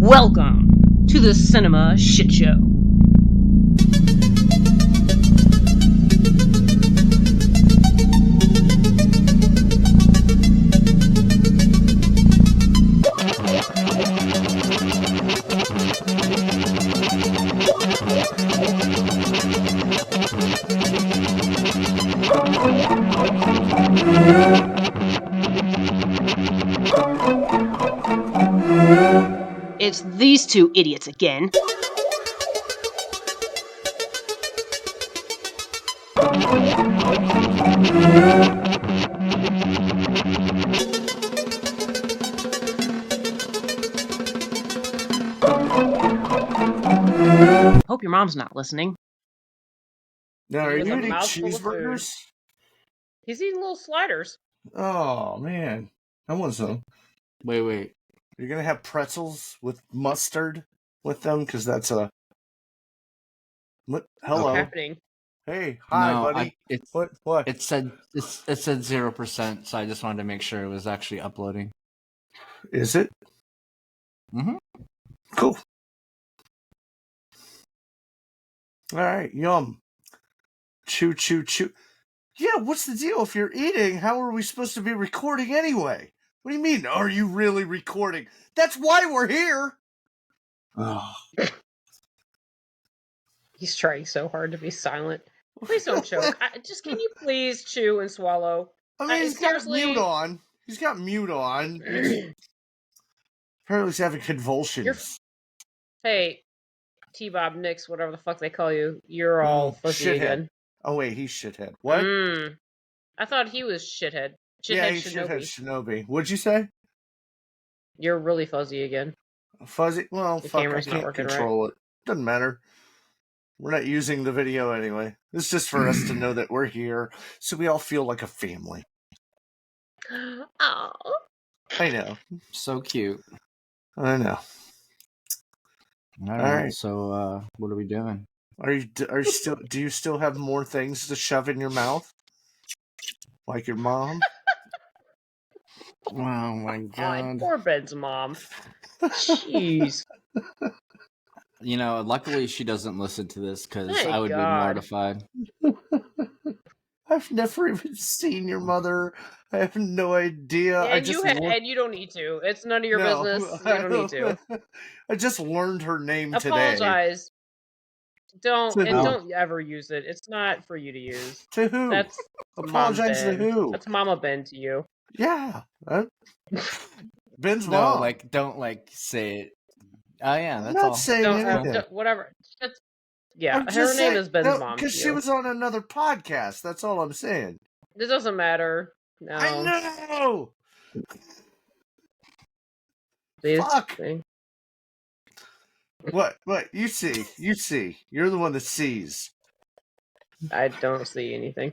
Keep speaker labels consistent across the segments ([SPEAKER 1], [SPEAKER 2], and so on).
[SPEAKER 1] Welcome to the Cinema Shit Show. It's these two idiots again. Hope your mom's not listening.
[SPEAKER 2] Now, are
[SPEAKER 3] He has
[SPEAKER 2] you
[SPEAKER 3] a
[SPEAKER 2] eating
[SPEAKER 3] mouthful of food.
[SPEAKER 2] cheeseburgers?
[SPEAKER 3] He's eating little sliders.
[SPEAKER 2] Oh, man. I want some.
[SPEAKER 4] Wait.
[SPEAKER 2] You're going to have pretzels with mustard with them? Because that's a... What? Hello.
[SPEAKER 3] What's happening?
[SPEAKER 2] Hey, hi,
[SPEAKER 4] No,
[SPEAKER 2] buddy.
[SPEAKER 4] What?
[SPEAKER 2] What?
[SPEAKER 4] It said 0%, so I just wanted to make sure it was actually uploading.
[SPEAKER 2] Is it?
[SPEAKER 4] Mm-hmm.
[SPEAKER 2] Cool. All right, yum. Chew, chew, chew. Yeah, what's the deal? If you're eating, how are we supposed to be recording anyway? What do you mean, are you really recording? That's why we're here! Oh.
[SPEAKER 3] He's trying so hard to be silent. Please don't choke. Can you please chew and swallow?
[SPEAKER 2] I mean, he's
[SPEAKER 3] seriously...
[SPEAKER 2] got mute on. He's got mute on. Apparently he's having convulsions.
[SPEAKER 3] Hey, T-Bob, Nix, whatever the fuck they call you, you're all fuzzy
[SPEAKER 2] shithead.
[SPEAKER 3] again.
[SPEAKER 2] Oh wait, he's shithead. What?
[SPEAKER 3] I thought he was shithead.
[SPEAKER 2] Yeah, he's shithead Shinobi. What'd you say?
[SPEAKER 3] You're really fuzzy again.
[SPEAKER 2] Fuzzy? Well,
[SPEAKER 3] The
[SPEAKER 2] fuck, I
[SPEAKER 3] camera's not
[SPEAKER 2] can't
[SPEAKER 3] working
[SPEAKER 2] control it. Doesn't matter. We're not using the video anyway. It's just for us to know that we're here, so we all feel like a family.
[SPEAKER 3] Oh,
[SPEAKER 2] I know.
[SPEAKER 4] So cute.
[SPEAKER 2] I know.
[SPEAKER 4] All right. So, what are we doing?
[SPEAKER 2] Are you still? Do you still have more things to shove in your mouth, like your mom?
[SPEAKER 4] Oh my god!
[SPEAKER 3] Poor Ben's mom. Jeez.
[SPEAKER 4] You know, luckily she doesn't listen to this because I would be mortified.
[SPEAKER 2] I've never even seen your mother. I have no idea.
[SPEAKER 3] And you don't need to. It's none of your business. You don't need to.
[SPEAKER 2] I just learned her name today.
[SPEAKER 3] Apologize. Don't ever use it. It's not for you to use.
[SPEAKER 2] To who?
[SPEAKER 3] That's
[SPEAKER 2] apologize to who?
[SPEAKER 3] That's Mama Ben to you.
[SPEAKER 2] Yeah. Ben's mom.
[SPEAKER 4] No, don't say it. Oh yeah, that's
[SPEAKER 2] not
[SPEAKER 4] all.
[SPEAKER 2] Saying anything.
[SPEAKER 3] Whatever. Her name is Ben's mom.
[SPEAKER 2] Because she was on another podcast. That's all I'm saying.
[SPEAKER 3] It doesn't matter. No.
[SPEAKER 2] I know.
[SPEAKER 3] Fuck.
[SPEAKER 2] What? You see. You're the one that sees.
[SPEAKER 3] I don't see anything.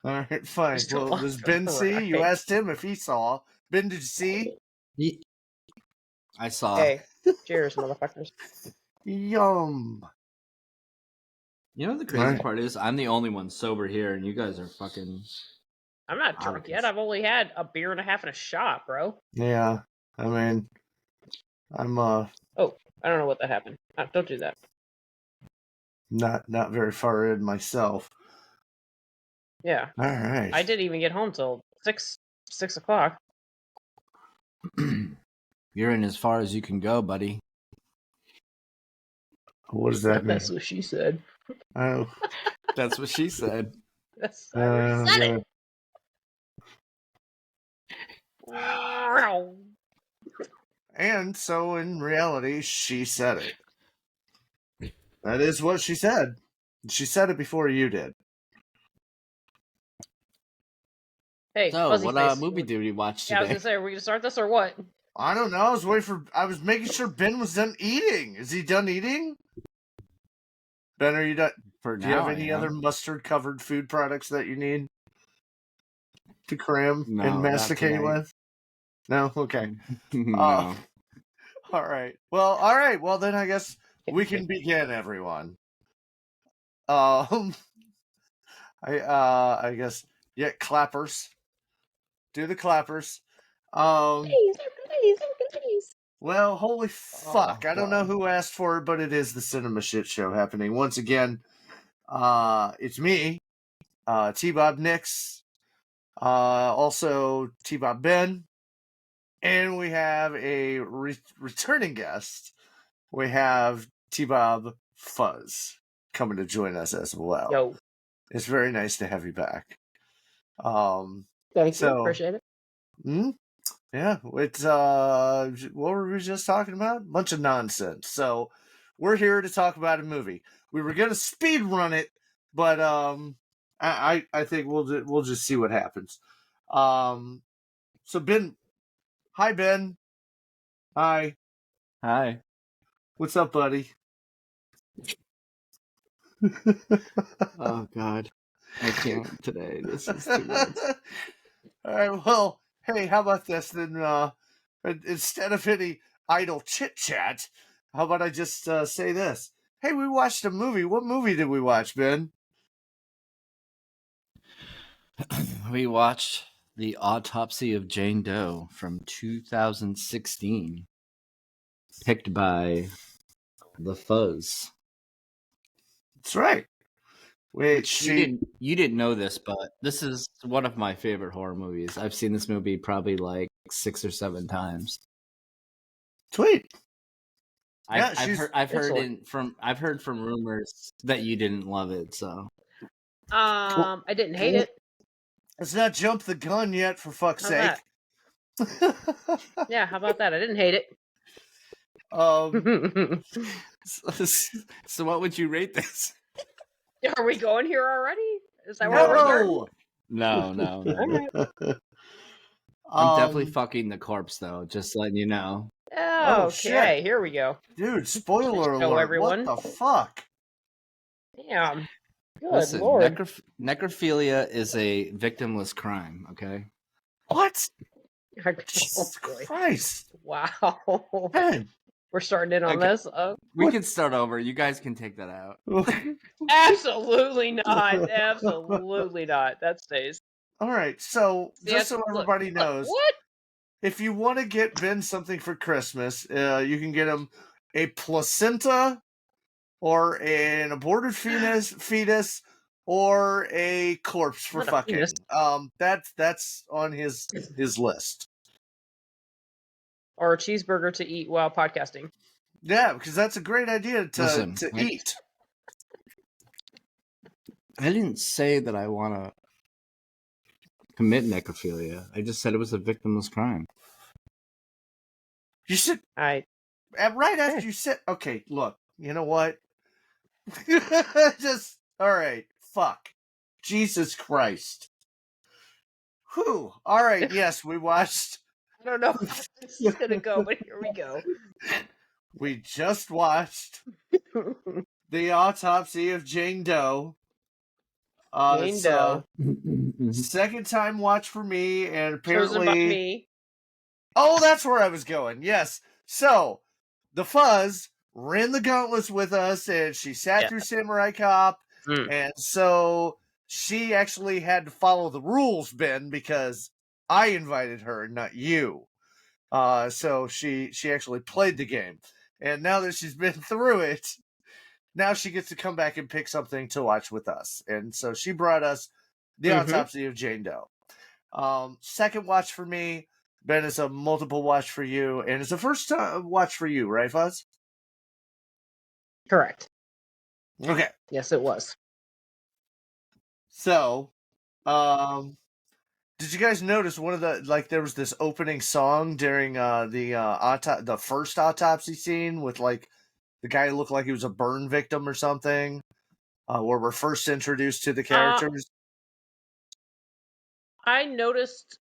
[SPEAKER 2] All right, fine. Well, does Ben see? You asked him if he saw. Ben, did you see?
[SPEAKER 4] I saw.
[SPEAKER 3] Hey, cheers, motherfuckers.
[SPEAKER 2] Yum.
[SPEAKER 4] You know what the crazy part is? I'm the only one sober here, and you guys are fucking...
[SPEAKER 3] I'm not drunk yet. I've only had a beer and a half and a shot, bro.
[SPEAKER 2] Yeah, I mean, I'm
[SPEAKER 3] Oh, I don't know what that happened. Don't do that.
[SPEAKER 2] Not very far in myself.
[SPEAKER 3] Yeah.
[SPEAKER 2] All right.
[SPEAKER 3] I didn't even get home till 6 o'clock.
[SPEAKER 4] You're in as far as you can go, buddy.
[SPEAKER 2] What does that mean?
[SPEAKER 3] That's what she said.
[SPEAKER 2] Oh.
[SPEAKER 4] That's what she said.
[SPEAKER 3] That's said it.
[SPEAKER 2] And so, in reality, she said it. That is what she said. She said it before you did.
[SPEAKER 3] Hey,
[SPEAKER 4] so what movie did we watch today?
[SPEAKER 3] Yeah, I was gonna say, are we gonna start this or what?
[SPEAKER 2] I don't know. I was making sure Ben was done eating. Is he done eating? Ben, are you done? Do you have any other mustard-covered food products that you need to cram and masticate with? No? Okay.
[SPEAKER 4] No.
[SPEAKER 2] All right. Well, then I guess we can begin, everyone. I guess, clappers. Do the clappers.
[SPEAKER 3] Please.
[SPEAKER 2] Well, holy fuck.
[SPEAKER 4] Oh,
[SPEAKER 2] I don't know
[SPEAKER 4] God.
[SPEAKER 2] who asked for it, but it is the Cinema Shit Show happening. Once again, it's me, T-Bob Nix, also T-Bob Ben, and we have a returning guest. We have T-Bob Fuzz coming to join us as well.
[SPEAKER 3] Yo.
[SPEAKER 2] It's very nice to have you back.
[SPEAKER 3] Thank you. Appreciate it.
[SPEAKER 2] Yeah, it's what were we just talking about? Bunch of nonsense. So we're here to talk about a movie. We were gonna speed run it, but I think we'll just see what happens. So Ben, hi Ben, hi, what's up, buddy?
[SPEAKER 4] Oh, God. I can't today. This is too much.
[SPEAKER 2] All right, well, hey, how about this then? Instead of any idle chit chat, how about I just say this? Hey, we watched a movie. What movie did we watch, Ben?
[SPEAKER 4] We watched The Autopsy of Jane Doe from 2016, picked by the Fuzz.
[SPEAKER 2] That's right. Wait,
[SPEAKER 4] you didn't know this, but this is one of my favorite horror movies. I've seen this movie probably like 6 or 7 times.
[SPEAKER 2] Sweet.
[SPEAKER 4] I've heard from rumors that you didn't love it, so
[SPEAKER 3] I didn't hate it.
[SPEAKER 2] Let's not jump the gun yet, for fuck's sake.
[SPEAKER 3] Yeah, how about that? I didn't hate it.
[SPEAKER 4] So what would you rate this?
[SPEAKER 3] Are we going here already? Is that
[SPEAKER 2] No.
[SPEAKER 3] where we're
[SPEAKER 4] No.
[SPEAKER 3] Alright.
[SPEAKER 4] I'm definitely fucking the corpse, though. Just letting you know.
[SPEAKER 3] Oh, okay,
[SPEAKER 2] shit.
[SPEAKER 3] here we go.
[SPEAKER 2] Dude, spoiler
[SPEAKER 3] Hello,
[SPEAKER 2] alert.
[SPEAKER 3] everyone.
[SPEAKER 2] What the fuck?
[SPEAKER 3] Damn. Good
[SPEAKER 4] Listen,
[SPEAKER 3] Lord.
[SPEAKER 4] necrophilia is a victimless crime, okay?
[SPEAKER 2] What?
[SPEAKER 3] Oh,
[SPEAKER 2] Jesus
[SPEAKER 3] boy.
[SPEAKER 2] Christ.
[SPEAKER 3] Wow.
[SPEAKER 2] Ben.
[SPEAKER 3] We're starting in on
[SPEAKER 4] Okay.
[SPEAKER 3] this?
[SPEAKER 4] We can start over. You guys can take that out.
[SPEAKER 3] Absolutely not. Absolutely not. That stays.
[SPEAKER 2] All right, so just so everybody knows,
[SPEAKER 3] what?
[SPEAKER 2] if you want to get Ben something for Christmas, you can get him a placenta or an aborted fetus or a corpse for
[SPEAKER 3] Not a
[SPEAKER 2] fucking.
[SPEAKER 3] penis.
[SPEAKER 2] That's on his list.
[SPEAKER 3] Or a cheeseburger to eat while podcasting.
[SPEAKER 2] Yeah, because that's a great idea to eat.
[SPEAKER 4] I didn't say that I want to commit necrophilia. I just said it was a victimless crime.
[SPEAKER 2] You should. Right after you said, okay, look, you know what? Just all right. Fuck. Jesus Christ. Whew. All right. Yes, we watched.
[SPEAKER 3] I don't know how this is gonna go, but here we go.
[SPEAKER 2] We just watched The Autopsy of Jane Doe.
[SPEAKER 3] Jane Doe.
[SPEAKER 2] Second time watch for me, and apparently
[SPEAKER 3] Chosen by me.
[SPEAKER 2] Oh, that's where I was going. Yes. So the Fuzz ran the gauntlets with us, and she sat through Samurai Cop, and so she actually had to follow the rules, Ben, because I invited her, not you. So she actually played the game, and now that she's been through it, now she gets to come back and pick something to watch with us, and so she brought us The Autopsy of Jane Doe. Second watch for me. Ben, it's a multiple watch for you, and it's a first watch for you, right, Fuzz?
[SPEAKER 3] Correct.
[SPEAKER 2] Okay.
[SPEAKER 3] Yes, it was.
[SPEAKER 2] So, did you guys notice one of the there was this opening song during the first autopsy scene with the guy who looked like he was a burn victim or something, where we're first introduced to the characters?
[SPEAKER 3] I noticed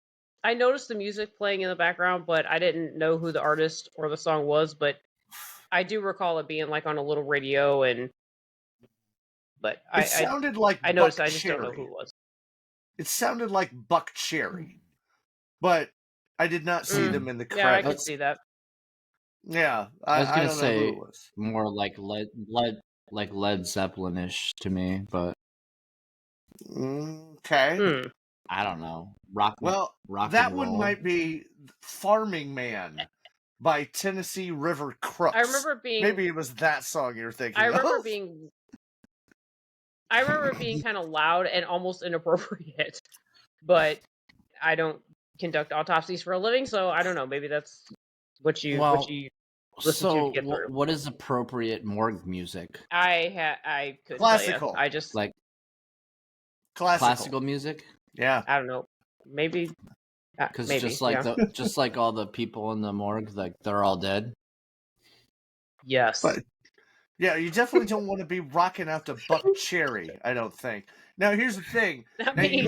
[SPEAKER 3] the music playing in the background, but I didn't know who the artist or the song was. But I do recall it being on a little radio, but
[SPEAKER 2] it sounded like
[SPEAKER 3] I noticed.
[SPEAKER 2] Buck
[SPEAKER 3] I just
[SPEAKER 2] Cherry.
[SPEAKER 3] don't know who it was.
[SPEAKER 2] It sounded like Buck Cherry, but I did not see them in the credits.
[SPEAKER 3] Yeah, I could see that.
[SPEAKER 2] Yeah,
[SPEAKER 4] I was gonna
[SPEAKER 2] don't
[SPEAKER 4] say
[SPEAKER 2] know who it was.
[SPEAKER 4] More like Led Zeppelin-ish to me, but
[SPEAKER 2] okay.
[SPEAKER 4] I don't know. Rock.
[SPEAKER 2] Well,
[SPEAKER 4] rock
[SPEAKER 2] that
[SPEAKER 4] and
[SPEAKER 2] one
[SPEAKER 4] roll.
[SPEAKER 2] might be Farming Man by Tennessee River Crooks.
[SPEAKER 3] I remember being.
[SPEAKER 2] Maybe it was that song you're thinking
[SPEAKER 3] I remember
[SPEAKER 2] of.
[SPEAKER 3] being. I remember it being kind of loud and almost inappropriate, but I don't conduct autopsies for a living, so I don't know. Maybe that's what you listen to get through.
[SPEAKER 4] What is appropriate morgue music?
[SPEAKER 3] I couldn't
[SPEAKER 2] Classical.
[SPEAKER 3] tell you. I just
[SPEAKER 4] Like
[SPEAKER 2] classical
[SPEAKER 4] music?
[SPEAKER 2] Yeah.
[SPEAKER 3] I don't know. Maybe
[SPEAKER 4] Because just like all the people in the morgue, like they're all dead.
[SPEAKER 3] Yes.
[SPEAKER 2] But yeah, you definitely don't want to be rocking out to Buck Cherry, I don't think. Now here's the thing.
[SPEAKER 3] I
[SPEAKER 2] Now,
[SPEAKER 3] mean,
[SPEAKER 2] you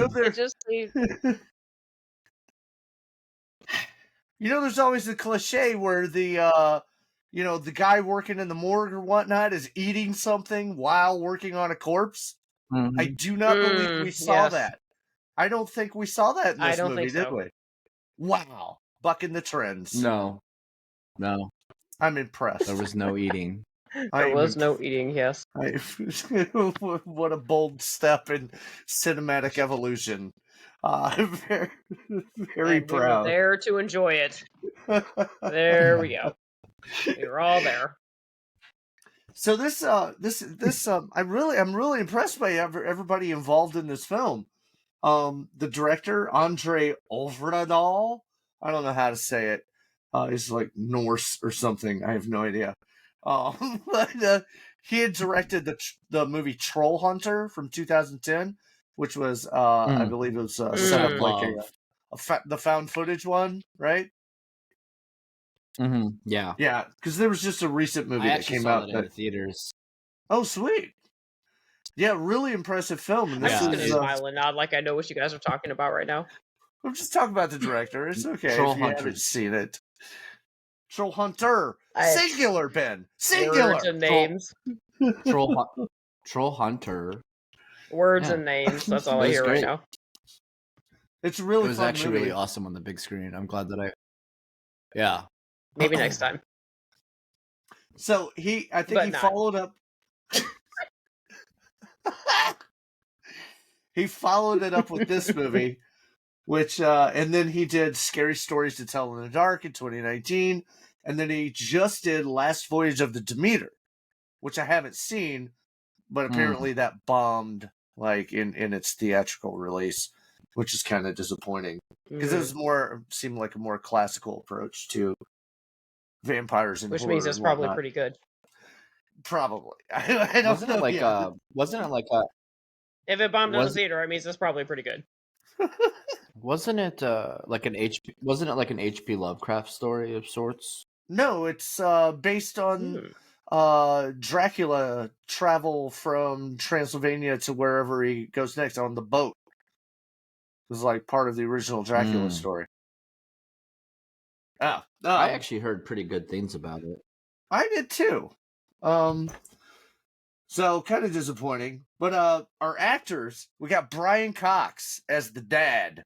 [SPEAKER 2] know there's always the cliche where the the guy working in the morgue or whatnot is eating something while working on a corpse.
[SPEAKER 4] Mm-hmm.
[SPEAKER 2] I do not believe we saw that. I don't think we saw that in this movie, did we? Wow. Bucking the trends.
[SPEAKER 4] No.
[SPEAKER 2] I'm impressed.
[SPEAKER 4] There was no eating.
[SPEAKER 3] There was no eating, yes.
[SPEAKER 2] What a bold step in cinematic evolution. Very, very
[SPEAKER 3] And
[SPEAKER 2] proud.
[SPEAKER 3] we were there to enjoy it. There we go. We were all there.
[SPEAKER 2] So I'm really impressed by everybody involved in this film. The director, Andre Ovredal, I don't know how to say it. He's like Norse or something. I have no idea. But he had directed the movie Troll Hunter from 2010, which was I believe it was set up like the found footage one, right?
[SPEAKER 4] Mm-hmm. Yeah.
[SPEAKER 2] Yeah, because there was just a recent movie that came out
[SPEAKER 4] in the theaters.
[SPEAKER 2] Oh, sweet. Yeah, really impressive film. And
[SPEAKER 3] I'm just gonna smile and nod like I know what you guys are talking about right now.
[SPEAKER 2] I'm just talking about the director. It's okay
[SPEAKER 4] Troll
[SPEAKER 2] if you
[SPEAKER 4] Hunter.
[SPEAKER 2] haven't seen it. Troll Hunter. Singular, Ben. Singular.
[SPEAKER 3] Words and names.
[SPEAKER 4] Troll Hunter.
[SPEAKER 3] Words and names. That's all I hear right now.
[SPEAKER 2] It's really
[SPEAKER 4] It was
[SPEAKER 2] fun
[SPEAKER 4] actually
[SPEAKER 2] movie.
[SPEAKER 4] really awesome on the big screen. I'm glad that Yeah.
[SPEAKER 3] Maybe next time.
[SPEAKER 2] So I think he followed up. He followed it up with this movie, which and then he did Scary Stories to Tell in the Dark in 2019, and then he just did Last Voyage of the Demeter, which I haven't seen, but apparently that bombed like in its theatrical release, which is kind of disappointing because it was seemed like a more classical approach to vampires and
[SPEAKER 3] which
[SPEAKER 2] horror
[SPEAKER 3] means it's probably pretty good.
[SPEAKER 2] Probably. I don't
[SPEAKER 4] wasn't
[SPEAKER 2] know.
[SPEAKER 4] It like wasn't it like a
[SPEAKER 3] if it bombed in the theater, it means it's probably pretty good.
[SPEAKER 4] Wasn't it like an H.P. Lovecraft story of sorts?
[SPEAKER 2] No, it's based on Dracula travel from Transylvania to wherever he goes next on the boat. It was like part of the original Dracula story. I
[SPEAKER 4] actually heard pretty good things about it.
[SPEAKER 2] I did too. So kind of disappointing. But our actors, we got Brian Cox as the dad.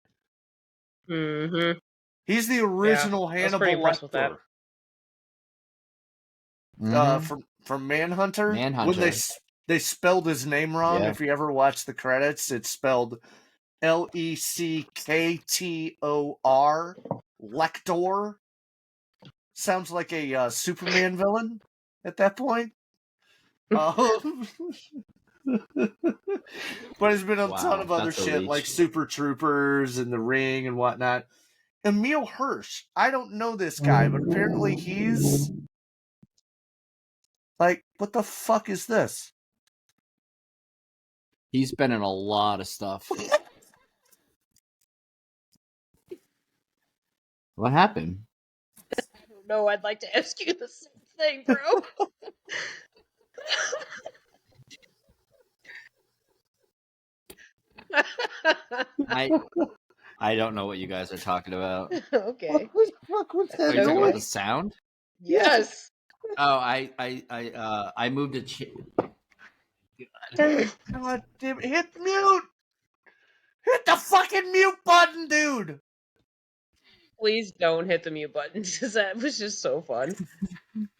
[SPEAKER 3] Mm-hmm.
[SPEAKER 2] He's the original Hannibal Lecter. From Manhunter. When they spelled his name wrong. If you ever watch the credits, it's spelled Lecktor. Lector. Sounds like a Superman villain at that point. But there's been a ton of other shit like Super Troopers and The Ring and whatnot. Emil Hirsch. I don't know this guy, but apparently he's like, what the fuck is this?
[SPEAKER 4] He's been in a lot of stuff. What happened?
[SPEAKER 3] I don't know. I'd like to ask you the same thing, bro.
[SPEAKER 4] I don't know what you guys are talking about.
[SPEAKER 3] Okay.
[SPEAKER 2] What the fuck was that?
[SPEAKER 4] Are you talking about the sound?
[SPEAKER 3] Yes.
[SPEAKER 4] Oh, I moved a chair.
[SPEAKER 2] God damn it. Hit mute! Hit the fucking mute button, dude!
[SPEAKER 3] Please don't hit the mute button, because that was just so fun.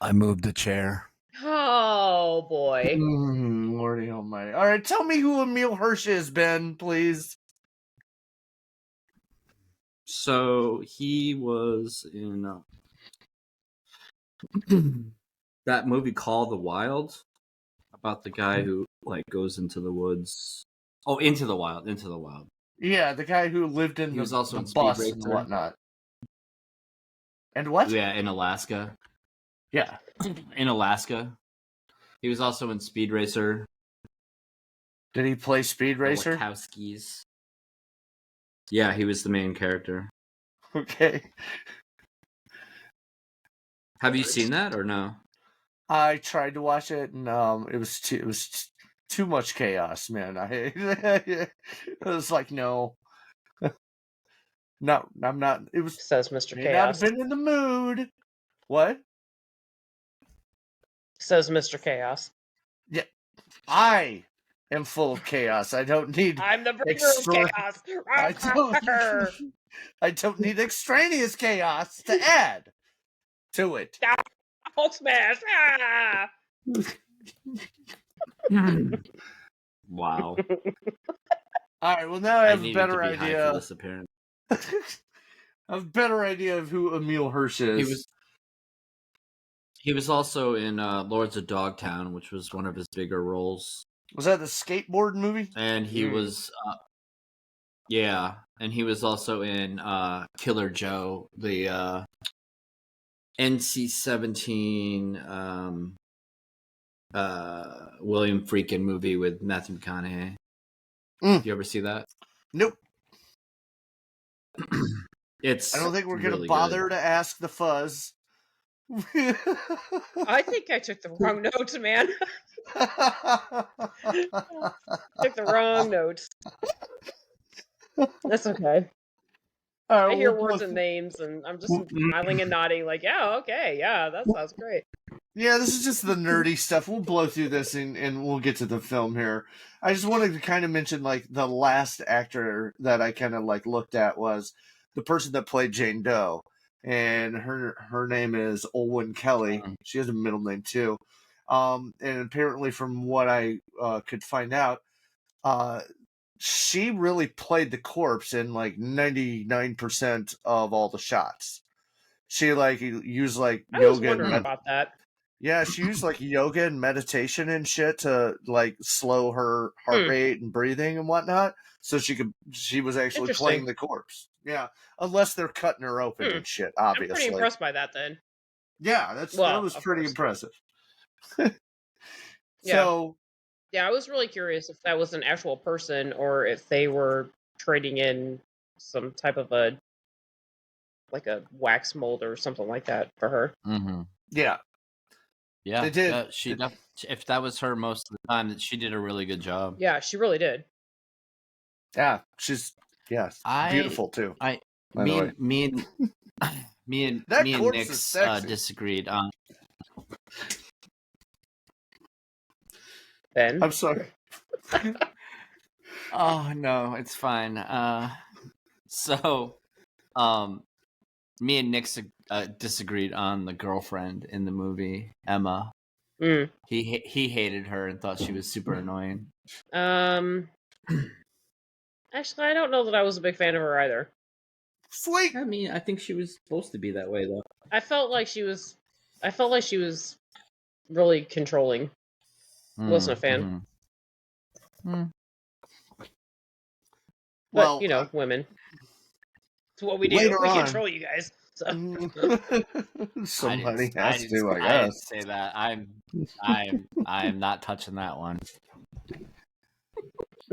[SPEAKER 4] I moved the chair.
[SPEAKER 3] Oh, boy.
[SPEAKER 2] Lordy almighty. Alright, tell me who Emil Hirsch is, Ben, please.
[SPEAKER 4] So, he was in... that movie Call the Wild about the guy who like goes into the woods. Oh, Into the Wild.
[SPEAKER 2] Yeah, the guy who lived in
[SPEAKER 4] He was also
[SPEAKER 2] the
[SPEAKER 4] in Speed
[SPEAKER 2] bus
[SPEAKER 4] Racer.
[SPEAKER 2] and whatnot. And what?
[SPEAKER 4] Yeah, in Alaska.
[SPEAKER 2] Yeah.
[SPEAKER 4] In Alaska. He was also in Speed Racer.
[SPEAKER 2] Did he play Speed
[SPEAKER 4] The
[SPEAKER 2] Racer?
[SPEAKER 4] Wachowskis. Yeah, he was the main character.
[SPEAKER 2] Okay.
[SPEAKER 4] Have you seen that or no?
[SPEAKER 2] I tried to watch it, and it was too much chaos, man. I was like, no, not. I'm not. It was
[SPEAKER 3] Says Mr.
[SPEAKER 2] may not have
[SPEAKER 3] Chaos.
[SPEAKER 2] been in the mood. What?
[SPEAKER 3] Says Mr. Chaos.
[SPEAKER 2] Yeah, I am full of chaos. I don't need.
[SPEAKER 3] I'm the bringer
[SPEAKER 2] extra-
[SPEAKER 3] of chaos.
[SPEAKER 2] I don't need extraneous chaos to add to it.
[SPEAKER 3] Hulk smash! Ah!
[SPEAKER 4] Wow.
[SPEAKER 2] All right. Well, now I have a
[SPEAKER 4] needed
[SPEAKER 2] better
[SPEAKER 4] to be high
[SPEAKER 2] idea.
[SPEAKER 4] for this, apparently.
[SPEAKER 2] I have a better idea of who Emil Hirsch is.
[SPEAKER 4] He was also in Lords of Dogtown, which was one of his bigger roles.
[SPEAKER 2] Was that the skateboard movie?
[SPEAKER 4] And he was, yeah, and he was also in Killer Joe, the NC-17 William Friedkin movie with Matthew McConaughey.
[SPEAKER 2] Mm.
[SPEAKER 4] You ever see that?
[SPEAKER 2] Nope.
[SPEAKER 4] I
[SPEAKER 2] don't think we're going to
[SPEAKER 4] really
[SPEAKER 2] bother
[SPEAKER 4] good.
[SPEAKER 2] to ask the Fuzz.
[SPEAKER 3] I think I took the wrong notes, man. Took the wrong notes. That's okay. I hear words and names, and I'm just smiling and nodding like, yeah, okay, yeah, that sounds great.
[SPEAKER 2] Yeah, this is just the nerdy stuff. We'll blow through this and we'll get to the film here. I just wanted to kind of mention, like, the last actor that I kind of, like, looked at was the person that played Jane Doe. And her name is Olwen Kelly. She has a middle name, too. And apparently, from what I could find out, she really played the corpse in, like, 99% of all the shots. She, like, used, like,
[SPEAKER 3] I was
[SPEAKER 2] yoga
[SPEAKER 3] wondering
[SPEAKER 2] and
[SPEAKER 3] about that.
[SPEAKER 2] yeah, she used like yoga and meditation and shit to like slow her heart rate and breathing and whatnot, so she was actually playing the corpse. Yeah, unless they're cutting her open and shit. Obviously,
[SPEAKER 3] I'm pretty impressed by that. Then,
[SPEAKER 2] yeah, that was pretty impressive. So,
[SPEAKER 3] yeah, I was really curious if that was an actual person or if they were trading in some type of a wax mold or something like that for her.
[SPEAKER 4] Mm-hmm.
[SPEAKER 2] Yeah.
[SPEAKER 4] Yeah,
[SPEAKER 2] they did.
[SPEAKER 4] If that was her most of the time, she did a really good job.
[SPEAKER 3] Yeah, she really did.
[SPEAKER 2] Yeah, she's beautiful too.
[SPEAKER 4] Me and Nick's disagreed on.
[SPEAKER 3] Ben,
[SPEAKER 2] I'm sorry.
[SPEAKER 4] Oh no, it's fine. Me and Nick disagreed on the girlfriend in the movie, Emma. He hated her and thought she was super annoying.
[SPEAKER 3] Actually, I don't know that I was a big fan of her either.
[SPEAKER 2] Sweet.
[SPEAKER 4] I mean, I think she was supposed to be that way, though.
[SPEAKER 3] I felt like she was really controlling. Wasn't a fan. But well, women. It's what we do. We control you guys. So.
[SPEAKER 2] Somebody has to, I guess.
[SPEAKER 4] I didn't say that. I am not touching that one.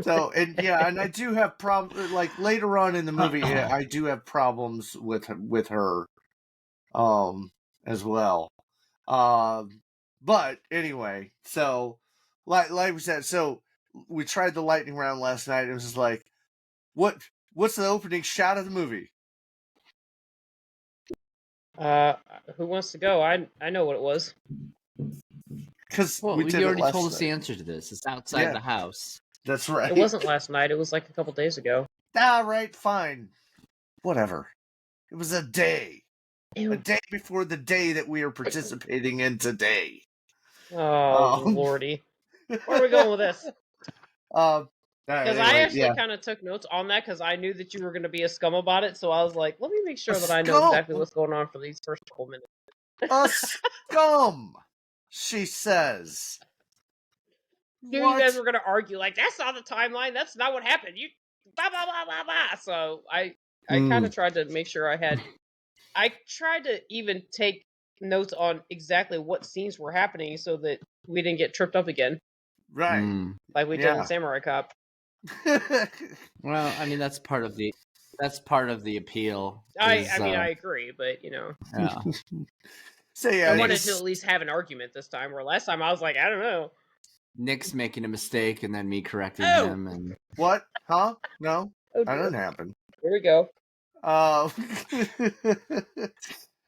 [SPEAKER 2] So, and I do have problems. Like later on in the movie, I do have problems with her, as well. But anyway, so like we said, so we tried the lightning round last night. It was just like, what's the opening shot of the movie?
[SPEAKER 3] Who wants to go? I know what it was.
[SPEAKER 2] Because
[SPEAKER 4] you already told us the answer to this. It's outside the house.
[SPEAKER 2] That's right.
[SPEAKER 3] It wasn't last night. It was like a couple days ago.
[SPEAKER 2] All right, fine, whatever. It was a day, a day before the day that we are participating in today.
[SPEAKER 3] Oh lordy, where are we going with this? Because I actually kind of took notes on that because I knew that you were going to be a scum about it. So I was like, let me make sure that I know exactly what's going on for these first couple minutes.
[SPEAKER 2] A scum, she says.
[SPEAKER 3] You guys were gonna argue like that's not the timeline. That's not what happened. You blah blah blah blah blah. So I kind of tried to make sure I tried to even take notes on exactly what scenes were happening so that we didn't get tripped up again.
[SPEAKER 2] Right.
[SPEAKER 3] Like we did in Samurai Cop.
[SPEAKER 4] Well, I mean that's part of the appeal.
[SPEAKER 3] I mean I agree, but you know.
[SPEAKER 4] Yeah.
[SPEAKER 2] So yeah,
[SPEAKER 3] I wanted to at least have an argument this time, where last time I was like, I don't know.
[SPEAKER 4] Nick's making a mistake and then me correcting him and
[SPEAKER 2] what? Huh? No, that didn't happen.
[SPEAKER 3] Here we go.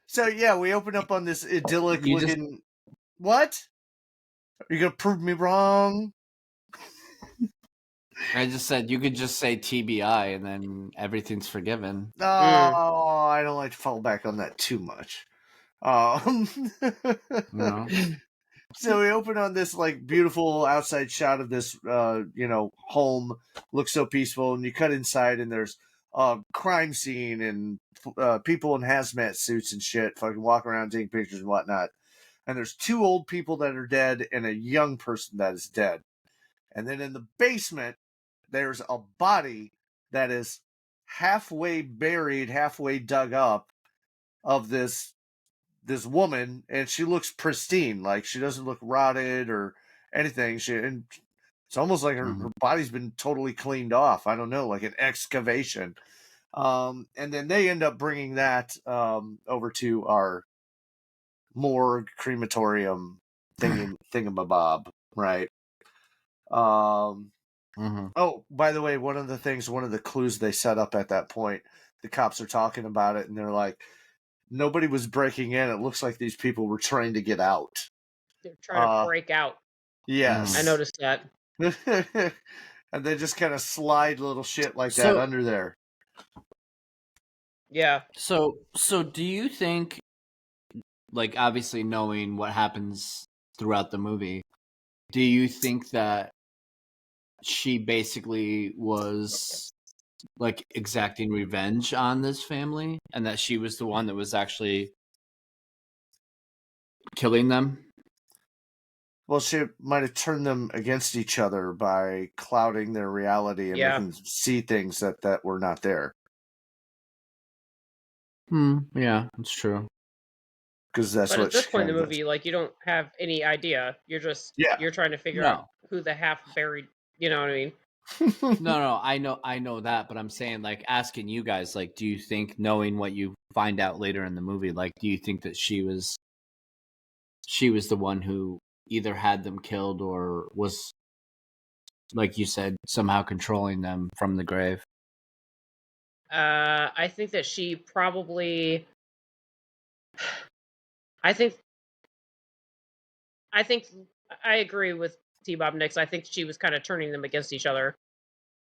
[SPEAKER 2] So yeah, we open up on this idyllic looking. What? Are you gonna prove me wrong?
[SPEAKER 4] I just said you could just say TBI and then everything's forgiven.
[SPEAKER 2] Oh, I don't like to fall back on that too much.
[SPEAKER 4] No.
[SPEAKER 2] So we open on this like beautiful outside shot of this home. Looks so peaceful, and you cut inside and there's a crime scene and people in hazmat suits and shit fucking walking around taking pictures and whatnot. And there's 2 old people that are dead and a young person that is dead. And then in the basement there's a body that is halfway buried, halfway dug up of this woman, and she looks pristine. Like she doesn't look rotted or anything. And it's almost like her body's been totally cleaned off. I don't know, like an excavation. And then they end up bringing that over to our morgue crematorium thingamabob, right? Oh, by the way, one of the clues they set up at that point, the cops are talking about it, and they're like, nobody was breaking in. It looks like these people were trying to get out.
[SPEAKER 3] They're trying to break out.
[SPEAKER 2] Yes.
[SPEAKER 3] I noticed that.
[SPEAKER 2] And they just kind of slide little shit like that under there.
[SPEAKER 3] Yeah.
[SPEAKER 4] So do you think, like, obviously knowing what happens throughout the movie, do you think that she basically was like exacting revenge on this family and that she was the one that was actually killing them?
[SPEAKER 2] Well, she might have turned them against each other by clouding their reality and making them see things that were not there.
[SPEAKER 4] Yeah, that's true.
[SPEAKER 2] Because that's
[SPEAKER 3] but
[SPEAKER 2] what
[SPEAKER 3] at this point in the movie, like, you don't have any idea. You're just you're trying to figure out who the half buried. You know what I mean?
[SPEAKER 4] No, I know that, but I'm saying, like, asking you guys, like, do you think, knowing what you find out later in the movie, like, do you think that she was the one who either had them killed or was, like you said, somehow controlling them from the grave?
[SPEAKER 3] I think that she probably. I think I agree with T-Bob Nix. I think she was kind of turning them against each other.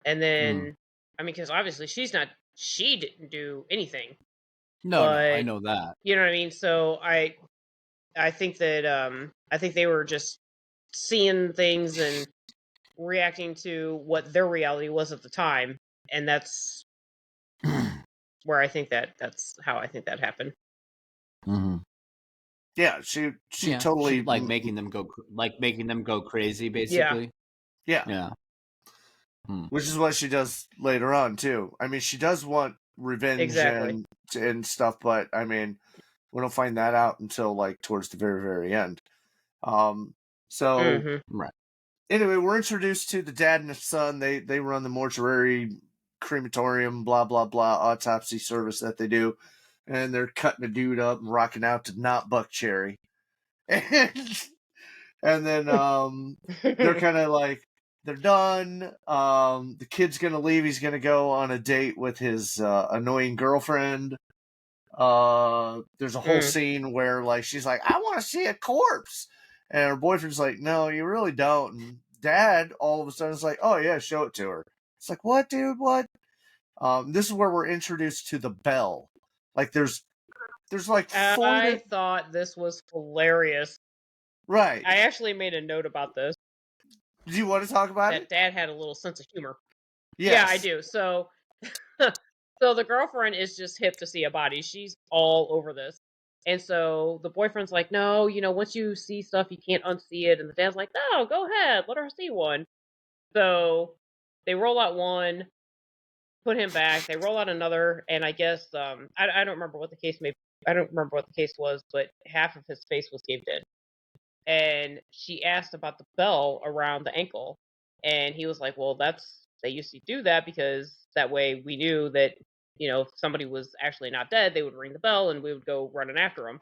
[SPEAKER 3] And then, I mean, because obviously she didn't do anything.
[SPEAKER 4] No, I know that.
[SPEAKER 3] You know what I mean? So I think that, I think they were just seeing things and reacting to what their reality was at the time. And that's where I think that's how I think that happened.
[SPEAKER 2] Yeah, she totally
[SPEAKER 4] like making them go crazy, basically.
[SPEAKER 2] Yeah. Which is what she does later on too. I mean, she does want revenge and stuff, but I mean, we don't find that out until like towards the very, very end. Right. Anyway, we're introduced to the dad and the son. They run the mortuary, crematorium, blah blah blah, autopsy service that they do, and they're cutting a dude up and rocking out to Not Buck Cherry, and then they're kind of like, they're done. The kid's gonna leave. He's gonna go on a date with his annoying girlfriend. There's a whole scene where like she's like, I want to see a corpse. And her boyfriend's like, no, you really don't. And dad all of a sudden is like, oh yeah, show it to her. It's like, what, dude? What? This is where we're introduced to the bell. Like there's like
[SPEAKER 3] I thought this was hilarious.
[SPEAKER 2] Right.
[SPEAKER 3] I actually made a note about this.
[SPEAKER 2] Do you want to talk about it?
[SPEAKER 3] That dad had a little sense of humor.
[SPEAKER 2] Yes.
[SPEAKER 3] Yeah, I do. So so the girlfriend is just hip to see a body. She's all over this. And so the boyfriend's like, no, once you see stuff, you can't unsee it. And the dad's like, no, go ahead, let her see one. So they roll out one, put him back. They roll out another, and I guess I don't remember what the case I don't remember what the case was, but half of his face was caved in. And she asked about the bell around the ankle, and he was like, well, they used to do that because that way we knew that, if somebody was actually not dead, they would ring the bell and we would go running after him.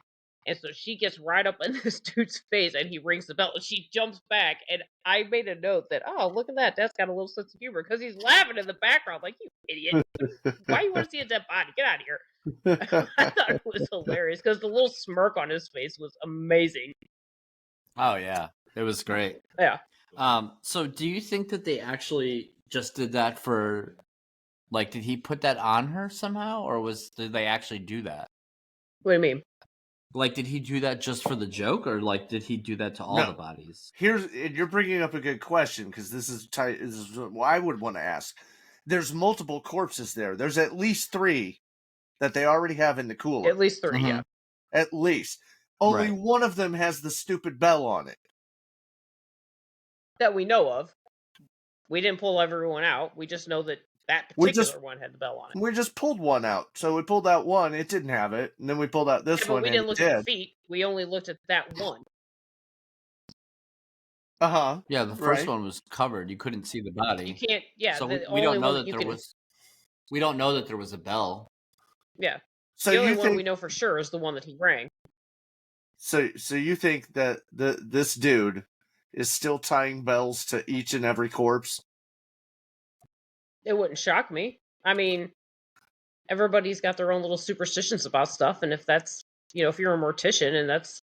[SPEAKER 3] And so she gets right up in this dude's face and he rings the bell and she jumps back. And I made a note that, oh, look at that. Dad's got a little sense of humor because he's laughing in the background like, you idiot. Why you want to see a dead body? Get out of here. I thought it was hilarious because the little smirk on his face was amazing.
[SPEAKER 4] Oh, yeah. It was great.
[SPEAKER 3] Yeah.
[SPEAKER 4] So do you think that they actually just did that for, like, did he put that on her somehow? Or did they actually do that?
[SPEAKER 3] What do you mean?
[SPEAKER 4] Like, did he do that just for the joke, or like, did he do that to all the bodies?
[SPEAKER 2] You're bringing up a good question because this is what I would want to ask. There's multiple corpses there. There's at least 3 that they already have in the cooler.
[SPEAKER 3] At least 3, yeah.
[SPEAKER 2] At least. Only one of them has the stupid bell on it.
[SPEAKER 3] That we know of. We didn't pull everyone out. We just know that particular one had the bell on it.
[SPEAKER 2] We just pulled one out. So we pulled out one, it didn't have it, and then we pulled out this one.
[SPEAKER 3] But we didn't look at the feet. We only looked at that one.
[SPEAKER 2] Uh-huh.
[SPEAKER 4] Yeah, the first one was covered. You couldn't see the body.
[SPEAKER 3] You can't, yeah.
[SPEAKER 4] So we don't know that there was. We don't know that there was a bell.
[SPEAKER 3] Yeah.
[SPEAKER 2] So
[SPEAKER 3] the only one we know for sure is the one that he rang.
[SPEAKER 2] So you think that this dude is still tying bells to each and every corpse?
[SPEAKER 3] It wouldn't shock me. I mean, everybody's got their own little superstitions about stuff, and if that's, if you're a mortician and that's,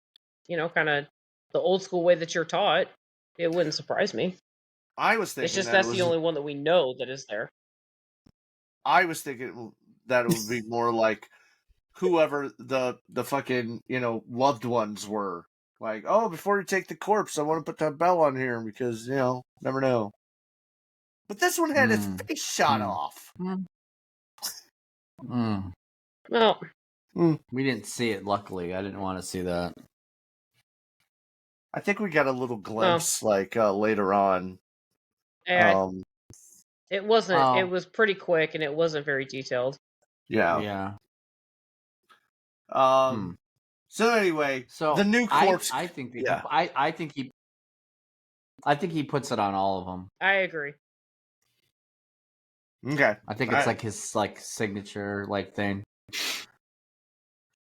[SPEAKER 3] kind of the old school way that you're taught, it wouldn't surprise me.
[SPEAKER 2] I was thinking
[SPEAKER 3] it's just that's the only one that we know that is there.
[SPEAKER 2] I was thinking that it would be more like whoever the fucking, loved ones were. Like, oh, before you take the corpse, I want to put that bell on here because, never know. But this one had its face shot off.
[SPEAKER 3] Well,
[SPEAKER 4] we didn't see it, luckily. I didn't want to see that.
[SPEAKER 2] I think we got a little glimpse, later on.
[SPEAKER 3] It wasn't. It was pretty quick, and it wasn't very detailed.
[SPEAKER 2] Yeah.
[SPEAKER 4] Yeah.
[SPEAKER 2] So anyway, the new corpse.
[SPEAKER 4] I think he puts it on all of them.
[SPEAKER 3] I agree.
[SPEAKER 2] Okay.
[SPEAKER 4] I think it's like his signature thing.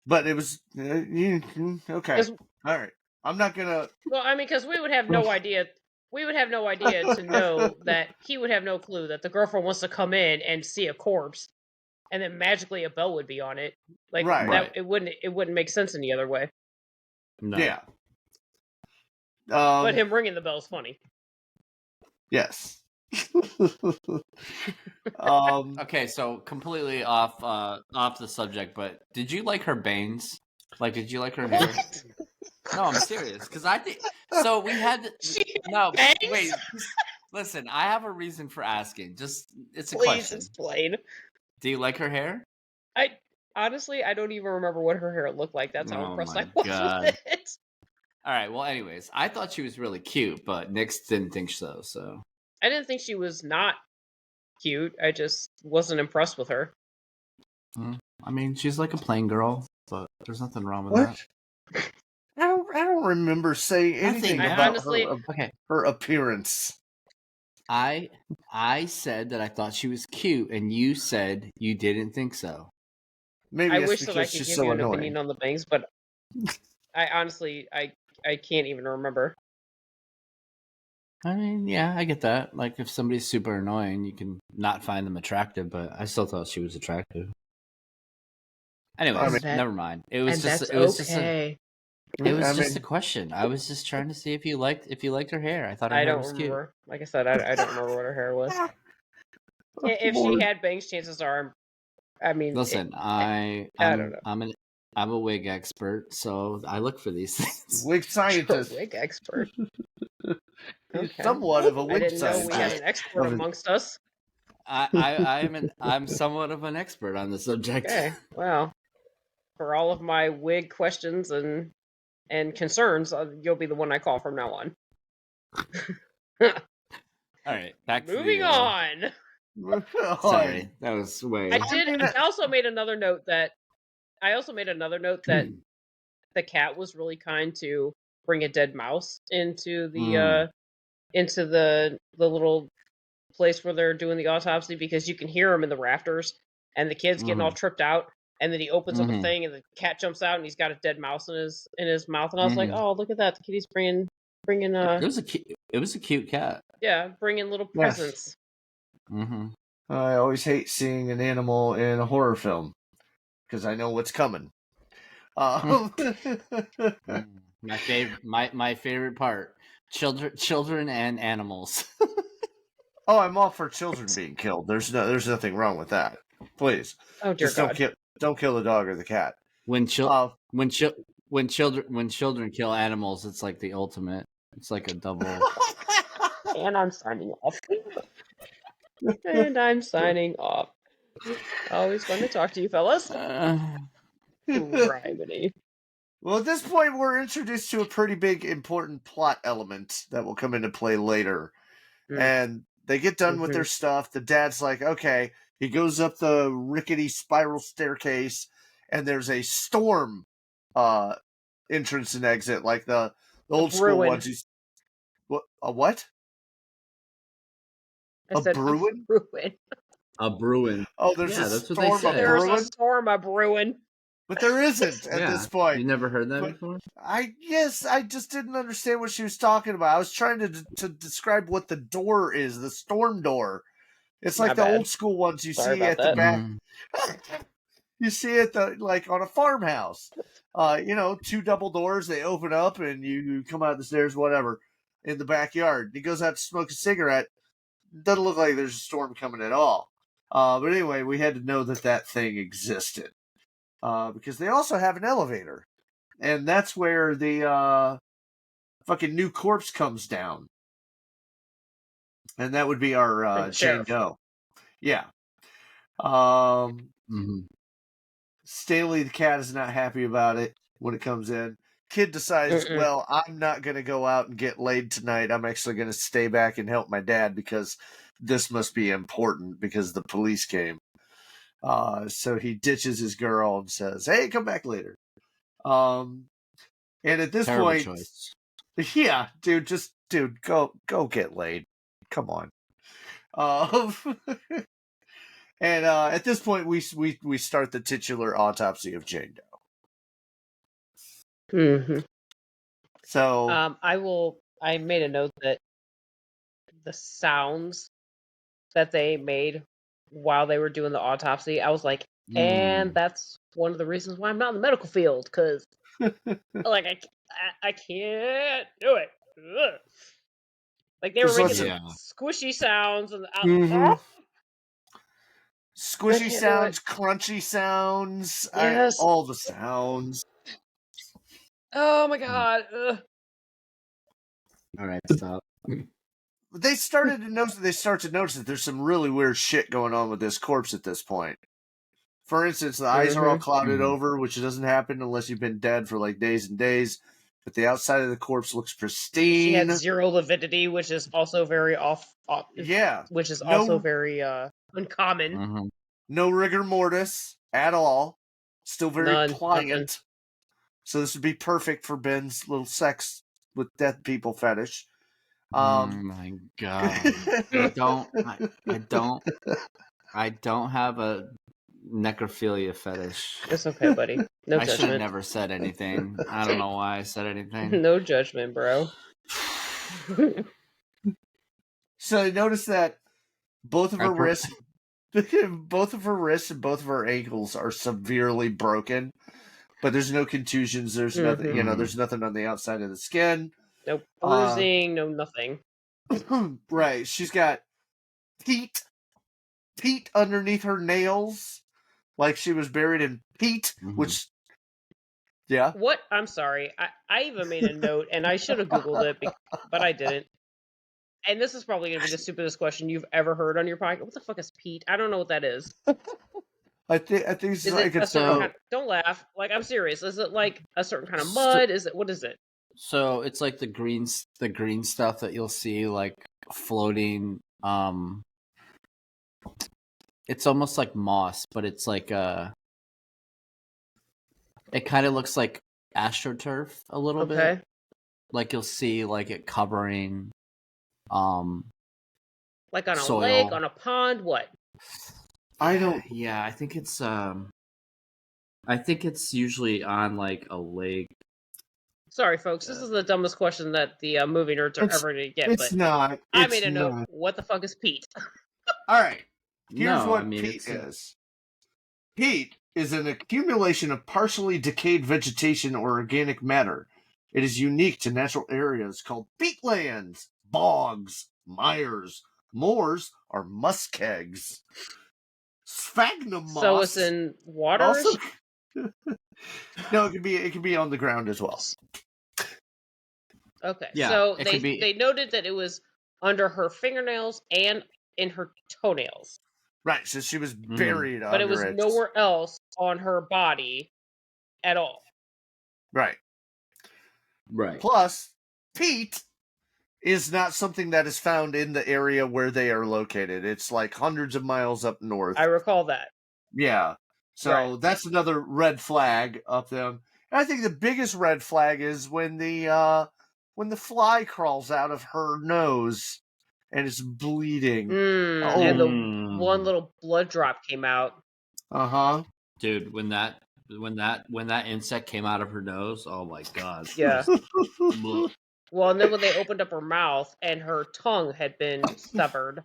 [SPEAKER 2] But it was okay. All right. I'm not gonna.
[SPEAKER 3] Well, I mean, because we would have no idea. We would have no idea to know that he would have no clue that the girlfriend wants to come in and see a corpse, and then magically a bell would be on it.
[SPEAKER 2] Right.
[SPEAKER 3] It wouldn't make sense any other way.
[SPEAKER 4] No.
[SPEAKER 2] Yeah.
[SPEAKER 3] But him ringing the bell is funny.
[SPEAKER 2] Yes.
[SPEAKER 4] Okay, so completely off the subject, but did you like her bangs? Did you like her hair? No, I'm serious, because I think so. We had
[SPEAKER 3] bangs?
[SPEAKER 4] Wait. Listen, I have a reason for asking. It's a
[SPEAKER 3] Please
[SPEAKER 4] question.
[SPEAKER 3] explain.
[SPEAKER 4] Do you like her hair?
[SPEAKER 3] Honestly, I don't even remember what her hair looked like. That's how impressed I was with it.
[SPEAKER 4] All right. Well, anyways, I thought she was really cute, but Nix didn't think so. So
[SPEAKER 3] I didn't think she was not cute. I just wasn't impressed with her.
[SPEAKER 4] I mean, she's like a plain girl, but there's nothing wrong with that.
[SPEAKER 2] I don't remember saying anything about her appearance.
[SPEAKER 4] I said that I thought she was cute, and you said you didn't think so.
[SPEAKER 2] Maybe
[SPEAKER 3] I wish that I could give you an opinion on the bangs, but I honestly I can't even remember.
[SPEAKER 4] I mean, yeah, I get that. If somebody's super annoying, you can not find them attractive, but I still thought she was attractive. Anyways, never mind. It was just a question. I was just trying to see if you liked her hair. I thought her hair was cute.
[SPEAKER 3] Like I said, I don't remember what her hair was. If she had bangs, chances are, I mean,
[SPEAKER 4] listen, I don't know. I'm a wig expert, so I look for these things.
[SPEAKER 2] Wig scientist.
[SPEAKER 3] You're a wig expert. Okay.
[SPEAKER 2] Somewhat of a wig
[SPEAKER 3] scientist. I didn't know we had an expert amongst us.
[SPEAKER 4] I'm somewhat of an expert on the subject.
[SPEAKER 3] Okay, well, for all of my wig questions and concerns, you'll be the one I call from now on.
[SPEAKER 4] All right, back to
[SPEAKER 3] Moving on.
[SPEAKER 4] Sorry, that was way.
[SPEAKER 3] I also made another note that the cat was really kind to bring a dead mouse into the little place where they're doing the autopsy, because you can hear him in the rafters, and the kid's getting all tripped out, and then he opens up a thing, and the cat jumps out, and he's got a dead mouse in his mouth, and I was like, oh, look at that, the kitty's bringing
[SPEAKER 4] It was a cute cat.
[SPEAKER 3] Yeah, bringing little presents.
[SPEAKER 2] I always hate seeing an animal in a horror film because I know what's coming.
[SPEAKER 4] My favorite part: children and animals.
[SPEAKER 2] Oh, I'm all for children being killed. There's nothing wrong with that. Please,
[SPEAKER 3] oh dear
[SPEAKER 2] just
[SPEAKER 3] God.
[SPEAKER 2] don't kill the dog or the cat.
[SPEAKER 4] When children kill animals, it's like the ultimate. It's like a double.
[SPEAKER 3] And I'm signing off. And I'm signing off. Always fun to talk to you, fellas. Gravity.
[SPEAKER 2] Well, at this point, we're introduced to a pretty big, important plot element that will come into play later. And they get done with their stuff. The dad's like, okay. He goes up the rickety spiral staircase, and there's a storm entrance and exit, like the old school ones. A what?
[SPEAKER 3] I said
[SPEAKER 2] Bruin?
[SPEAKER 4] A Bruin.
[SPEAKER 2] Oh, there's a storm a Bruin?
[SPEAKER 3] There's a storm a Bruin.
[SPEAKER 2] But there isn't at this point.
[SPEAKER 4] You never heard that before?
[SPEAKER 2] I just didn't understand what she was talking about. I was trying to describe what the door is, the storm door. It's like the old school ones you see at the back. You see it like on a farmhouse. 2 double doors, they open up and you come out the stairs, whatever, in the backyard. He goes out to smoke a cigarette. Doesn't look like there's a storm coming at all. But anyway, we had to know that thing existed. Because they also have an elevator. And that's where the fucking new corpse comes down. And that would be our Jane Doe. Yeah. Staley the cat is not happy about it when it comes in. Kid decides, well, I'm not going to go out and get laid tonight. I'm actually going to stay back and help my dad because this must be important because the police came. So he ditches his girl and says, hey, come back later. And at this point, choice. Yeah, dude, go get laid. Come on. And at this point, we start the titular autopsy of Jane Doe. So,
[SPEAKER 3] I made a note that the sounds that they made while they were doing the autopsy, I was like, and that's one of the reasons why I'm not in the medical field, because like I can't do it. Ugh. Like they were making squishy sounds and
[SPEAKER 2] squishy sounds, crunchy sounds,
[SPEAKER 3] yes.
[SPEAKER 2] All the sounds.
[SPEAKER 3] Oh my God!
[SPEAKER 4] All right, stop.
[SPEAKER 2] They start to notice that there's some really weird shit going on with this corpse at this point. For instance, the eyes are all clouded over, which doesn't happen unless you've been dead for like days and days. But the outside of the corpse looks pristine.
[SPEAKER 3] She had 0 lividity, which is also very which is also very uncommon.
[SPEAKER 2] No rigor mortis at all. Still very pliant.
[SPEAKER 3] Nothing.
[SPEAKER 2] So this would be perfect for Ben's little sex with dead people fetish.
[SPEAKER 4] Oh my God! I don't have a necrophilia fetish.
[SPEAKER 3] It's okay, buddy. No
[SPEAKER 4] I
[SPEAKER 3] judgment.
[SPEAKER 4] should have never said anything. I don't know why I said anything.
[SPEAKER 3] No judgment, bro.
[SPEAKER 2] So notice that both of her wrists and both of her ankles are severely broken, but there's no contusions. There's nothing. There's nothing on the outside of the skin.
[SPEAKER 3] No bruising. No nothing.
[SPEAKER 2] Right. She's got peat underneath her nails, like she was buried in peat. Which, yeah.
[SPEAKER 3] What? I'm sorry. I even made a note, and I should have Googled it, but I didn't. And this is probably going to be the stupidest question you've ever heard on your podcast. What the fuck is peat? I don't know what that is.
[SPEAKER 2] I think it's
[SPEAKER 3] Is
[SPEAKER 2] like
[SPEAKER 3] it a certain
[SPEAKER 4] so-
[SPEAKER 3] kind? Don't laugh. Like, I'm serious. Is it like a certain kind of mud? Is it what is it?
[SPEAKER 4] So it's like the green stuff that you'll see like floating. It's almost like moss, but it's like it kind of looks like astroturf a little
[SPEAKER 3] Okay.
[SPEAKER 4] bit. Like you'll see like it covering
[SPEAKER 3] Like on a
[SPEAKER 4] soil.
[SPEAKER 3] lake, on a pond, what?
[SPEAKER 2] I don't.
[SPEAKER 4] Yeah, I think it's usually on like a lake.
[SPEAKER 3] Sorry, folks. This is the dumbest question that the movie nerds are
[SPEAKER 2] It's-
[SPEAKER 3] ever going to get.
[SPEAKER 2] It's
[SPEAKER 3] But
[SPEAKER 2] not.
[SPEAKER 3] I
[SPEAKER 2] It's
[SPEAKER 3] made a note.
[SPEAKER 2] not.
[SPEAKER 3] What the fuck is peat?
[SPEAKER 2] All right. Here's
[SPEAKER 4] No,
[SPEAKER 2] what
[SPEAKER 4] I mean,
[SPEAKER 2] peat
[SPEAKER 4] it's
[SPEAKER 2] is. Peat is an accumulation of partially decayed vegetation or organic matter. It is unique to natural areas called peatlands, bogs, mires, moors, or muskegs. Sphagnum moss.
[SPEAKER 3] So it's in water.
[SPEAKER 2] Also, no, it could be on the ground as well.
[SPEAKER 3] Okay.
[SPEAKER 4] Yeah,
[SPEAKER 3] So
[SPEAKER 4] it
[SPEAKER 3] they
[SPEAKER 4] could be-
[SPEAKER 3] they noted that it was under her fingernails and in her toenails,
[SPEAKER 2] Right, so she was buried
[SPEAKER 3] but it was
[SPEAKER 2] under
[SPEAKER 3] nowhere else on her body at all.
[SPEAKER 2] Right.
[SPEAKER 4] Right.
[SPEAKER 2] Plus, peat is not something that is found in the area where they are located. It's like hundreds of miles up north.
[SPEAKER 3] I recall that.
[SPEAKER 2] Yeah. So
[SPEAKER 3] Right.
[SPEAKER 2] that's another red flag up them. And I think the biggest red flag is when the fly crawls out of her nose and it's bleeding.
[SPEAKER 3] And the one little blood drop came out.
[SPEAKER 2] Uh-huh.
[SPEAKER 4] Dude, when that insect came out of her nose, oh my god.
[SPEAKER 3] Yeah.
[SPEAKER 4] Blech.
[SPEAKER 3] Well, and then when they opened up her mouth and her tongue had been severed.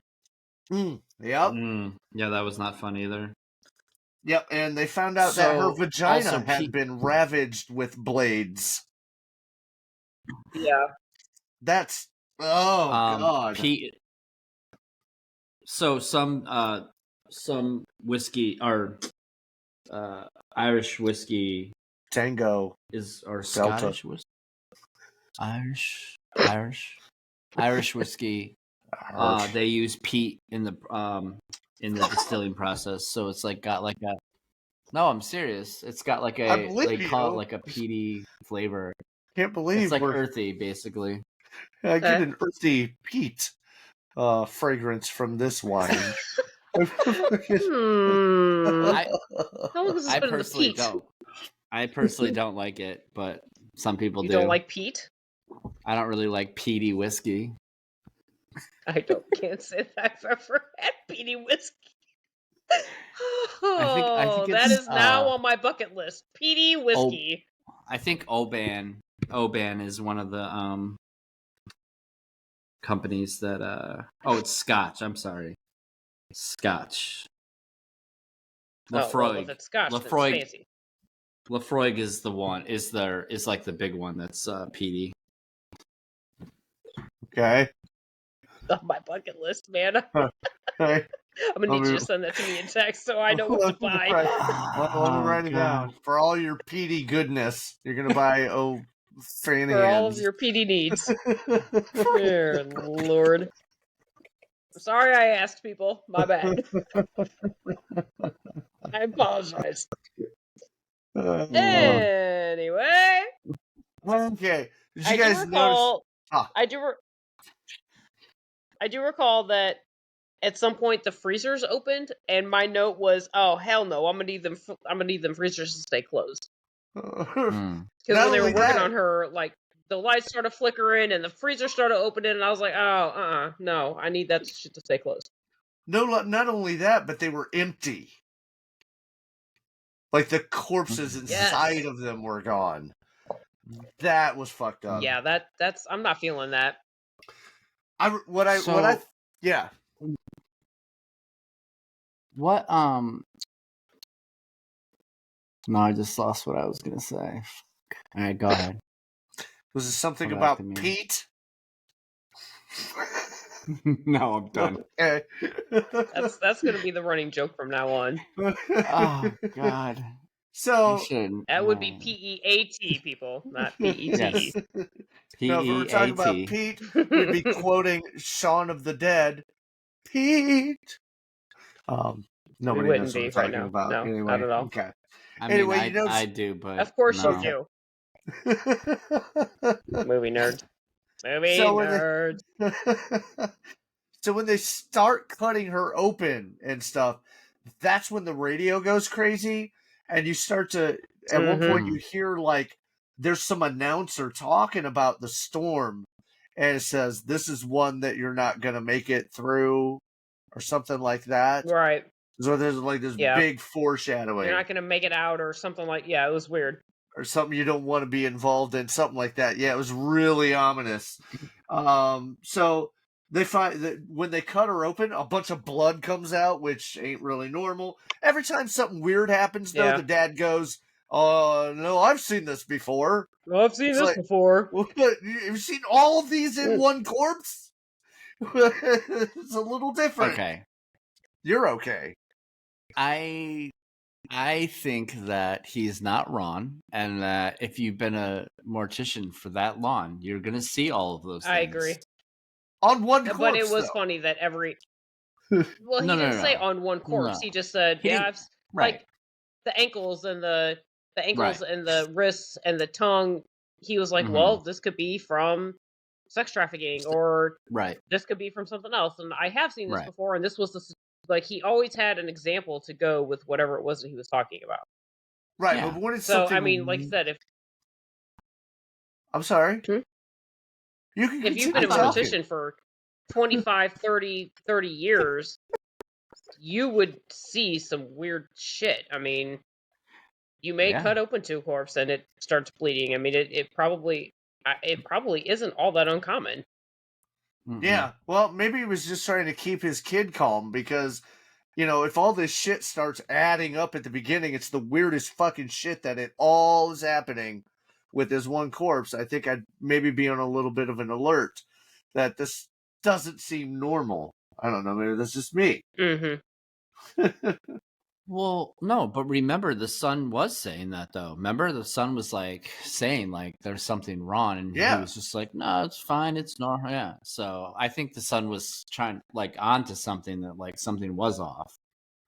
[SPEAKER 2] Yep.
[SPEAKER 4] Yeah, that was not fun either.
[SPEAKER 2] Yep, and they found out that her
[SPEAKER 4] So,
[SPEAKER 2] vagina
[SPEAKER 4] also
[SPEAKER 2] had been ravaged with blades.
[SPEAKER 3] Yeah.
[SPEAKER 2] That's god.
[SPEAKER 4] Pete. So some whiskey or Irish whiskey
[SPEAKER 2] Tango.
[SPEAKER 4] is or
[SPEAKER 2] Delta.
[SPEAKER 4] Scottish whiskey. Irish whiskey. They use peat in the distilling process, so it's like got like a. No, I'm serious. It's got like
[SPEAKER 2] I
[SPEAKER 4] a
[SPEAKER 2] believe
[SPEAKER 4] they call it
[SPEAKER 2] you.
[SPEAKER 4] like a peaty flavor.
[SPEAKER 2] Can't believe
[SPEAKER 4] It's like
[SPEAKER 2] we're
[SPEAKER 4] earthy, basically.
[SPEAKER 2] I get an earthy peat fragrance from this wine.
[SPEAKER 3] How long
[SPEAKER 4] I
[SPEAKER 3] has this been in the
[SPEAKER 4] personally
[SPEAKER 3] peat?
[SPEAKER 4] don't. I personally don't like it, but some people
[SPEAKER 3] You
[SPEAKER 4] do.
[SPEAKER 3] don't like peat?
[SPEAKER 4] I don't really like peaty whiskey.
[SPEAKER 3] I can't say that I've ever had peaty whiskey.
[SPEAKER 4] I think
[SPEAKER 3] that
[SPEAKER 4] it's,
[SPEAKER 3] is now on my bucket list. Peaty whiskey.
[SPEAKER 4] I think Oban is one of the companies that it's Scotch. I'm sorry, Scotch. Lafroig.
[SPEAKER 3] Well, if it's Scotch, then
[SPEAKER 4] Lafroig.
[SPEAKER 3] it's fancy.
[SPEAKER 4] Lafroig is the one. Is like the big one that's peaty.
[SPEAKER 2] Okay.
[SPEAKER 3] On my bucket list, man.
[SPEAKER 2] Okay.
[SPEAKER 3] I'm gonna need you to send that to me in text so I know what to buy.
[SPEAKER 2] Let me write it down. For all your peaty goodness, you're gonna buy Fanny
[SPEAKER 3] For all of your PD needs. Dear Lord. I'm sorry I asked, people. My bad. I apologize. Anyway.
[SPEAKER 2] Okay. Did you guys notice?
[SPEAKER 3] I do recall that at some point the freezers opened, and my note was, "Oh hell no! I'm gonna need them freezers to stay closed." Because when they were working on her, like the lights started flickering and the freezer started opening, and I was like, "Oh, no! I need that shit to stay closed."
[SPEAKER 2] No, not only that, but they were empty. Like the corpses inside of them were gone. That was fucked up.
[SPEAKER 3] Yeah, that's I'm not feeling that.
[SPEAKER 2] Yeah.
[SPEAKER 4] What No, I just lost what I was gonna say. All right, go ahead.
[SPEAKER 2] Was it something about Pete?
[SPEAKER 4] No, I'm done.
[SPEAKER 2] Okay.
[SPEAKER 3] That's gonna be the running joke from now on.
[SPEAKER 4] Oh God.
[SPEAKER 2] So
[SPEAKER 3] that would be PEAT, people, not PET.
[SPEAKER 4] Yes.
[SPEAKER 2] No, if we were talking about Pete, we'd be quoting Shaun of the Dead. Pete. Nobody
[SPEAKER 3] wouldn't
[SPEAKER 2] knows what
[SPEAKER 3] be
[SPEAKER 2] we're
[SPEAKER 3] right
[SPEAKER 2] talking
[SPEAKER 3] now.
[SPEAKER 2] about.
[SPEAKER 3] No,
[SPEAKER 2] Anyway,
[SPEAKER 3] not at all.
[SPEAKER 2] okay.
[SPEAKER 4] I
[SPEAKER 2] Anyway,
[SPEAKER 4] mean,
[SPEAKER 2] you know,
[SPEAKER 4] I do, but
[SPEAKER 3] Of course
[SPEAKER 4] no.
[SPEAKER 3] you do. Movie nerds. Movie
[SPEAKER 2] So when
[SPEAKER 3] nerds.
[SPEAKER 2] so when they start cutting her open and stuff, that's when the radio goes crazy, and you start to. At one point, you hear like there's some announcer talking about the storm, and it says, "This is one that you're not gonna make it through," or something like that.
[SPEAKER 3] Right.
[SPEAKER 2] So there's like this
[SPEAKER 3] Yeah.
[SPEAKER 2] big foreshadowing.
[SPEAKER 3] You're not going to make it out or something like... Yeah, it was weird.
[SPEAKER 2] Or something you don't want to be involved in, something like that. Yeah, it was really ominous. So they find that when they cut her open, a bunch of blood comes out, which ain't really normal. Every time something weird happens, though,
[SPEAKER 3] Yeah.
[SPEAKER 2] the dad goes, no, I've seen this before.
[SPEAKER 3] Well, I've seen
[SPEAKER 2] It's
[SPEAKER 3] this
[SPEAKER 2] like,
[SPEAKER 3] before.
[SPEAKER 2] You've seen all of these in one corpse? It's a little different.
[SPEAKER 4] Okay.
[SPEAKER 2] You're okay.
[SPEAKER 4] I think that he's not wrong, and that if you've been a mortician for that long, you're gonna see all of those things.
[SPEAKER 3] I agree.
[SPEAKER 2] On one corpse,
[SPEAKER 3] But it was
[SPEAKER 2] though.
[SPEAKER 3] funny that every... Well, he didn't say on one corpse.
[SPEAKER 4] No.
[SPEAKER 3] He just said,
[SPEAKER 4] He
[SPEAKER 3] yeah,
[SPEAKER 4] didn't-
[SPEAKER 3] I've,
[SPEAKER 4] right.
[SPEAKER 3] like the ankles and the ankles
[SPEAKER 4] Right.
[SPEAKER 3] and the wrists and the tongue. He was like, well, this could be from sex trafficking, or
[SPEAKER 4] Right.
[SPEAKER 3] this could be from something else. And I have seen this
[SPEAKER 4] Right.
[SPEAKER 3] before, and this was the... Like, he always had an example to go with whatever it was that he was talking about.
[SPEAKER 2] Right,
[SPEAKER 4] Yeah.
[SPEAKER 2] but when it's
[SPEAKER 3] So,
[SPEAKER 2] something...
[SPEAKER 3] I mean, like I said,
[SPEAKER 2] I'm sorry?
[SPEAKER 3] Hmm?
[SPEAKER 2] You can
[SPEAKER 3] if you've been a mortician for 25, 30 years, you would see some weird shit. I mean, you may cut open to a corpse and it starts bleeding. I mean, it probably isn't all that uncommon.
[SPEAKER 2] Yeah, well, maybe he was just trying to keep his kid calm because, you know, if all this shit starts adding up at the beginning, it's the weirdest fucking shit that it all is happening with this one corpse. I think I'd maybe be on a little bit of an alert that this doesn't seem normal. I don't know, maybe that's just me.
[SPEAKER 4] Well, no, but remember the son was saying that though. Remember the son was like saying like there's something wrong, and he was just like, no, it's fine, it's normal. Yeah. So I think the son was trying like onto something that like something was off.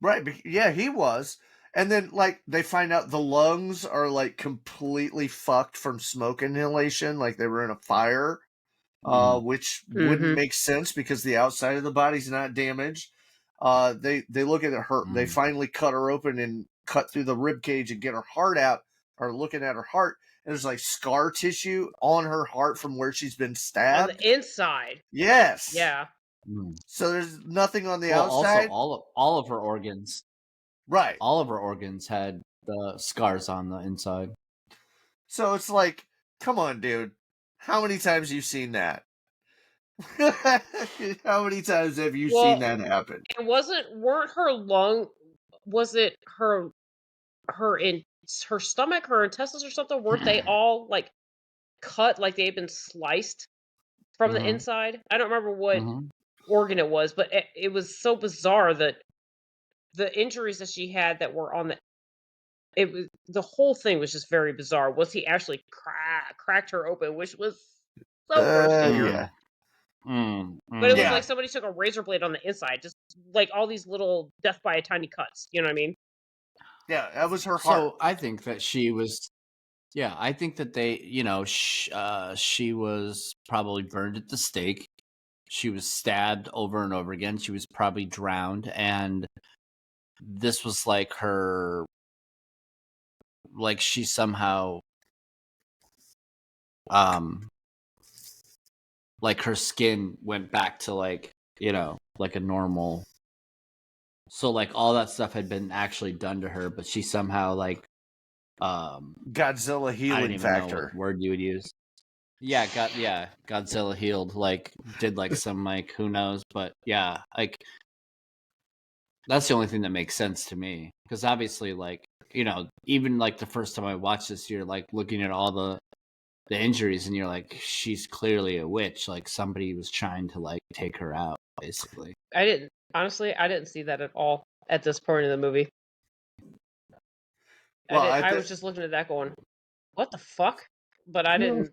[SPEAKER 2] Right. Yeah, he was. And then like they find out the lungs are like completely fucked from smoke inhalation, like they were in a fire, which wouldn't make sense because the outside of the body's not damaged. They look at her. They finally cut her open and cut through the rib cage and get her heart out. Are looking at her heart, and there's like scar tissue on her heart from where she's been stabbed
[SPEAKER 3] on the inside.
[SPEAKER 2] Yes.
[SPEAKER 3] Yeah.
[SPEAKER 2] So there's nothing on the outside.
[SPEAKER 4] Also, all of her organs,
[SPEAKER 2] right?
[SPEAKER 4] All of her organs had the scars on the inside.
[SPEAKER 2] So it's like, come on, dude. How many times have you seen that? How many times have you seen that happen?
[SPEAKER 3] It weren't her lung, was it her stomach, her intestines or something? Weren't they all like cut, like they had been sliced from the inside? I don't remember what organ it was, but it was so bizarre that the injuries that she had that were on the whole thing was just very bizarre. Was he actually cracked her open, which was so gross to hear.
[SPEAKER 2] Yeah.
[SPEAKER 3] But it was like somebody took a razor blade on the inside, just like all these little death by a tiny cuts. You know what I mean?
[SPEAKER 2] Yeah, that was her heart.
[SPEAKER 4] So I think that she was. Yeah, I think that they, you know, she was probably burned at the stake. She was stabbed over and over again. She was probably drowned, and this was like her, like she somehow, like her skin went back to like, you know, like a normal. So like all that stuff had been actually done to her, but she somehow like,
[SPEAKER 2] Godzilla healing
[SPEAKER 4] I don't even
[SPEAKER 2] factor.
[SPEAKER 4] know what word you would use. Yeah, Godzilla healed, like did like some like who knows, but yeah, like that's the only thing that makes sense to me, because obviously, like, you know, even like the first time I watched this, you're like looking at all the injuries, and you're like, she's clearly a witch. Like somebody was trying to like take her out, basically.
[SPEAKER 3] I didn't see that at all at this point in the movie. Well, I was just looking at that going, what the fuck? But I didn't.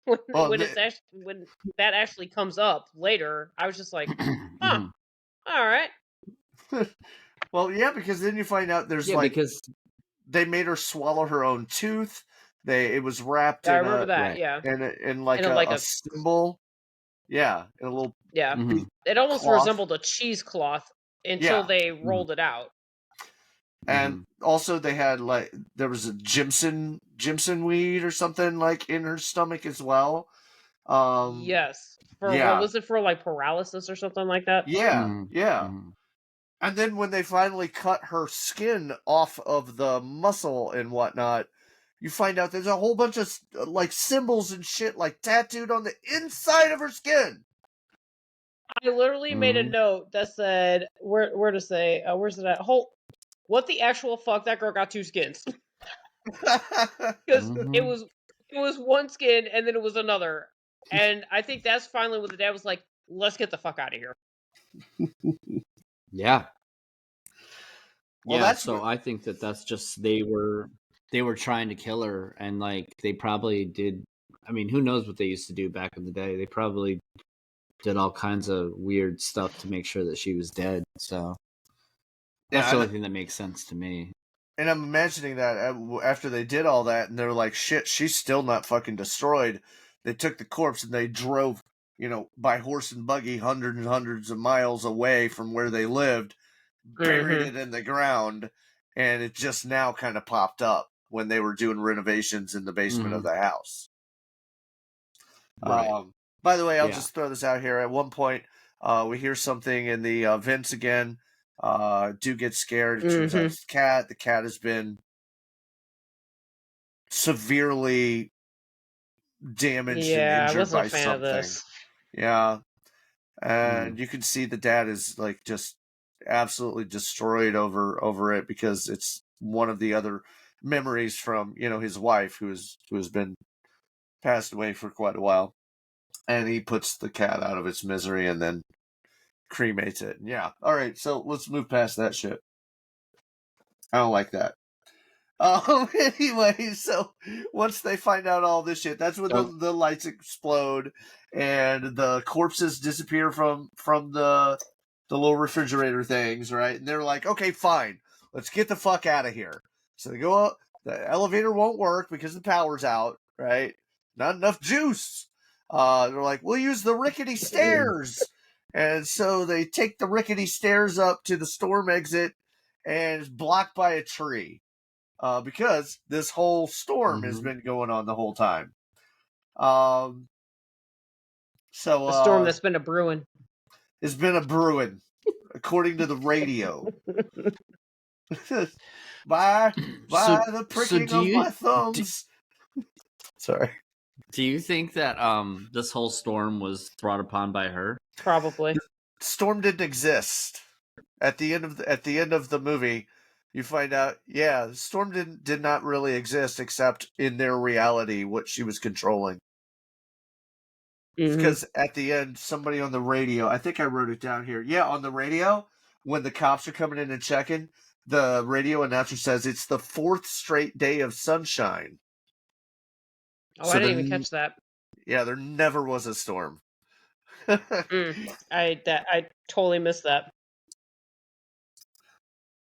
[SPEAKER 3] when that actually comes up later, I was just like, huh, all right.
[SPEAKER 2] Well, yeah, because then you find out there's
[SPEAKER 4] because
[SPEAKER 2] they made her swallow her own tooth. It was wrapped
[SPEAKER 3] I
[SPEAKER 2] in
[SPEAKER 3] remember
[SPEAKER 2] a
[SPEAKER 3] that.
[SPEAKER 4] Right.
[SPEAKER 3] Yeah,
[SPEAKER 2] in like a symbol. Yeah, in a little
[SPEAKER 3] yeah.
[SPEAKER 4] Mhm.
[SPEAKER 3] It almost
[SPEAKER 2] cloth.
[SPEAKER 3] resembled a cheesecloth until
[SPEAKER 2] Yeah.
[SPEAKER 3] they rolled it out.
[SPEAKER 2] And also they had there was a Jimson weed or something like in her stomach as well.
[SPEAKER 3] Yes. For
[SPEAKER 2] Yeah.
[SPEAKER 3] what was it for, like paralysis or something like that?
[SPEAKER 2] Yeah, yeah. And then when they finally cut her skin off of the muscle and whatnot, you find out there's a whole bunch of like symbols and shit like tattooed on the inside of her skin.
[SPEAKER 3] I literally made a note that said where to say where's it at? What the actual fuck? That girl got 2 skins. Because it was one skin and then it was another. And I think that's finally when the dad was like, let's get the fuck out of here.
[SPEAKER 4] Yeah.
[SPEAKER 2] Well,
[SPEAKER 4] yeah,
[SPEAKER 2] that's
[SPEAKER 4] so I think that's just they were trying to kill her, and like they probably did. I mean, who knows what they used to do back in the day? They probably did all kinds of weird stuff to make sure that she was dead. So that's the only thing that makes sense to me.
[SPEAKER 2] And I'm imagining that after they did all that, and they're like, "Shit, she's still not fucking destroyed." They took the corpse and they drove, by horse and buggy hundreds and hundreds of miles away from where they lived, buried it in the ground, and it just now kind of popped up when they were doing renovations in the basement of the house.
[SPEAKER 4] Right.
[SPEAKER 2] By the way, I'll just throw this out here. At one point, we hear something in the vents again. Do get scared. It turns out it's the cat. The cat has been severely damaged and injured by something.
[SPEAKER 3] Of this.
[SPEAKER 2] Yeah. And you can see the dad is like just absolutely destroyed over it because it's one of the other memories from, his wife who has been passed away for quite a while. And he puts the cat out of its misery and then cremates it. Yeah. All right. So let's move past that shit. I don't like that. Anyway, so once they find out all this shit, that's when the lights explode and the corpses disappear from the little refrigerator things, right? And they're like, okay, fine, let's get the fuck out of here. So they go up. The elevator won't work because the power's out, right? Not enough juice. They're like, we'll use the rickety stairs. And so they take the rickety stairs up to the storm exit and it's blocked by a tree. Because this whole storm has been going on the whole time. So
[SPEAKER 3] a storm that's been a brewing.
[SPEAKER 2] It's been a brewing, according to the radio. by the pricking of my thumbs. Sorry.
[SPEAKER 4] Do you think that this whole storm was brought upon by her?
[SPEAKER 3] Probably.
[SPEAKER 2] The storm didn't exist. At the end of the movie, you find out, the storm did not really exist except in their reality, what she was controlling. Because at the end, somebody on the radio, I think I wrote it down here. Yeah, on the radio, when the cops are coming in and checking, the radio announcer says it's the 4th straight day of sunshine.
[SPEAKER 3] Oh, so I didn't even catch that.
[SPEAKER 2] Yeah, there never was a storm.
[SPEAKER 3] I totally missed that.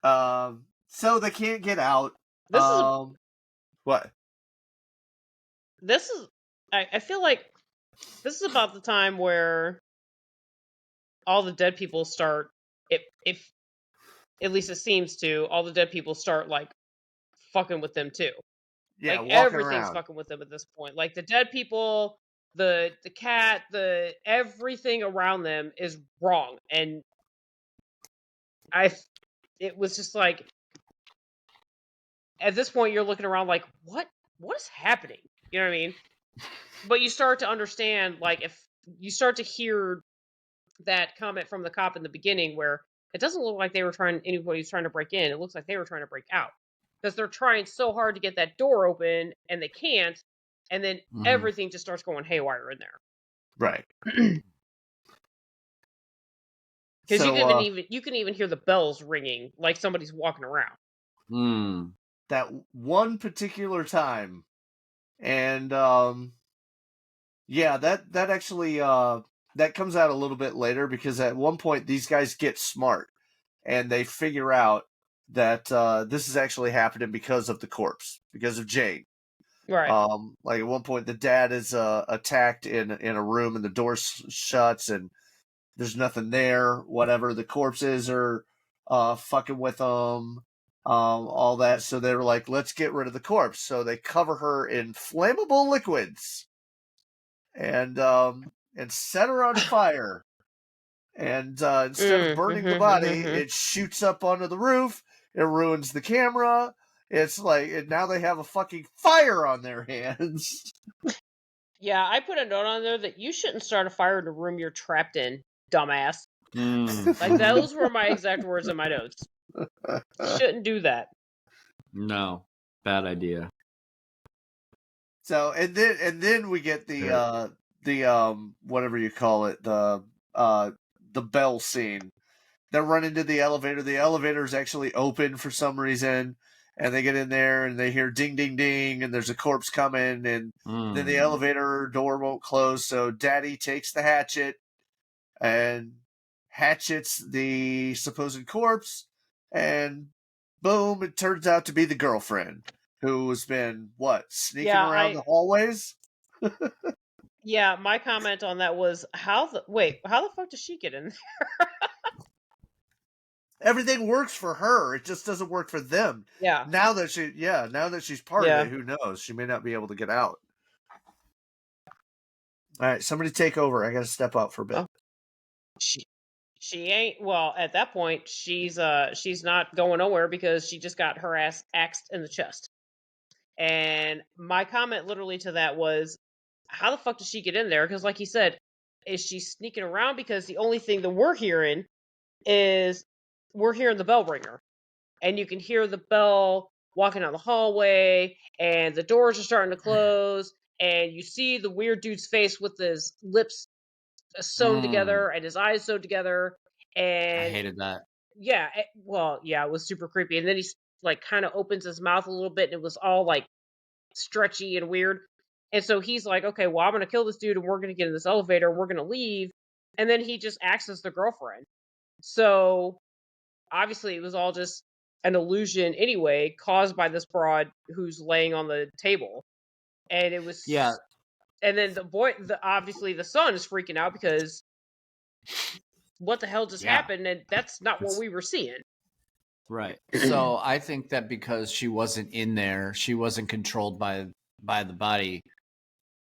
[SPEAKER 2] So they can't get out.
[SPEAKER 3] This is
[SPEAKER 2] what?
[SPEAKER 3] This is. I feel like this is about the time where all the dead people start. If at least it seems to, all the dead people start like fucking with them too.
[SPEAKER 2] Yeah,
[SPEAKER 3] like everything's fucking with them at this point. Like the dead people, the cat, everything around them is wrong, and it was just like at this point you're looking around like what is happening? You know what I mean? But you start to understand, like if you start to hear that comment from the cop in the beginning where it doesn't look like anybody's trying to break in. It looks like they were trying to break out. Because they're trying so hard to get that door open and they can't, and then everything just starts going haywire in there.
[SPEAKER 2] Right.
[SPEAKER 3] Because you can even hear the bells ringing like somebody's walking around.
[SPEAKER 2] That one particular time, and that actually that comes out a little bit later because at one point these guys get smart and they figure out that this is actually happening because of the corpse, because of Jane.
[SPEAKER 3] Right.
[SPEAKER 2] Like at one point, the dad is attacked in a room, and the door shuts, and there's nothing there. Whatever, the corpses are fucking with them, all that. So they were like, let's get rid of the corpse. So they cover her in flammable liquids, and set her on fire. And instead of burning the body, it shoots up onto the roof. It ruins the camera. It's like, and now they have a fucking fire on their hands.
[SPEAKER 3] Yeah, I put a note on there that you shouldn't start a fire in a room you're trapped in, dumbass. Like, those were my exact words in my notes. Shouldn't do that.
[SPEAKER 4] No, bad idea.
[SPEAKER 2] So and then we get the whatever you call it, the bell scene. They run into the elevator. The elevator is actually open for some reason, and they get in there and they hear ding ding ding, and there's a corpse coming, and then the elevator door won't close. So Daddy takes the hatchet and hatchets the supposed corpse, and boom! It turns out to be the girlfriend who's been sneaking around the hallways.
[SPEAKER 3] Yeah, my comment on that was how the fuck does she get in there?
[SPEAKER 2] Everything works for her. It just doesn't work for them.
[SPEAKER 3] Yeah.
[SPEAKER 2] Now that she's part of it, who knows? She may not be able to get out. All right, somebody take over. I got to step out for a bit.
[SPEAKER 3] Oh. She ain't. Well, at that point, she's not going nowhere because she just got her ass axed in the chest. And my comment literally to that was, how the fuck did she get in there? Because like you said, is she sneaking around? Because the only thing that we're hearing is the bell ringer, and you can hear the bell walking down the hallway, and the doors are starting to close, and you see the weird dude's face with his lips sewn together and his eyes sewed together. And
[SPEAKER 4] I hated that.
[SPEAKER 3] Yeah, it was super creepy. And then he's like kind of opens his mouth a little bit, and it was all like stretchy and weird. And so he's like, okay, well, I'm gonna kill this dude, and we're gonna get in this elevator, and we're gonna leave. And then he just acts as the girlfriend. So obviously it was all just an illusion anyway, caused by this broad who's laying on the table. And it was and then obviously the son is freaking out because what the hell just happened, and that's not what we were seeing.
[SPEAKER 4] Right. So I think that because she wasn't in there, she wasn't controlled by the body.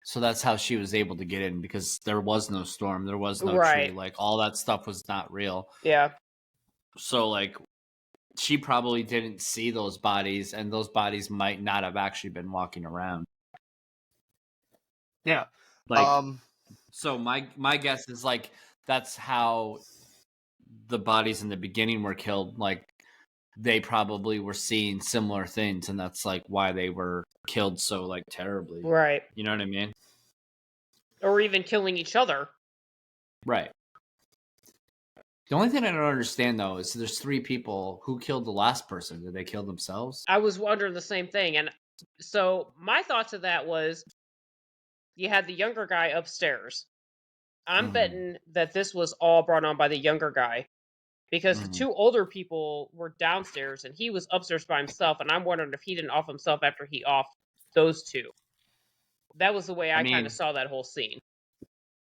[SPEAKER 4] So that's how she was able to get in, because there was no storm, there was no tree, like all that stuff was not real.
[SPEAKER 3] Yeah.
[SPEAKER 4] So like she probably didn't see those bodies, and those bodies might not have actually been walking around.
[SPEAKER 2] Yeah.
[SPEAKER 4] Like so my guess is like that's how the bodies in the beginning were killed. Like they probably were seeing similar things, and that's like why they were killed so like terribly.
[SPEAKER 3] Right.
[SPEAKER 4] You know what I mean?
[SPEAKER 3] Or even killing each other.
[SPEAKER 4] Right. The only thing I don't understand though is there's 3 people. Who killed the last person? Did they kill themselves?
[SPEAKER 3] I was wondering the same thing. And so my thoughts of that was, you had the younger guy upstairs. I'm betting that this was all brought on by the younger guy, because the 2 older people were downstairs and he was upstairs by himself. And I'm wondering if he didn't off himself after he offed those 2. That was the way I kind of saw that whole scene.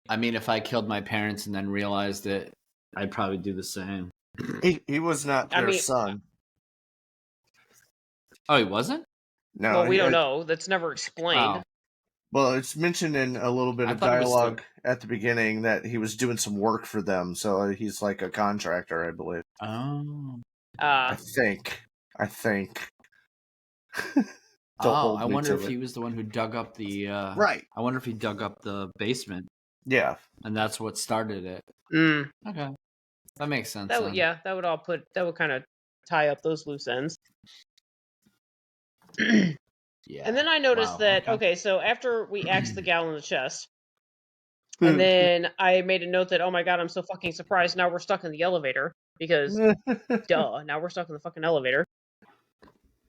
[SPEAKER 4] I mean, if I killed my parents and then realized it, I'd probably do the same.
[SPEAKER 2] He was not their son.
[SPEAKER 4] Oh, he wasn't?
[SPEAKER 2] No.
[SPEAKER 3] Well, we don't know. That's never explained.
[SPEAKER 2] Oh. Well, it's mentioned in a little bit of dialogue at the beginning that he was doing some work for them, so he's like a contractor, I believe.
[SPEAKER 4] Oh.
[SPEAKER 2] I think.
[SPEAKER 4] I wonder if he was the one who dug up the...
[SPEAKER 2] Right.
[SPEAKER 4] I wonder if he dug up the basement.
[SPEAKER 2] Yeah.
[SPEAKER 4] And that's what started it. Okay. That makes sense.
[SPEAKER 3] That would kind of tie up those loose ends.
[SPEAKER 4] Yeah.
[SPEAKER 3] And then I noticed that, okay, so after we axed the gal in the chest, and then I made a note that, oh my god, I'm so fucking surprised, now we're stuck in the elevator, because, duh, now we're stuck in the fucking elevator.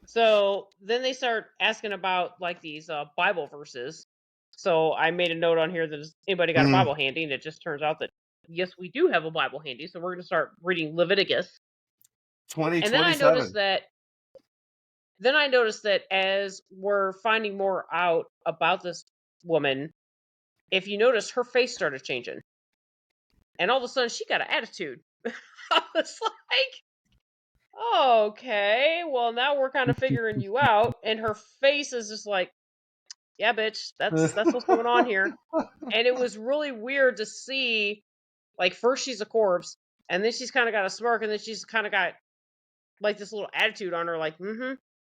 [SPEAKER 3] So then they start asking about, like, these Bible verses. So I made a note on here that has anybody got a Bible handy, and it just turns out that, yes, we do have a Bible handy, so we're going to start reading Leviticus. And then I
[SPEAKER 2] 2027.
[SPEAKER 3] noticed that as we're finding more out about this woman, if you notice, her face started changing. And all of a sudden, she got an attitude. I was like, okay, well, now we're kind of figuring you out. And her face is just like, yeah, bitch, that's what's going on here. And it was really weird to see, like, first she's a corpse, and then she's kind of got a smirk, and then she's kind of got, like, this little attitude on her, like,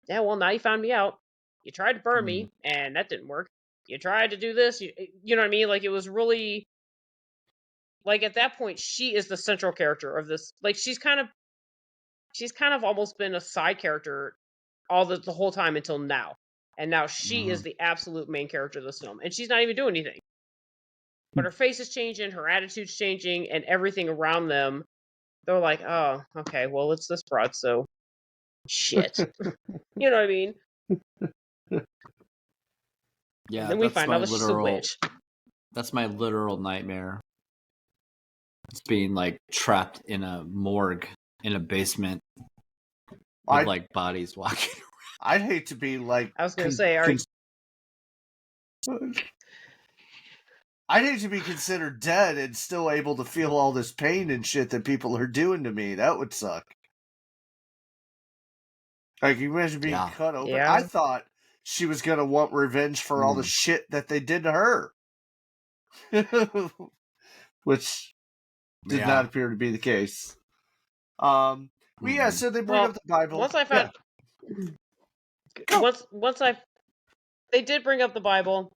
[SPEAKER 3] yeah, well, now you found me out. You tried to burn me, and that didn't work. You tried to do this, you know what I mean? Like, it was really, like, at that point, she is the central character of this. Like, she's kind of almost been a side character all the whole time until now. And now she is the absolute main character of this film. And she's not even doing anything. But her face is changing, her attitude's changing, and everything around them, they're like, oh, okay, well, it's this broad, so shit. You know what I mean?
[SPEAKER 4] Yeah,
[SPEAKER 3] and then we find out that she's a witch.
[SPEAKER 4] That's my literal nightmare. It's being, like, trapped in a morgue in a basement with, like, bodies walking around.
[SPEAKER 2] I'd hate to be, like...
[SPEAKER 3] I was going to say,
[SPEAKER 2] I'd hate to be considered dead and still able to feel all this pain and shit that people are doing to me. That would suck. Like, you imagine being cut open.
[SPEAKER 3] Yeah.
[SPEAKER 2] I thought she was going to want revenge for all the shit that they did to her. Which did not appear to be the case. So they bring up the Bible.
[SPEAKER 3] Once I found... They did bring up the Bible.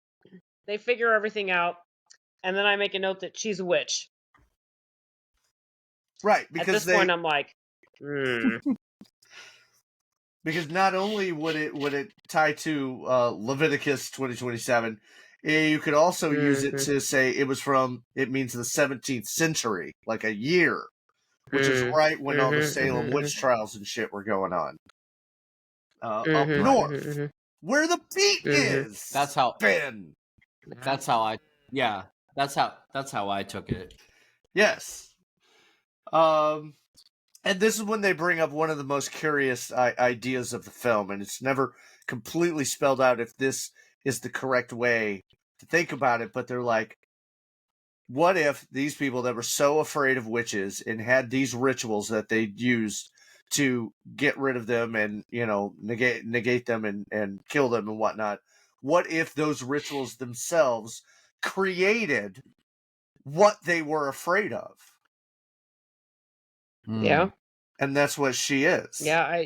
[SPEAKER 3] They figure everything out. And then I make a note that she's a witch.
[SPEAKER 2] Right, because
[SPEAKER 3] at this point I'm like,
[SPEAKER 2] Because not only would it tie to Leviticus 2027, you could also use it to say it means the 17th century, like a year, which is right when all the Salem witch trials and shit were going on. Up north, where the beat is.
[SPEAKER 4] That's how
[SPEAKER 2] Ben.
[SPEAKER 4] That's how I. Yeah, that's how I took it.
[SPEAKER 2] Yes. And this is when they bring up one of the most curious ideas of the film, and it's never completely spelled out if this is the correct way to think about it, but they're like, what if these people that were so afraid of witches and had these rituals that they used to get rid of them and, negate them and kill them and whatnot, what if those rituals themselves created what they were afraid of?
[SPEAKER 3] Yeah.
[SPEAKER 2] And that's what she is.
[SPEAKER 3] Yeah,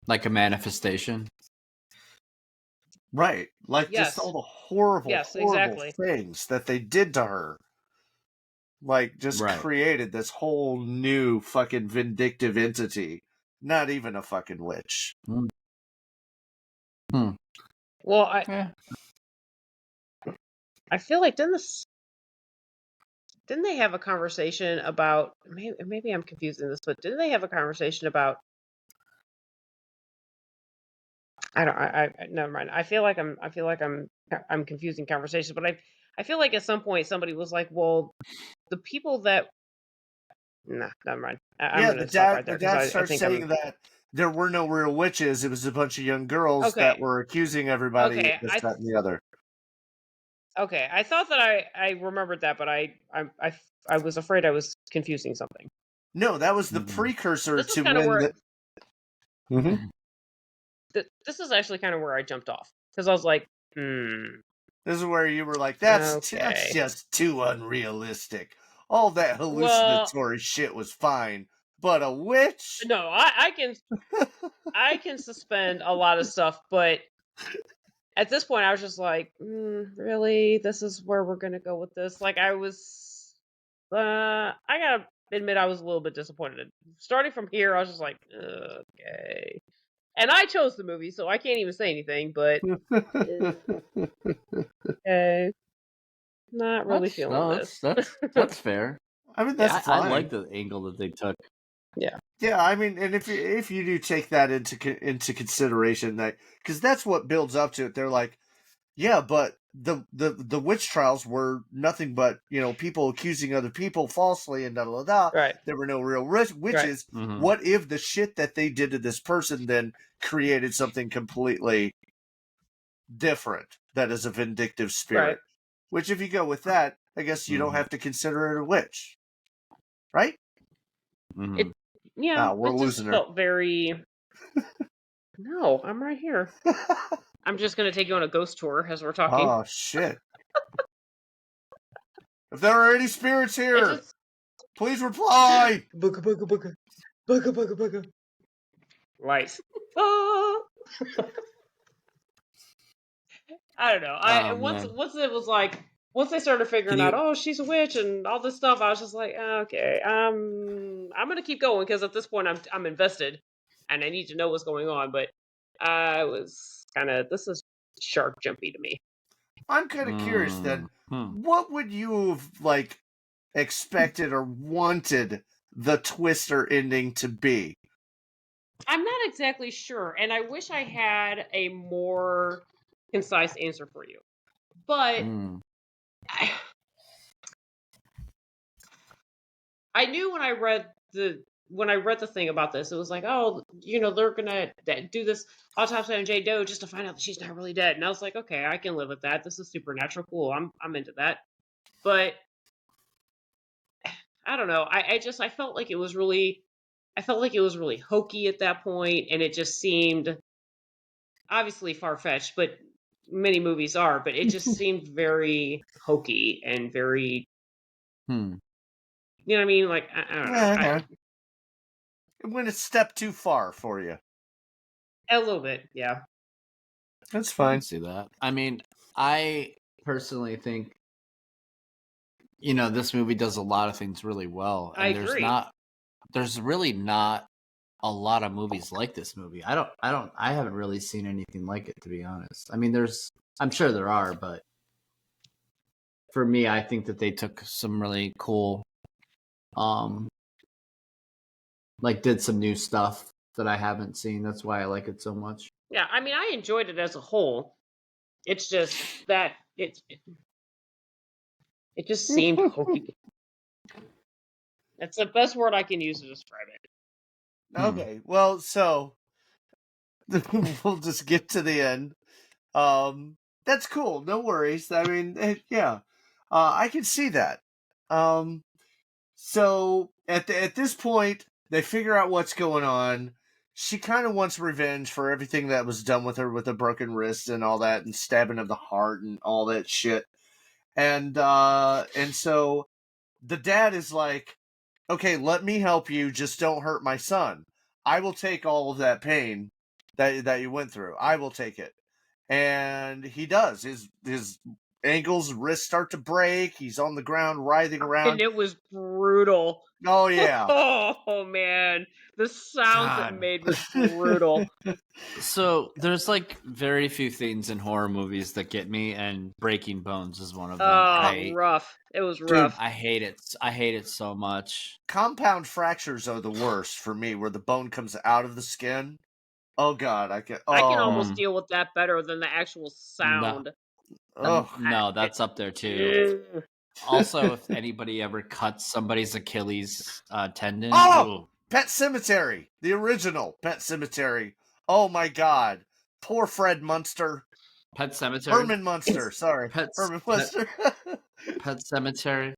[SPEAKER 4] like a manifestation.
[SPEAKER 2] Right. Like just all the horrible things that they did to her. Like just created this whole new fucking vindictive entity. Not even a fucking witch.
[SPEAKER 3] Well, I feel like didn't they have a conversation about, maybe I'm confusing this, but didn't they have a conversation about, never mind. I feel like I'm confusing conversations, but I feel like at some point somebody was like, well, the people that, nah, never mind.
[SPEAKER 2] The dad starts saying that there were no real witches. It was a bunch of young girls that were accusing everybody of this, that, and the other.
[SPEAKER 3] Okay, I thought that I remembered that, but I was afraid I was confusing something.
[SPEAKER 2] No, that was the precursor to when
[SPEAKER 3] This is actually kind of where I jumped off, because I was like,
[SPEAKER 2] This is where you were like, that's just too unrealistic. All that hallucinatory shit was fine, but a witch?
[SPEAKER 3] No, I can suspend a lot of stuff, but at this point, I was just like, really? This is where we're going to go with this? Like, I gotta admit, I was a little bit disappointed. Starting from here, I was just like, okay. And I chose the movie, so I can't even say anything, but okay. Not really feeling this.
[SPEAKER 4] That's fair.
[SPEAKER 2] I mean, that's fine.
[SPEAKER 4] I like the angle that they took.
[SPEAKER 3] Yeah.
[SPEAKER 2] Yeah, I mean, and if you do take that into consideration, that because that's what builds up to it. They're like, yeah, but the witch trials were nothing but, people accusing other people falsely and da.
[SPEAKER 3] Right.
[SPEAKER 2] There were no real witches.
[SPEAKER 3] Right.
[SPEAKER 4] Mm-hmm.
[SPEAKER 2] What if the shit that they did to this person then created something completely different that is a vindictive spirit?
[SPEAKER 3] Right.
[SPEAKER 2] Which, if you go with that, I guess you don't have to consider it a witch, right?
[SPEAKER 4] Mm-hmm.
[SPEAKER 3] Yeah,
[SPEAKER 2] we're
[SPEAKER 3] it just
[SPEAKER 2] losing her.
[SPEAKER 3] felt very. No, I'm right here. I'm just gonna take you on a ghost tour as we're talking.
[SPEAKER 2] Oh shit! If there are any spirits here, please reply.
[SPEAKER 3] Booga booga booga, booga booga booga. Right. Ah. I don't know. Once it was like, once they started figuring out, oh, she's a witch and all this stuff, I was just like, okay, I'm gonna keep going because at this point I'm invested and I need to know what's going on. But I was this is shark jumpy to me.
[SPEAKER 2] I'm kind of curious then. What would you have expected or wanted the twist or ending to be?
[SPEAKER 3] I'm not exactly sure, and I wish I had a more concise answer for you. But I knew when I read the thing about this, it was like, oh, they're gonna do this autopsy on Jane Doe just to find out that she's not really dead, and I was like, okay, I can live with that. This is supernatural, cool. I'm into that. But I don't know. I felt like it was really hokey at that point, and it just seemed obviously far-fetched, but many movies are, but it just seemed very hokey and very you know what I mean? Like, I don't know.
[SPEAKER 2] It went a step too far for you.
[SPEAKER 3] A little bit, yeah.
[SPEAKER 2] That's fine.
[SPEAKER 4] I can see that. I mean, I personally think, this movie does a lot of things really well. And
[SPEAKER 3] I agree.
[SPEAKER 4] There's really not a lot of movies like this movie. I haven't really seen anything like it, to be honest. I mean, I'm sure there are, but for me, I think that they took some really cool, did some new stuff that I haven't seen. That's why I like it so much.
[SPEAKER 3] Yeah, I mean, I enjoyed it as a whole. It's just that it just seemed hokey. That's the best word I can use to describe it.
[SPEAKER 2] Okay, well, so we'll just get to the end. That's cool. No worries. I mean, yeah, I can see that. So at this point, they figure out what's going on. She kind of wants revenge for everything that was done with her with the broken wrist and all that, and stabbing of the heart and all that shit. And so the dad is like, okay, let me help you. Just don't hurt my son. I will take all of that pain that you went through. I will take it. And he does. His ankles, wrists start to break. He's on the ground, writhing around.
[SPEAKER 3] And it was brutal.
[SPEAKER 2] Oh, yeah.
[SPEAKER 3] Oh, man. The sounds it made was brutal.
[SPEAKER 4] So there's very few things in horror movies that get me, and Breaking Bones is one of them.
[SPEAKER 3] Rough. It was rough.
[SPEAKER 4] Dude, I hate it. I hate it so much.
[SPEAKER 2] Compound fractures are the worst for me, where the bone comes out of the skin. Oh, God. I can
[SPEAKER 3] almost deal with that better than the actual sound.
[SPEAKER 4] No, that's up there, too. Also, if anybody ever cuts somebody's Achilles tendon...
[SPEAKER 2] Pet Sematary. The original Pet Sematary. Oh, my God. Poor Fred Munster.
[SPEAKER 4] Pet Sematary?
[SPEAKER 2] Herman Munster. Sorry. Herman Munster.
[SPEAKER 4] Pet Sematary.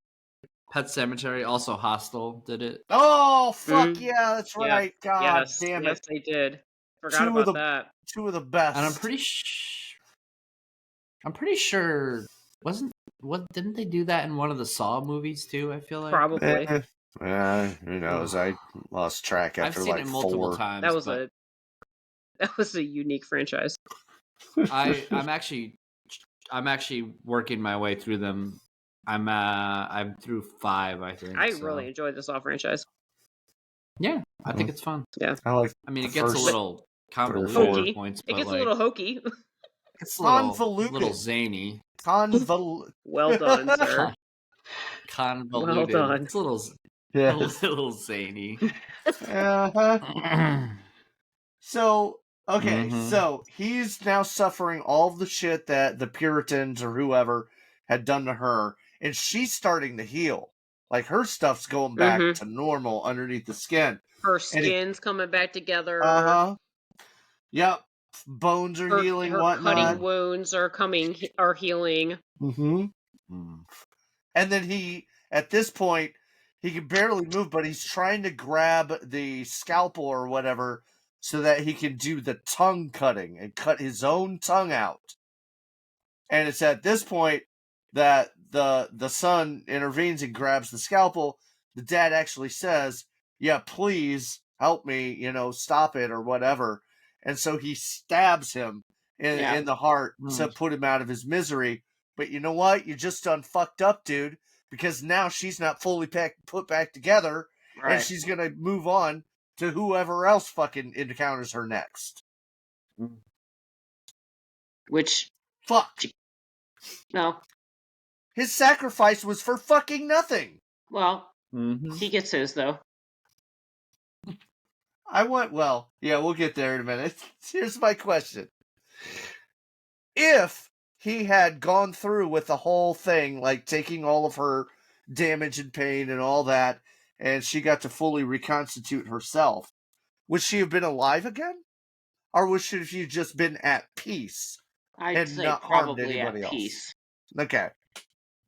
[SPEAKER 4] Pet Sematary. Also, Hostel did it.
[SPEAKER 2] Oh, fuck yeah. That's right. God damn it.
[SPEAKER 3] Yes, they did. Forgot about that.
[SPEAKER 2] Two of the best.
[SPEAKER 4] And I'm pretty sure... Didn't they do that in one of the Saw movies too? I feel like
[SPEAKER 3] probably.
[SPEAKER 2] Who knows? I lost track after
[SPEAKER 4] I've seen it multiple times.
[SPEAKER 3] That was a unique franchise.
[SPEAKER 4] I'm actually working my way through them. I'm through 5, I think.
[SPEAKER 3] I really enjoyed the Saw franchise.
[SPEAKER 4] Yeah, I think it's fun.
[SPEAKER 3] Yeah,
[SPEAKER 4] I mean, it gets a little convoluted at points, but
[SPEAKER 3] it gets a little hokey.
[SPEAKER 4] It's a little zany.
[SPEAKER 3] Well done, sir.
[SPEAKER 4] Convoluted.
[SPEAKER 3] Well done.
[SPEAKER 4] It's a little zany.
[SPEAKER 2] So Okay, so he's now suffering all of the shit that the Puritans or whoever had done to her, and she's starting to heal. Like, her stuff's going back to normal underneath the skin.
[SPEAKER 3] Her skin's coming back together.
[SPEAKER 2] Uh-huh. Yep. Bones are healing,
[SPEAKER 3] her
[SPEAKER 2] whatnot.
[SPEAKER 3] cutting wounds are healing.
[SPEAKER 2] And then at this point, he can barely move, but he's trying to grab the scalpel or whatever so that he can do the tongue cutting and cut his own tongue out. And it's at this point that the son intervenes and grabs the scalpel. The dad actually says, yeah, please help me, stop it or whatever. And so he stabs him in the heart to put him out of his misery. But you know what? You just done fucked up, dude, because now she's not fully put back together, and she's going to move on to whoever else fucking encounters her next.
[SPEAKER 3] Which...
[SPEAKER 2] Fuck.
[SPEAKER 3] No.
[SPEAKER 2] His sacrifice was for fucking nothing.
[SPEAKER 3] Well, he gets his, though.
[SPEAKER 2] We'll get there in a minute. Here's my question. If he had gone through with the whole thing, like taking all of her damage and pain and all that, and she got to fully reconstitute herself, would she have been alive again? Or would she have just been at peace?
[SPEAKER 3] I'd say probably at peace.
[SPEAKER 2] Okay.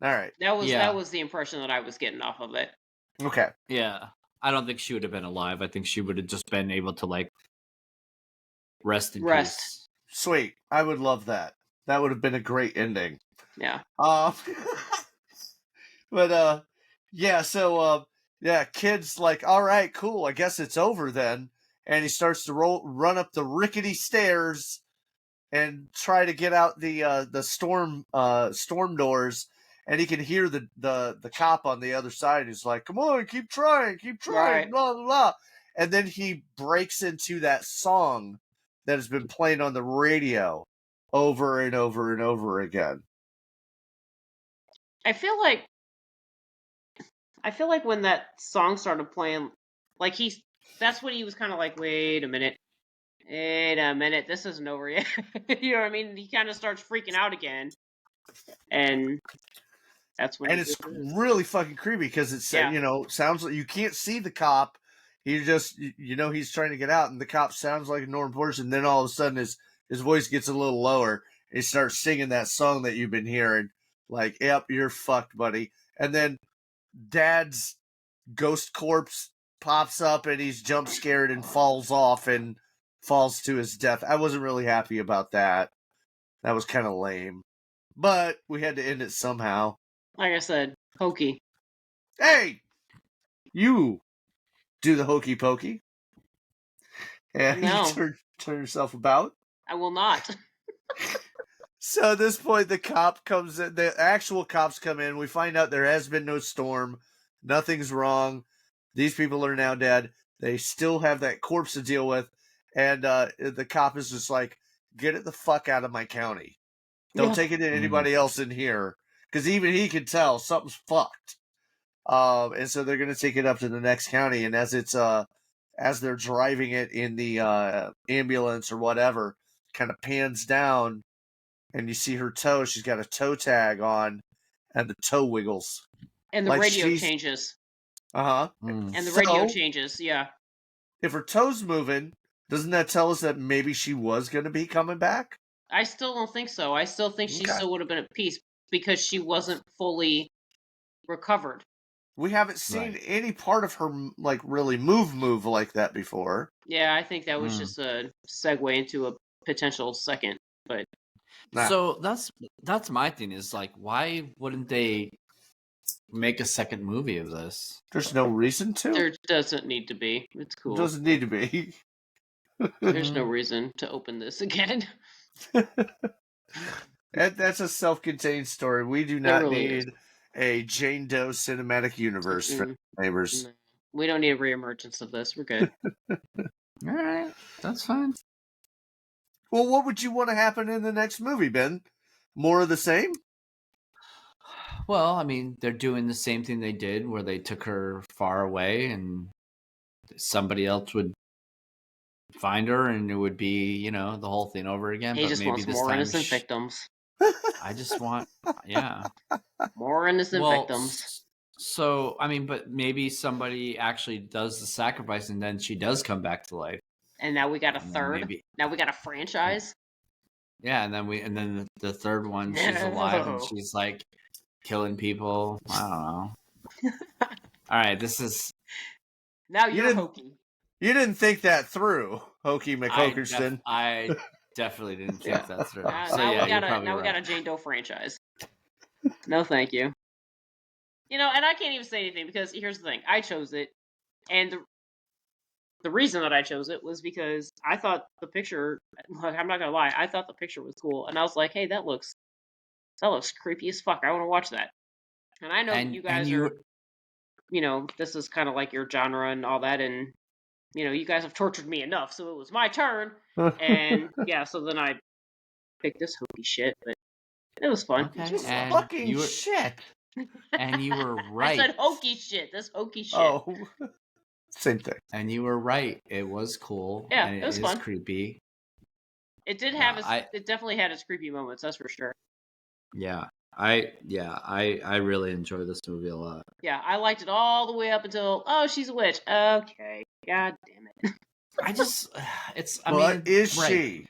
[SPEAKER 2] All right.
[SPEAKER 3] That was the impression that I was getting off of it.
[SPEAKER 2] Okay.
[SPEAKER 4] Yeah. I don't think she would have been alive. I think she would have just been able to, like, rest in peace.
[SPEAKER 2] Sweet. I would love that. That would have been a great ending.
[SPEAKER 3] Yeah.
[SPEAKER 2] But, kid's like, all right, cool, I guess it's over then. And he starts to run up the rickety stairs and try to get out the storm doors. And he can hear the cop on the other side who's like, come on, keep trying, blah, blah, blah. And then he breaks into that song that has been playing on the radio over and over and over again.
[SPEAKER 3] I feel like when that song started playing, like that's when he was kind of like, wait a minute, this isn't over yet. You know what I mean? He kind of starts freaking out again. And that's when
[SPEAKER 2] it's really fucking creepy because it's sounds like you can't see the cop. He just he's trying to get out, and the cop sounds like a normal person. Then all of a sudden his voice gets a little lower. And he starts singing that song that you've been hearing. Like, yep, you're fucked, buddy. And then Dad's ghost corpse pops up, and he's jump scared and falls off and falls to his death. I wasn't really happy about that. That was kind of lame. But we had to end it somehow.
[SPEAKER 3] Like I said, hokey.
[SPEAKER 2] Hey! You do the hokey pokey. And
[SPEAKER 3] no.
[SPEAKER 2] You turn yourself about.
[SPEAKER 3] I will not.
[SPEAKER 2] So at this point, the cop comes in. The actual cops come in. We find out there has been no storm. Nothing's wrong. These people are now dead. They still have that corpse to deal with. And the cop is just like, get it the fuck out of my county. Don't take it to anybody else in here. Because even he can tell something's fucked. And so they're going to take it up to the next county. And as they're driving it in the ambulance or whatever, kind of pans down. And you see her toe. She's got a toe tag on, and the toe wiggles.
[SPEAKER 3] And the radio changes.
[SPEAKER 2] Uh-huh.
[SPEAKER 3] And the radio changes, yeah.
[SPEAKER 2] If her toe's moving, doesn't that tell us that maybe she was going to be coming back?
[SPEAKER 3] I still don't think so. I still think she still would have been at peace because she wasn't fully recovered.
[SPEAKER 2] We haven't seen any part of her, like, really move like that before.
[SPEAKER 3] Yeah, I think that was just a segue into a potential second, but...
[SPEAKER 4] So that's my thing is, like, why wouldn't they make a second movie of this?
[SPEAKER 2] There's no reason to.
[SPEAKER 3] There doesn't need to be. It's cool.
[SPEAKER 2] It doesn't need to be.
[SPEAKER 3] There's no reason to open this again.
[SPEAKER 2] That's a self-contained story. We do not need a Jane Doe cinematic universe for neighbors.
[SPEAKER 3] No. We don't need a reemergence of this. We're good.
[SPEAKER 4] All right. That's fine.
[SPEAKER 2] Well, what would you want to happen in the next movie, Ben? More of the same?
[SPEAKER 4] Well, I mean, they're doing the same thing they did where they took her far away and somebody else would find her, and it would be the whole thing over again.
[SPEAKER 3] He
[SPEAKER 4] but
[SPEAKER 3] just
[SPEAKER 4] maybe
[SPEAKER 3] wants
[SPEAKER 4] this
[SPEAKER 3] more
[SPEAKER 4] time
[SPEAKER 3] innocent victims.
[SPEAKER 4] I just want, yeah,
[SPEAKER 3] more innocent victims.
[SPEAKER 4] So I mean, but maybe somebody actually does the sacrifice, and then she does come back to life.
[SPEAKER 3] And now we got a third. Maybe. Now we got a franchise.
[SPEAKER 4] Yeah, and then the third one, she's alive and she's like killing people. I don't know. All right, this is
[SPEAKER 3] now you're hokey.
[SPEAKER 2] You didn't think that through, Hokey McHokerston.
[SPEAKER 4] I definitely didn't think that through.
[SPEAKER 3] Now we got a Jane Doe franchise. No, thank you. And I can't even say anything because here's the thing: I chose it, and the reason that I chose it was because I thought the picture. Look, I'm not gonna lie, I thought the picture was cool, and I was like, "Hey, that looks creepy as fuck. I want to watch that." And I know that you guys are, this is kind of like your genre and all that, and you guys have tortured me enough, so it was my turn. And yeah, so then I picked this hokey shit, but it was fun.
[SPEAKER 4] Okay.
[SPEAKER 2] Just fucking shit.
[SPEAKER 4] And you were right.
[SPEAKER 3] I said hokey shit. This hokey shit.
[SPEAKER 2] Oh, same thing.
[SPEAKER 4] And you were right. It was cool.
[SPEAKER 3] Yeah,
[SPEAKER 4] and
[SPEAKER 3] it was fun.
[SPEAKER 4] Creepy.
[SPEAKER 3] It did have it definitely had its creepy moments. That's for sure.
[SPEAKER 4] Yeah. I really enjoy this movie a lot.
[SPEAKER 3] Yeah, I liked it all the way up until she's a witch. Okay, god damn it.
[SPEAKER 2] What is she?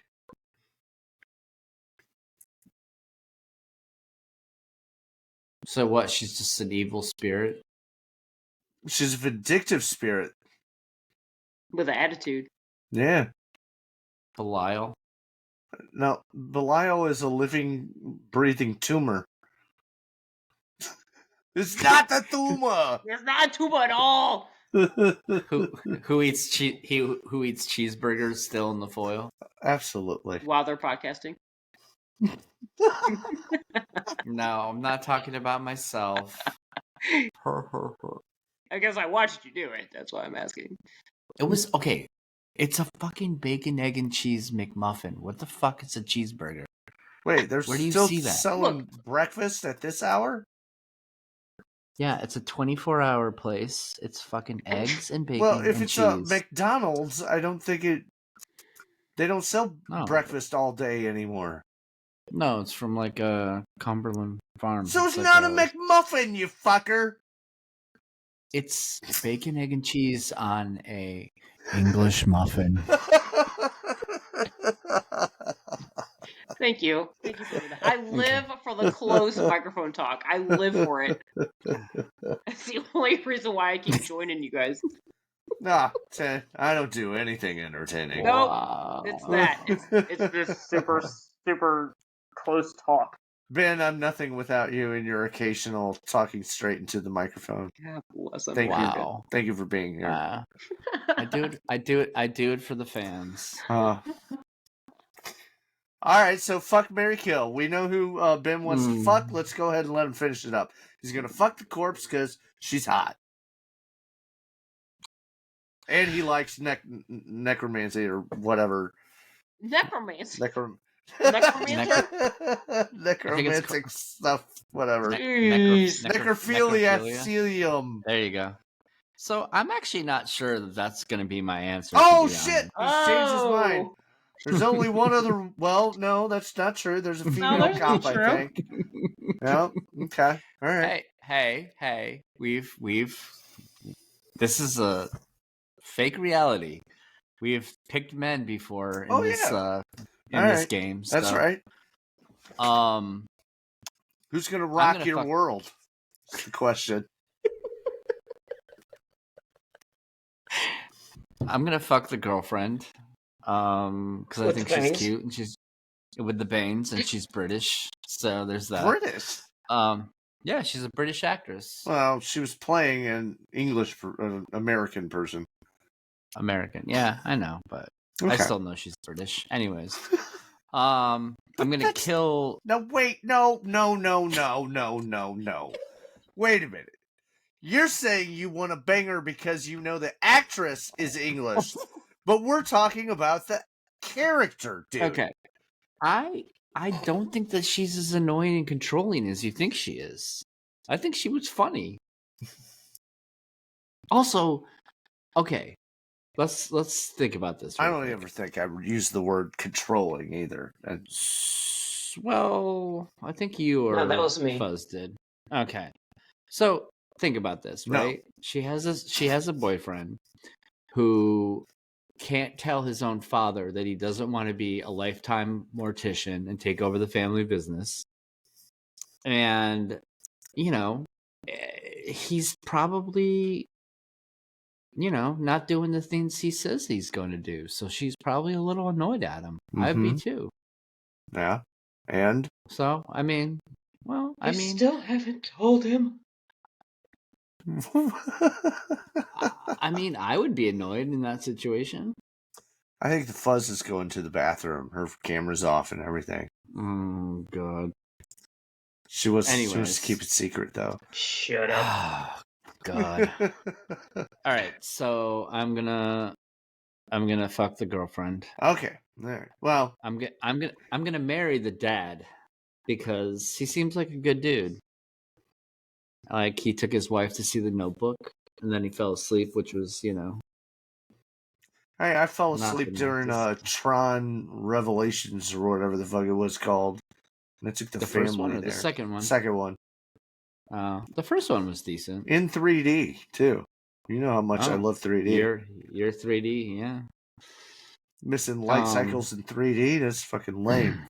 [SPEAKER 4] So what? She's just an evil spirit?
[SPEAKER 2] She's a vindictive spirit.
[SPEAKER 3] With an attitude.
[SPEAKER 2] Yeah.
[SPEAKER 4] Belial?
[SPEAKER 2] No, Belial is a living, breathing tumor. It's not a tumor!
[SPEAKER 3] It's not a tumor at all!
[SPEAKER 4] who eats cheeseburgers still in the foil?
[SPEAKER 2] Absolutely.
[SPEAKER 3] While they're podcasting.
[SPEAKER 4] No, I'm not talking about myself.
[SPEAKER 3] I guess I watched you do it. That's why I'm asking.
[SPEAKER 4] It was okay. It's a fucking bacon, egg, and cheese McMuffin. What the fuck is a cheeseburger?
[SPEAKER 2] Wait, they're
[SPEAKER 4] Where do you
[SPEAKER 2] still
[SPEAKER 4] see that?
[SPEAKER 2] selling breakfast at this hour?
[SPEAKER 4] Yeah, it's a 24-hour place. It's fucking eggs and bacon.
[SPEAKER 2] Well, if
[SPEAKER 4] and
[SPEAKER 2] it's
[SPEAKER 4] cheese.
[SPEAKER 2] a McDonald's, I don't think they don't sell breakfast all day anymore.
[SPEAKER 4] No, it's from like a Cumberland farm.
[SPEAKER 2] So it's not a McMuffin, you fucker.
[SPEAKER 4] It's bacon, egg, and cheese on a English muffin.
[SPEAKER 3] Thank you. Thank you for that. I live for the close microphone talk. I live for it. That's the only reason why I keep joining you guys.
[SPEAKER 2] Nah, I don't do anything entertaining.
[SPEAKER 3] Nope. Wow. It's that. It's this super, super close talk.
[SPEAKER 2] Ben, I'm nothing without you and your occasional talking straight into the microphone.
[SPEAKER 3] God bless him.
[SPEAKER 2] Thank you for being here.
[SPEAKER 4] I do it for the fans.
[SPEAKER 2] All right, so fuck, marry, kill. We know who Ben wants to fuck. Let's go ahead and let him finish it up. He's gonna fuck the corpse because she's hot, and he likes necromancy or whatever.
[SPEAKER 3] Necromancy.
[SPEAKER 2] Necromantic stuff, whatever.
[SPEAKER 4] Necrophilia. There you go. So I'm actually not sure that's going to be my answer.
[SPEAKER 2] Oh shit! He's changed his mind. There's only one other. Well, no, that's not true. There's a female cop, I think. No, okay, all right.
[SPEAKER 4] Hey. We've. This is a fake reality. We've picked men before in this game.
[SPEAKER 2] That's right. Who's gonna rock your world? That's the question.
[SPEAKER 4] I'm gonna fuck the girlfriend. Because I think she's cute and she's with the bangs and she's British. So there's that.
[SPEAKER 2] British.
[SPEAKER 4] Yeah, she's a British actress.
[SPEAKER 2] Well, she was playing an American person.
[SPEAKER 4] American, yeah, I know, but I still know she's British. Anyways, I'm gonna kill.
[SPEAKER 2] No, wait, no. Wait a minute. You're saying you want to bang her because you know the actress is English, but we're talking about the character, dude.
[SPEAKER 4] Okay, I don't think that she's as annoying and controlling as you think she is. I think she was funny. Also, okay. let's think about this.
[SPEAKER 2] I don't ever think I would use the word controlling either.
[SPEAKER 4] Well, I think you or
[SPEAKER 3] that was me.
[SPEAKER 4] Fuzz did. Okay, so think about this, right?
[SPEAKER 2] No.
[SPEAKER 4] She has a boyfriend who can't tell his own father that he doesn't want to be a lifetime mortician and take over the family business. And, he's probably, not doing the things he says he's going to do. So she's probably a little annoyed at him. I'd be too.
[SPEAKER 2] Yeah. And?
[SPEAKER 4] So, I mean,
[SPEAKER 3] still haven't told him.
[SPEAKER 4] I would be annoyed in that situation.
[SPEAKER 2] I think the Fuzz is going to the bathroom. Her camera's off and everything.
[SPEAKER 4] Oh, God.
[SPEAKER 2] She was to keep it secret, though.
[SPEAKER 3] Shut up.
[SPEAKER 4] God. All right, so I'm gonna fuck the girlfriend.
[SPEAKER 2] Okay. All right. Well,
[SPEAKER 4] I'm gonna marry the dad because he seems like a good dude. Like, he took his wife to see The Notebook, and then he fell asleep, which was,
[SPEAKER 2] Hey, I fell asleep during Tron Revelations or whatever the fuck it was called. And I took the family
[SPEAKER 4] first one or
[SPEAKER 2] there.
[SPEAKER 4] the second one?
[SPEAKER 2] Second one.
[SPEAKER 4] The first one was decent.
[SPEAKER 2] In 3D, too. You know how much I love 3D.
[SPEAKER 4] You're 3D, yeah.
[SPEAKER 2] Missing light cycles in 3D? That's fucking lame.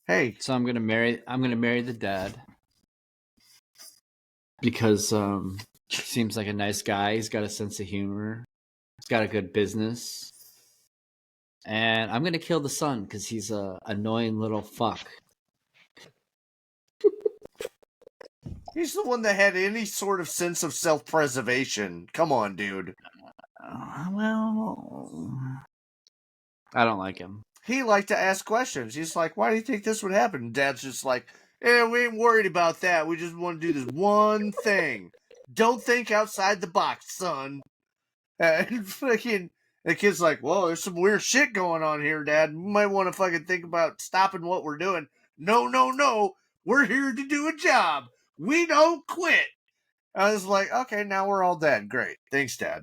[SPEAKER 2] Hey.
[SPEAKER 4] So I'm gonna marry the dad. Because he seems like a nice guy. He's got a sense of humor. He's got a good business. And I'm going to kill the son because he's a annoying little fuck.
[SPEAKER 2] He's the one that had any sort of sense of self-preservation. Come on, dude.
[SPEAKER 4] Well, I don't like him.
[SPEAKER 2] He liked to ask questions. He's like, why do you think this would happen? And Dad's just like, yeah, we ain't worried about that. We just want to do this one thing. Don't think outside the box, son. And fucking the kid's like, whoa, there's some weird shit going on here, Dad. You might want to fucking think about stopping what we're doing. No. We're here to do a job. We don't quit. I was like, okay, now we're all dead. Great. Thanks, Dad.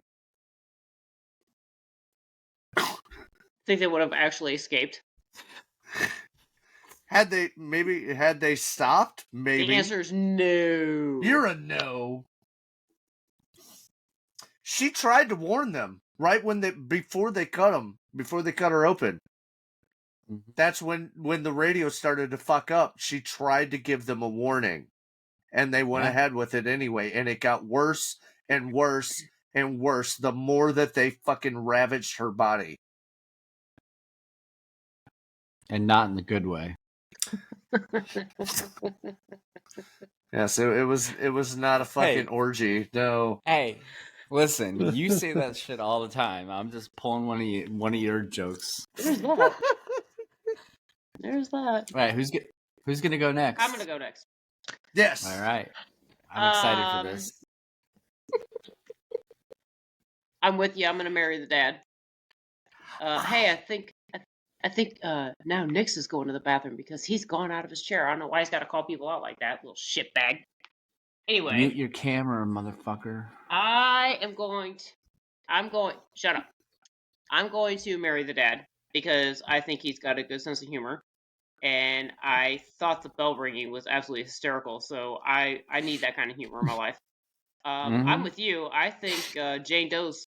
[SPEAKER 3] Think they would have actually escaped.
[SPEAKER 2] Had they stopped? Maybe.
[SPEAKER 3] The answer is no.
[SPEAKER 2] You're a no. She tried to warn them right before they cut her open.
[SPEAKER 4] Mm-hmm.
[SPEAKER 2] That's when the radio started to fuck up. She tried to give them a warning, and they went ahead with it anyway. And it got worse and worse and worse the more that they fucking ravaged her body.
[SPEAKER 4] And not in the good way.
[SPEAKER 2] Yeah, so it was not a fucking orgy. No.
[SPEAKER 4] Hey, listen, you say that shit all the time. I'm just pulling one of your jokes.
[SPEAKER 3] There's that. There's that.
[SPEAKER 4] All right, who's gonna go next?
[SPEAKER 3] I'm gonna go next.
[SPEAKER 2] Yes.
[SPEAKER 4] All right. I'm excited for this.
[SPEAKER 3] I'm with you. I'm gonna marry the dad. Hey, I think now Nix is going to the bathroom because he's gone out of his chair. I don't know why he's got to call people out like that, little shitbag. Anyway.
[SPEAKER 4] Mute your camera, motherfucker.
[SPEAKER 3] Shut up. I'm going to marry the dad because I think he's got a good sense of humor. And I thought the bell ringing was absolutely hysterical, so I need that kind of humor in my life. I'm with you. I think Jane Doe's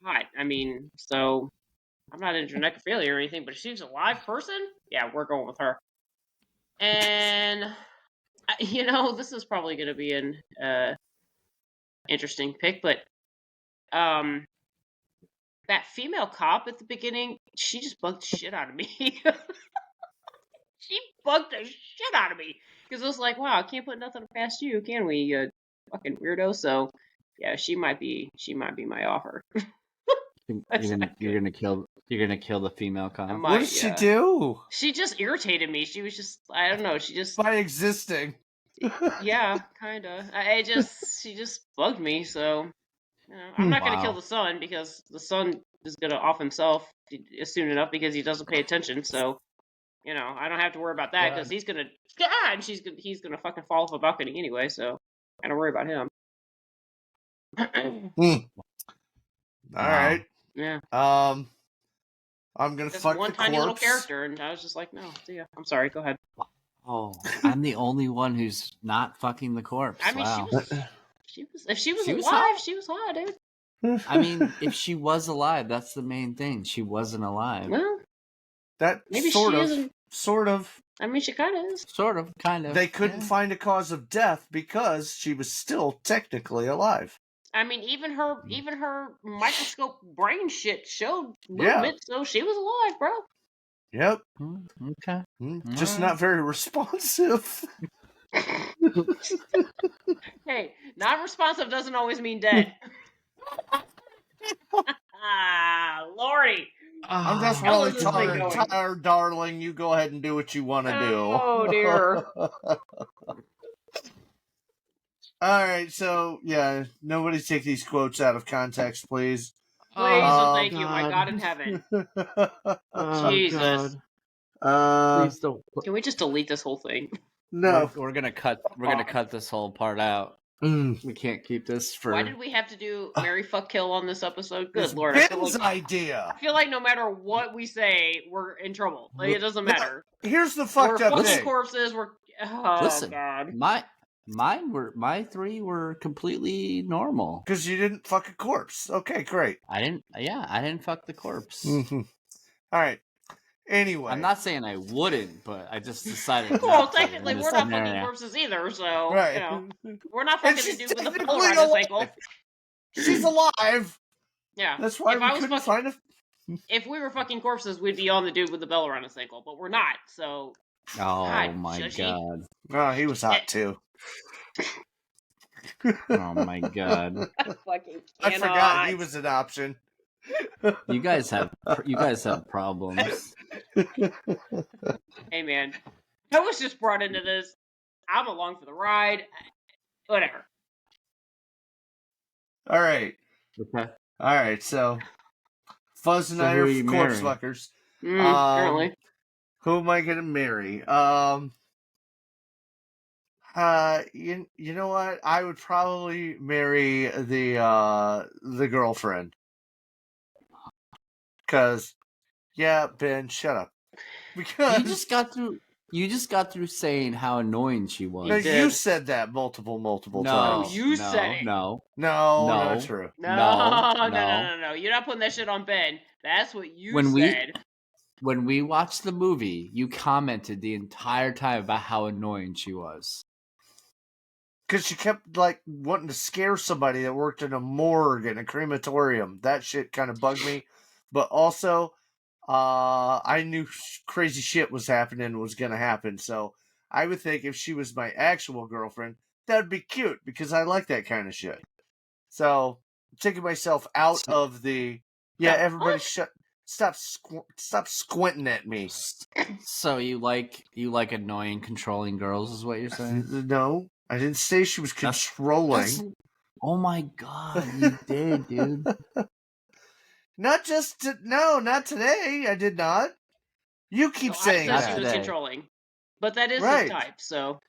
[SPEAKER 3] hot. I mean, so I'm not into necrophilia or anything, but if she's a live person, yeah, we're going with her. And, this is probably going to be an interesting pick, but that female cop at the beginning, she just bugged the shit out of me. She bugged the shit out of me. Because it was like, wow, I can't put nothing past you, can we, you fucking weirdo? So, yeah, she might be my offer.
[SPEAKER 4] You're gonna kill the female cop.
[SPEAKER 2] What did she do?
[SPEAKER 3] She just irritated me. She was just, I don't know. She just
[SPEAKER 2] by existing.
[SPEAKER 3] Yeah, kind of. She just bugged me. So I'm not gonna kill the son because the son is gonna off himself soon enough because he doesn't pay attention. So I don't have to worry about that because he's gonna and he's gonna fucking fall off a balcony anyway. So I don't worry about him.
[SPEAKER 2] All right.
[SPEAKER 3] Yeah.
[SPEAKER 2] I'm gonna
[SPEAKER 3] Just
[SPEAKER 2] fuck
[SPEAKER 3] one
[SPEAKER 2] the
[SPEAKER 3] tiny little
[SPEAKER 2] corpse.
[SPEAKER 3] character, and I was just like, no, see ya. I'm sorry. Go ahead.
[SPEAKER 4] Oh, I'm the only one who's not fucking the corpse.
[SPEAKER 3] I mean,
[SPEAKER 4] wow.
[SPEAKER 3] she was. If she was
[SPEAKER 4] She was
[SPEAKER 3] alive,
[SPEAKER 4] hot?
[SPEAKER 3] she was hot, dude.
[SPEAKER 4] I mean, if she was alive, that's the main thing. She wasn't alive.
[SPEAKER 3] Well,
[SPEAKER 2] that
[SPEAKER 3] maybe
[SPEAKER 2] sort
[SPEAKER 3] she
[SPEAKER 2] of,
[SPEAKER 3] isn't.
[SPEAKER 2] sort of.
[SPEAKER 3] I mean, she kind of is.
[SPEAKER 4] Sort of, kind of.
[SPEAKER 2] They couldn't
[SPEAKER 4] yeah.
[SPEAKER 2] find a cause of death because she was still technically alive.
[SPEAKER 3] I mean, even her microscope brain shit showed
[SPEAKER 2] Yeah.
[SPEAKER 3] movement, so she was alive, bro.
[SPEAKER 2] Yep.
[SPEAKER 4] Okay.
[SPEAKER 2] Just not very responsive.
[SPEAKER 3] Hey, non-responsive doesn't always mean dead. Ah, Lordy.
[SPEAKER 2] I'm just
[SPEAKER 3] How
[SPEAKER 2] really
[SPEAKER 3] is this thing going?
[SPEAKER 2] tired, darling. You go ahead and do what you want to do.
[SPEAKER 3] Oh, dear.
[SPEAKER 2] All right, so yeah, nobody take these quotes out of context, please.
[SPEAKER 3] Please and
[SPEAKER 2] Oh,
[SPEAKER 3] thank you, my God in heaven.
[SPEAKER 4] Oh,
[SPEAKER 3] Jesus.
[SPEAKER 4] God. Please don't.
[SPEAKER 3] Can we just delete this whole thing?
[SPEAKER 2] No.
[SPEAKER 4] We're gonna cut this whole part out. We can't keep this for.
[SPEAKER 3] Why did we have to do Mary Fuck Kill on this episode? Good
[SPEAKER 2] It's
[SPEAKER 3] Lord.
[SPEAKER 2] Ben's idea.
[SPEAKER 3] I feel like no matter what we say, we're in trouble. Like, it doesn't matter.
[SPEAKER 2] Here's the
[SPEAKER 3] We're
[SPEAKER 2] fucked up
[SPEAKER 3] fucking
[SPEAKER 2] thing.
[SPEAKER 3] corpses. Oh,
[SPEAKER 4] Listen,
[SPEAKER 3] God.
[SPEAKER 4] my three were completely normal.
[SPEAKER 2] Because you didn't fuck a corpse. Okay, great.
[SPEAKER 4] I didn't fuck the corpse.
[SPEAKER 2] Mm-hmm. All right. Anyway.
[SPEAKER 4] I'm not saying I wouldn't, but I just decided.
[SPEAKER 3] Well,
[SPEAKER 4] not to
[SPEAKER 3] technically,
[SPEAKER 4] in this
[SPEAKER 3] we're not
[SPEAKER 4] scenario.
[SPEAKER 3] fucking corpses either, so,
[SPEAKER 2] Right.
[SPEAKER 3] you know. We're not fucking the dude with the
[SPEAKER 2] technically
[SPEAKER 3] pillar on his ankle.
[SPEAKER 2] alive. She's alive.
[SPEAKER 3] Yeah.
[SPEAKER 2] That's why we couldn't find a...
[SPEAKER 3] If we were fucking corpses, we'd be on the dude with the bell around his ankle, but we're not, so...
[SPEAKER 4] Oh,
[SPEAKER 3] God,
[SPEAKER 4] my
[SPEAKER 3] shushy.
[SPEAKER 4] God.
[SPEAKER 2] Oh, he was hot, too.
[SPEAKER 4] Oh, my God.
[SPEAKER 2] I forgot he was an option.
[SPEAKER 4] You guys have problems.
[SPEAKER 3] Hey, man. I was just brought into this. I'm along for the ride. Whatever.
[SPEAKER 2] All right.
[SPEAKER 4] Okay.
[SPEAKER 2] All right, so Fuzz and I are corpse fuckers.
[SPEAKER 3] Apparently.
[SPEAKER 2] Who am I gonna marry? You know what? I would probably marry the girlfriend. Cause, yeah, Ben, shut up. Because
[SPEAKER 4] you just got through saying how annoying she was.
[SPEAKER 2] No, you said that multiple times.
[SPEAKER 3] You said it.
[SPEAKER 2] No, not true.
[SPEAKER 3] No. You're not putting that shit on Ben. That's what you said.
[SPEAKER 4] When we watched the movie, you commented the entire time about how annoying she was.
[SPEAKER 2] Because she kept, like, wanting to scare somebody that worked in a morgue and a crematorium. That shit kind of bugged me. But also, I knew crazy shit was going to happen. So I would think if she was my actual girlfriend, that would be cute because I like that kind of shit. So I'm taking myself out of the... Yeah, everybody stop squinting at me.
[SPEAKER 4] So you like annoying, controlling girls is what you're saying?
[SPEAKER 2] No, I didn't say she was controlling.
[SPEAKER 4] Oh my God, you did, dude.
[SPEAKER 2] Not today. I did not. You keep saying
[SPEAKER 3] I
[SPEAKER 2] that.
[SPEAKER 3] she was controlling, but that is
[SPEAKER 2] right.
[SPEAKER 3] his type. So.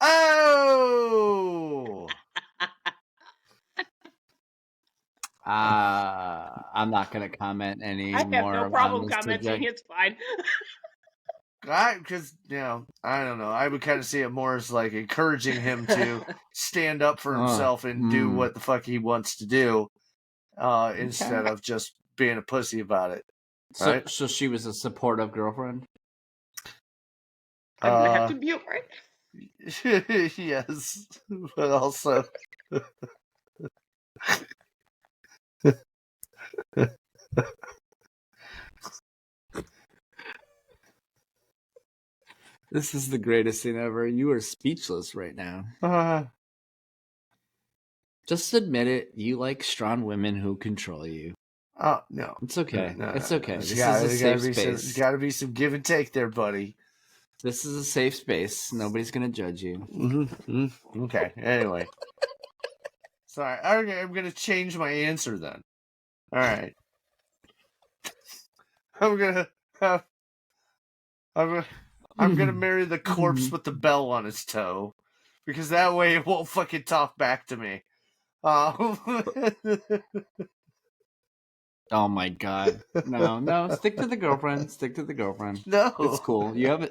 [SPEAKER 2] Oh.
[SPEAKER 4] I'm not gonna comment any more.
[SPEAKER 3] I have no problem commenting. It's fine.
[SPEAKER 2] Because I don't know. I would kind of see it more as like encouraging him to stand up for himself and do what the fuck he wants to do. Instead of just being a pussy about it. Right?
[SPEAKER 4] So she was a supportive girlfriend?
[SPEAKER 3] I'm going to have to mute, right?
[SPEAKER 2] Yes. But also...
[SPEAKER 4] This is the greatest thing ever. You are speechless right now. Just admit it. You like strong women who control you.
[SPEAKER 2] Oh, no.
[SPEAKER 4] It's okay.
[SPEAKER 2] No,
[SPEAKER 4] it's okay. This is
[SPEAKER 2] a
[SPEAKER 4] safe space.
[SPEAKER 2] There's got to be some give and take there, buddy.
[SPEAKER 4] This is a safe space. Nobody's going to judge you.
[SPEAKER 2] Mm-hmm. Okay. Anyway. Sorry. Okay, I'm going to change my answer then. All right. I'm gonna marry the corpse with the bell on its toe, because that way it won't fucking talk back to me.
[SPEAKER 4] Oh my god. No, stick to the girlfriend. Stick to the girlfriend.
[SPEAKER 2] No.
[SPEAKER 4] It's cool. You have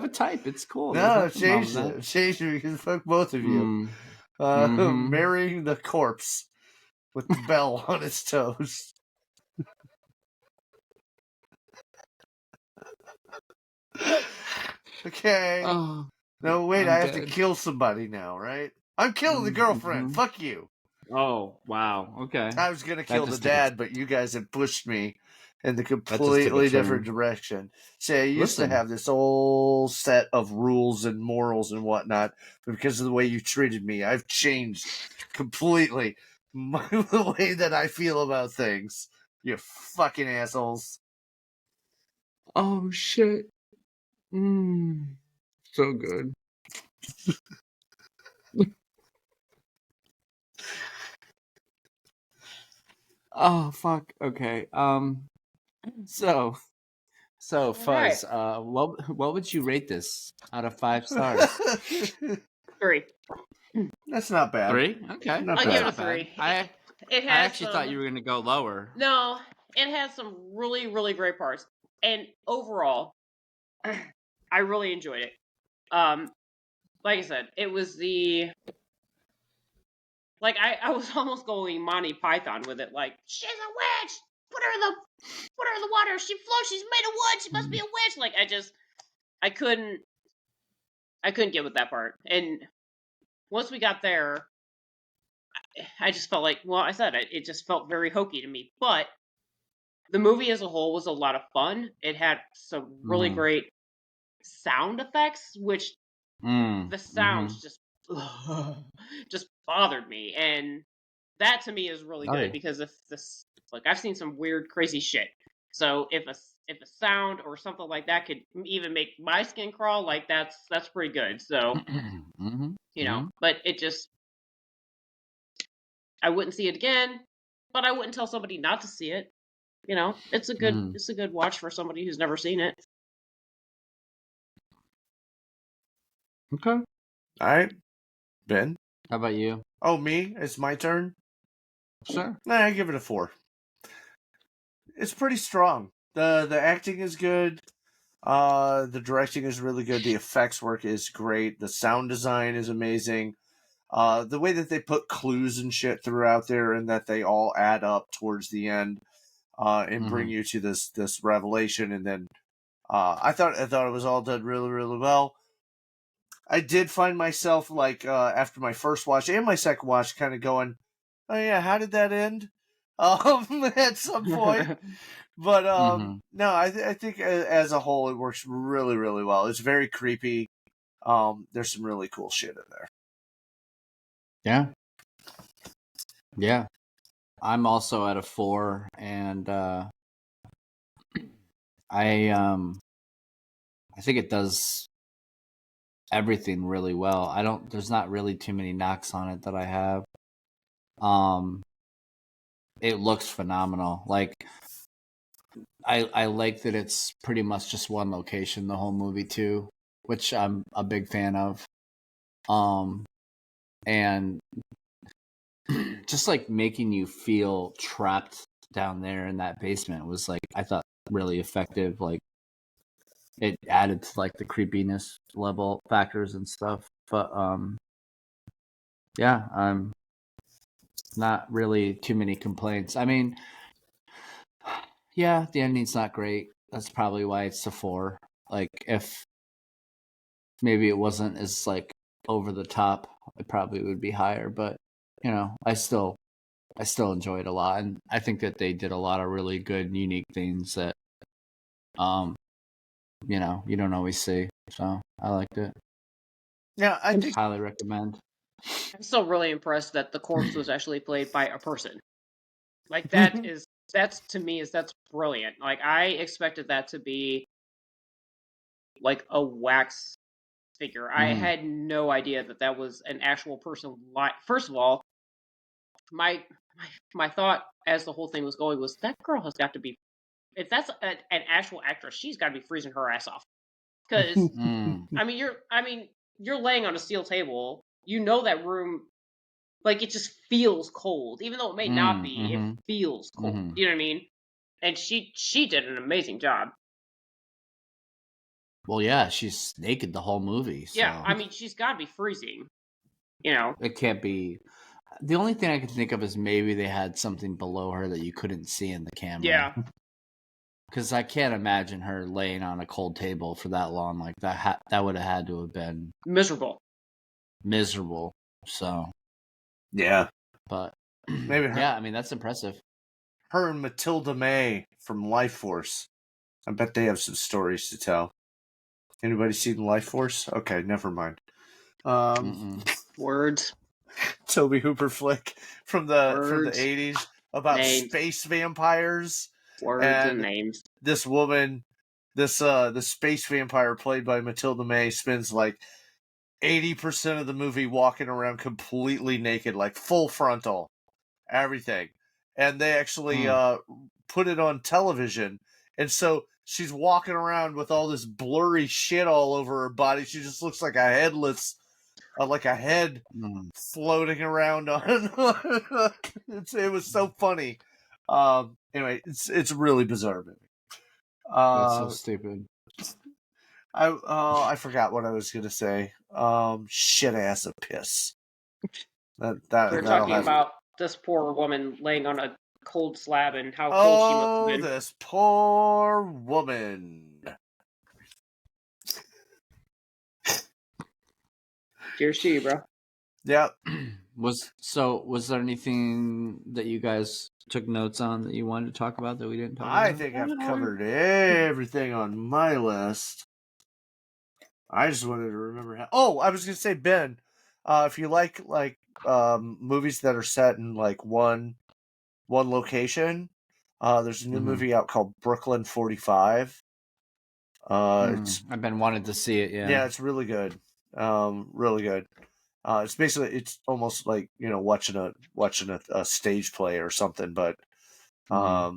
[SPEAKER 4] a type. It's cool.
[SPEAKER 2] No,
[SPEAKER 4] There's nothing wrong with
[SPEAKER 2] change
[SPEAKER 4] that.
[SPEAKER 2] it. Change it because fuck both of you.
[SPEAKER 4] Mhm.
[SPEAKER 2] Marrying the corpse with the bell on its toes. Okay.
[SPEAKER 4] Oh,
[SPEAKER 2] No, wait,
[SPEAKER 4] I'm
[SPEAKER 2] I have to
[SPEAKER 4] dead.
[SPEAKER 2] kill somebody now, right? I'm killing the girlfriend.
[SPEAKER 4] Mhm.
[SPEAKER 2] Fuck you.
[SPEAKER 4] Oh, wow. Okay.
[SPEAKER 2] I was gonna kill the
[SPEAKER 4] just took a-
[SPEAKER 2] dad, but you guys have pushed me in the
[SPEAKER 4] took a
[SPEAKER 2] completely
[SPEAKER 4] turn.
[SPEAKER 2] different direction. See, I used to
[SPEAKER 4] Listen.
[SPEAKER 2] have this whole set of rules and morals and whatnot, but because of the way you treated me, I've changed completely the way that I feel about things. You fucking assholes.
[SPEAKER 4] Oh shit. So good. Oh fuck. Okay. So
[SPEAKER 3] right.
[SPEAKER 4] Fuzz, what would you rate this out of 5 stars?
[SPEAKER 3] 3.
[SPEAKER 2] That's not bad.
[SPEAKER 4] 3? Okay.
[SPEAKER 2] Not
[SPEAKER 3] I'll
[SPEAKER 2] bad.
[SPEAKER 3] give it a
[SPEAKER 4] Not bad.
[SPEAKER 3] 3.
[SPEAKER 4] I
[SPEAKER 3] It
[SPEAKER 4] I
[SPEAKER 3] has
[SPEAKER 4] actually
[SPEAKER 3] some.
[SPEAKER 4] thought you were gonna go lower.
[SPEAKER 3] No, it has some really, really great parts, and overall, I really enjoyed it. Like I said, it was I was almost going Monty Python with it. Like, she's a witch. Put her in the water. She floats. She's made of wood. She must be a witch. Like, I couldn't get with that part. And once we got there, I just felt like, well, I said it just felt very hokey to me. But the movie as a whole was a lot of fun. It had some really great sound effects, which the sounds just bothered me, and that to me is really good because if this, like, I've seen some weird, crazy shit. So if a sound or something like that could even make my skin crawl, like that's pretty good. So but it just, I wouldn't see it again, but I wouldn't tell somebody not to see it. It's a good watch for somebody who's never seen it.
[SPEAKER 4] Okay.
[SPEAKER 2] All right. Ben?
[SPEAKER 4] How about you?
[SPEAKER 2] Oh, me? It's my turn?
[SPEAKER 4] Sure.
[SPEAKER 2] Nah, I give it a 4. It's pretty strong. The acting is good. The directing is really good. The effects work is great. The sound design is amazing. The way that they put clues and shit throughout there, and that they all add up towards the end, and bring you to this revelation, and then I thought it was all done really, really well. I did find myself, like, after my first watch and my second watch, kind of going, "Oh yeah, how did that end?" At some point. But no, I think as a whole it works really, really well. It's very creepy. There's some really cool shit in there.
[SPEAKER 4] Yeah. Yeah. I'm also at a 4, and I think it does everything really well. There's not really too many knocks on it that I have. It looks phenomenal. Like, I like that it's pretty much just one location the whole movie too, which I'm a big fan of. And just like making you feel trapped down there in that basement was, like, I thought really effective. Like, it added to like the creepiness level factors and stuff. But yeah, I'm not really too many complaints. I mean, yeah, the ending's not great. That's probably why it's a 4. Like, if maybe it wasn't as, like, over the top, it probably would be higher. But I still enjoy it a lot, and I think that they did a lot of really good, unique things that you don't always see. So I liked it.
[SPEAKER 2] Yeah, I think
[SPEAKER 4] Highly recommend.
[SPEAKER 3] I'm still really impressed that the corpse was actually played by a person. Like, that's to me that's brilliant. Like, I expected that to be like a wax figure. I had no idea that was an actual person. First of all, my thought as the whole thing was going was, that girl has got to be, if that's an actual actress, she's got to be freezing her ass off. Because I mean, you're laying on a steel table. That room Like, it just feels cold. Even though it may not be, it feels cold.
[SPEAKER 4] Mhm.
[SPEAKER 3] You know what I mean? And she did an amazing job.
[SPEAKER 4] Well, yeah, she's naked the whole movie. So.
[SPEAKER 3] Yeah, I mean, she's got to be freezing. You know?
[SPEAKER 4] It can't be. The only thing I can think of is maybe they had something below her that you couldn't see in the camera.
[SPEAKER 3] Yeah.
[SPEAKER 4] Because I can't imagine her laying on a cold table for that long. Like that would have had to have been
[SPEAKER 3] Miserable.
[SPEAKER 4] So,
[SPEAKER 2] Yeah.
[SPEAKER 4] but
[SPEAKER 2] Maybe her.
[SPEAKER 4] Yeah, I mean, that's impressive.
[SPEAKER 2] Her and Matilda May from Life Force. I bet they have some stories to tell. Anybody seen Life Force? Okay, never mind.
[SPEAKER 3] Words.
[SPEAKER 2] Toby Hooper flick from the 80s about space vampires.
[SPEAKER 3] Words and names.
[SPEAKER 2] This woman, the space vampire played by Matilda May, spends like 80% of the movie walking around completely naked, like full frontal, everything. And they actually put it on television. And so she's walking around with all this blurry shit all over her body. She just looks like a headless, like a head floating around on. It was so funny. Anyway, it's really bizarre movie.
[SPEAKER 4] That's so stupid.
[SPEAKER 2] I forgot what I was gonna say. Shit ass of piss.
[SPEAKER 3] We're talking about this poor woman laying on a cold slab and how cold she must have been.
[SPEAKER 2] This poor woman.
[SPEAKER 3] Cheers to you, bro.
[SPEAKER 2] Yep.
[SPEAKER 4] Was there anything that you guys took notes on that you wanted to talk about that we didn't talk about?
[SPEAKER 2] I think I've covered everything on my list. I just wanted to remember how. Oh, I was gonna say, Ben, if you like movies that are set in like one location, there's a new movie out called Brooklyn 45.
[SPEAKER 4] I've been wanting to see it.
[SPEAKER 2] Yeah, it's really good. Really good. It's almost like, you know, watching a stage play or something, but yeah,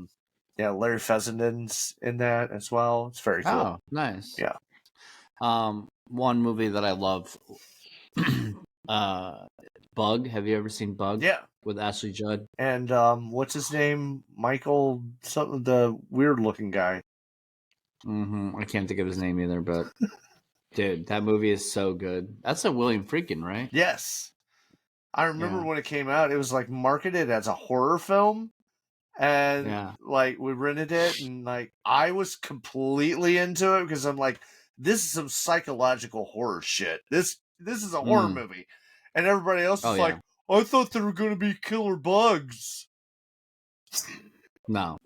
[SPEAKER 2] Larry Fessenden's in that as well. It's very cool.
[SPEAKER 4] Oh, nice.
[SPEAKER 2] Yeah.
[SPEAKER 4] One movie that I love, Bug. Have you ever seen Bug?
[SPEAKER 2] Yeah.
[SPEAKER 4] With Ashley Judd.
[SPEAKER 2] And what's his name? Michael something, the weird looking guy.
[SPEAKER 4] I can't think of his name either, but dude, that movie is so good. That's a William Friedkin, right?
[SPEAKER 2] Yes. I remember when it came out, it was like marketed as a horror film. And like we rented it, and like I was completely into it because I'm like, this is some psychological horror shit. This is a horror movie. And everybody else is like, I thought there were gonna be killer bugs.
[SPEAKER 4] No.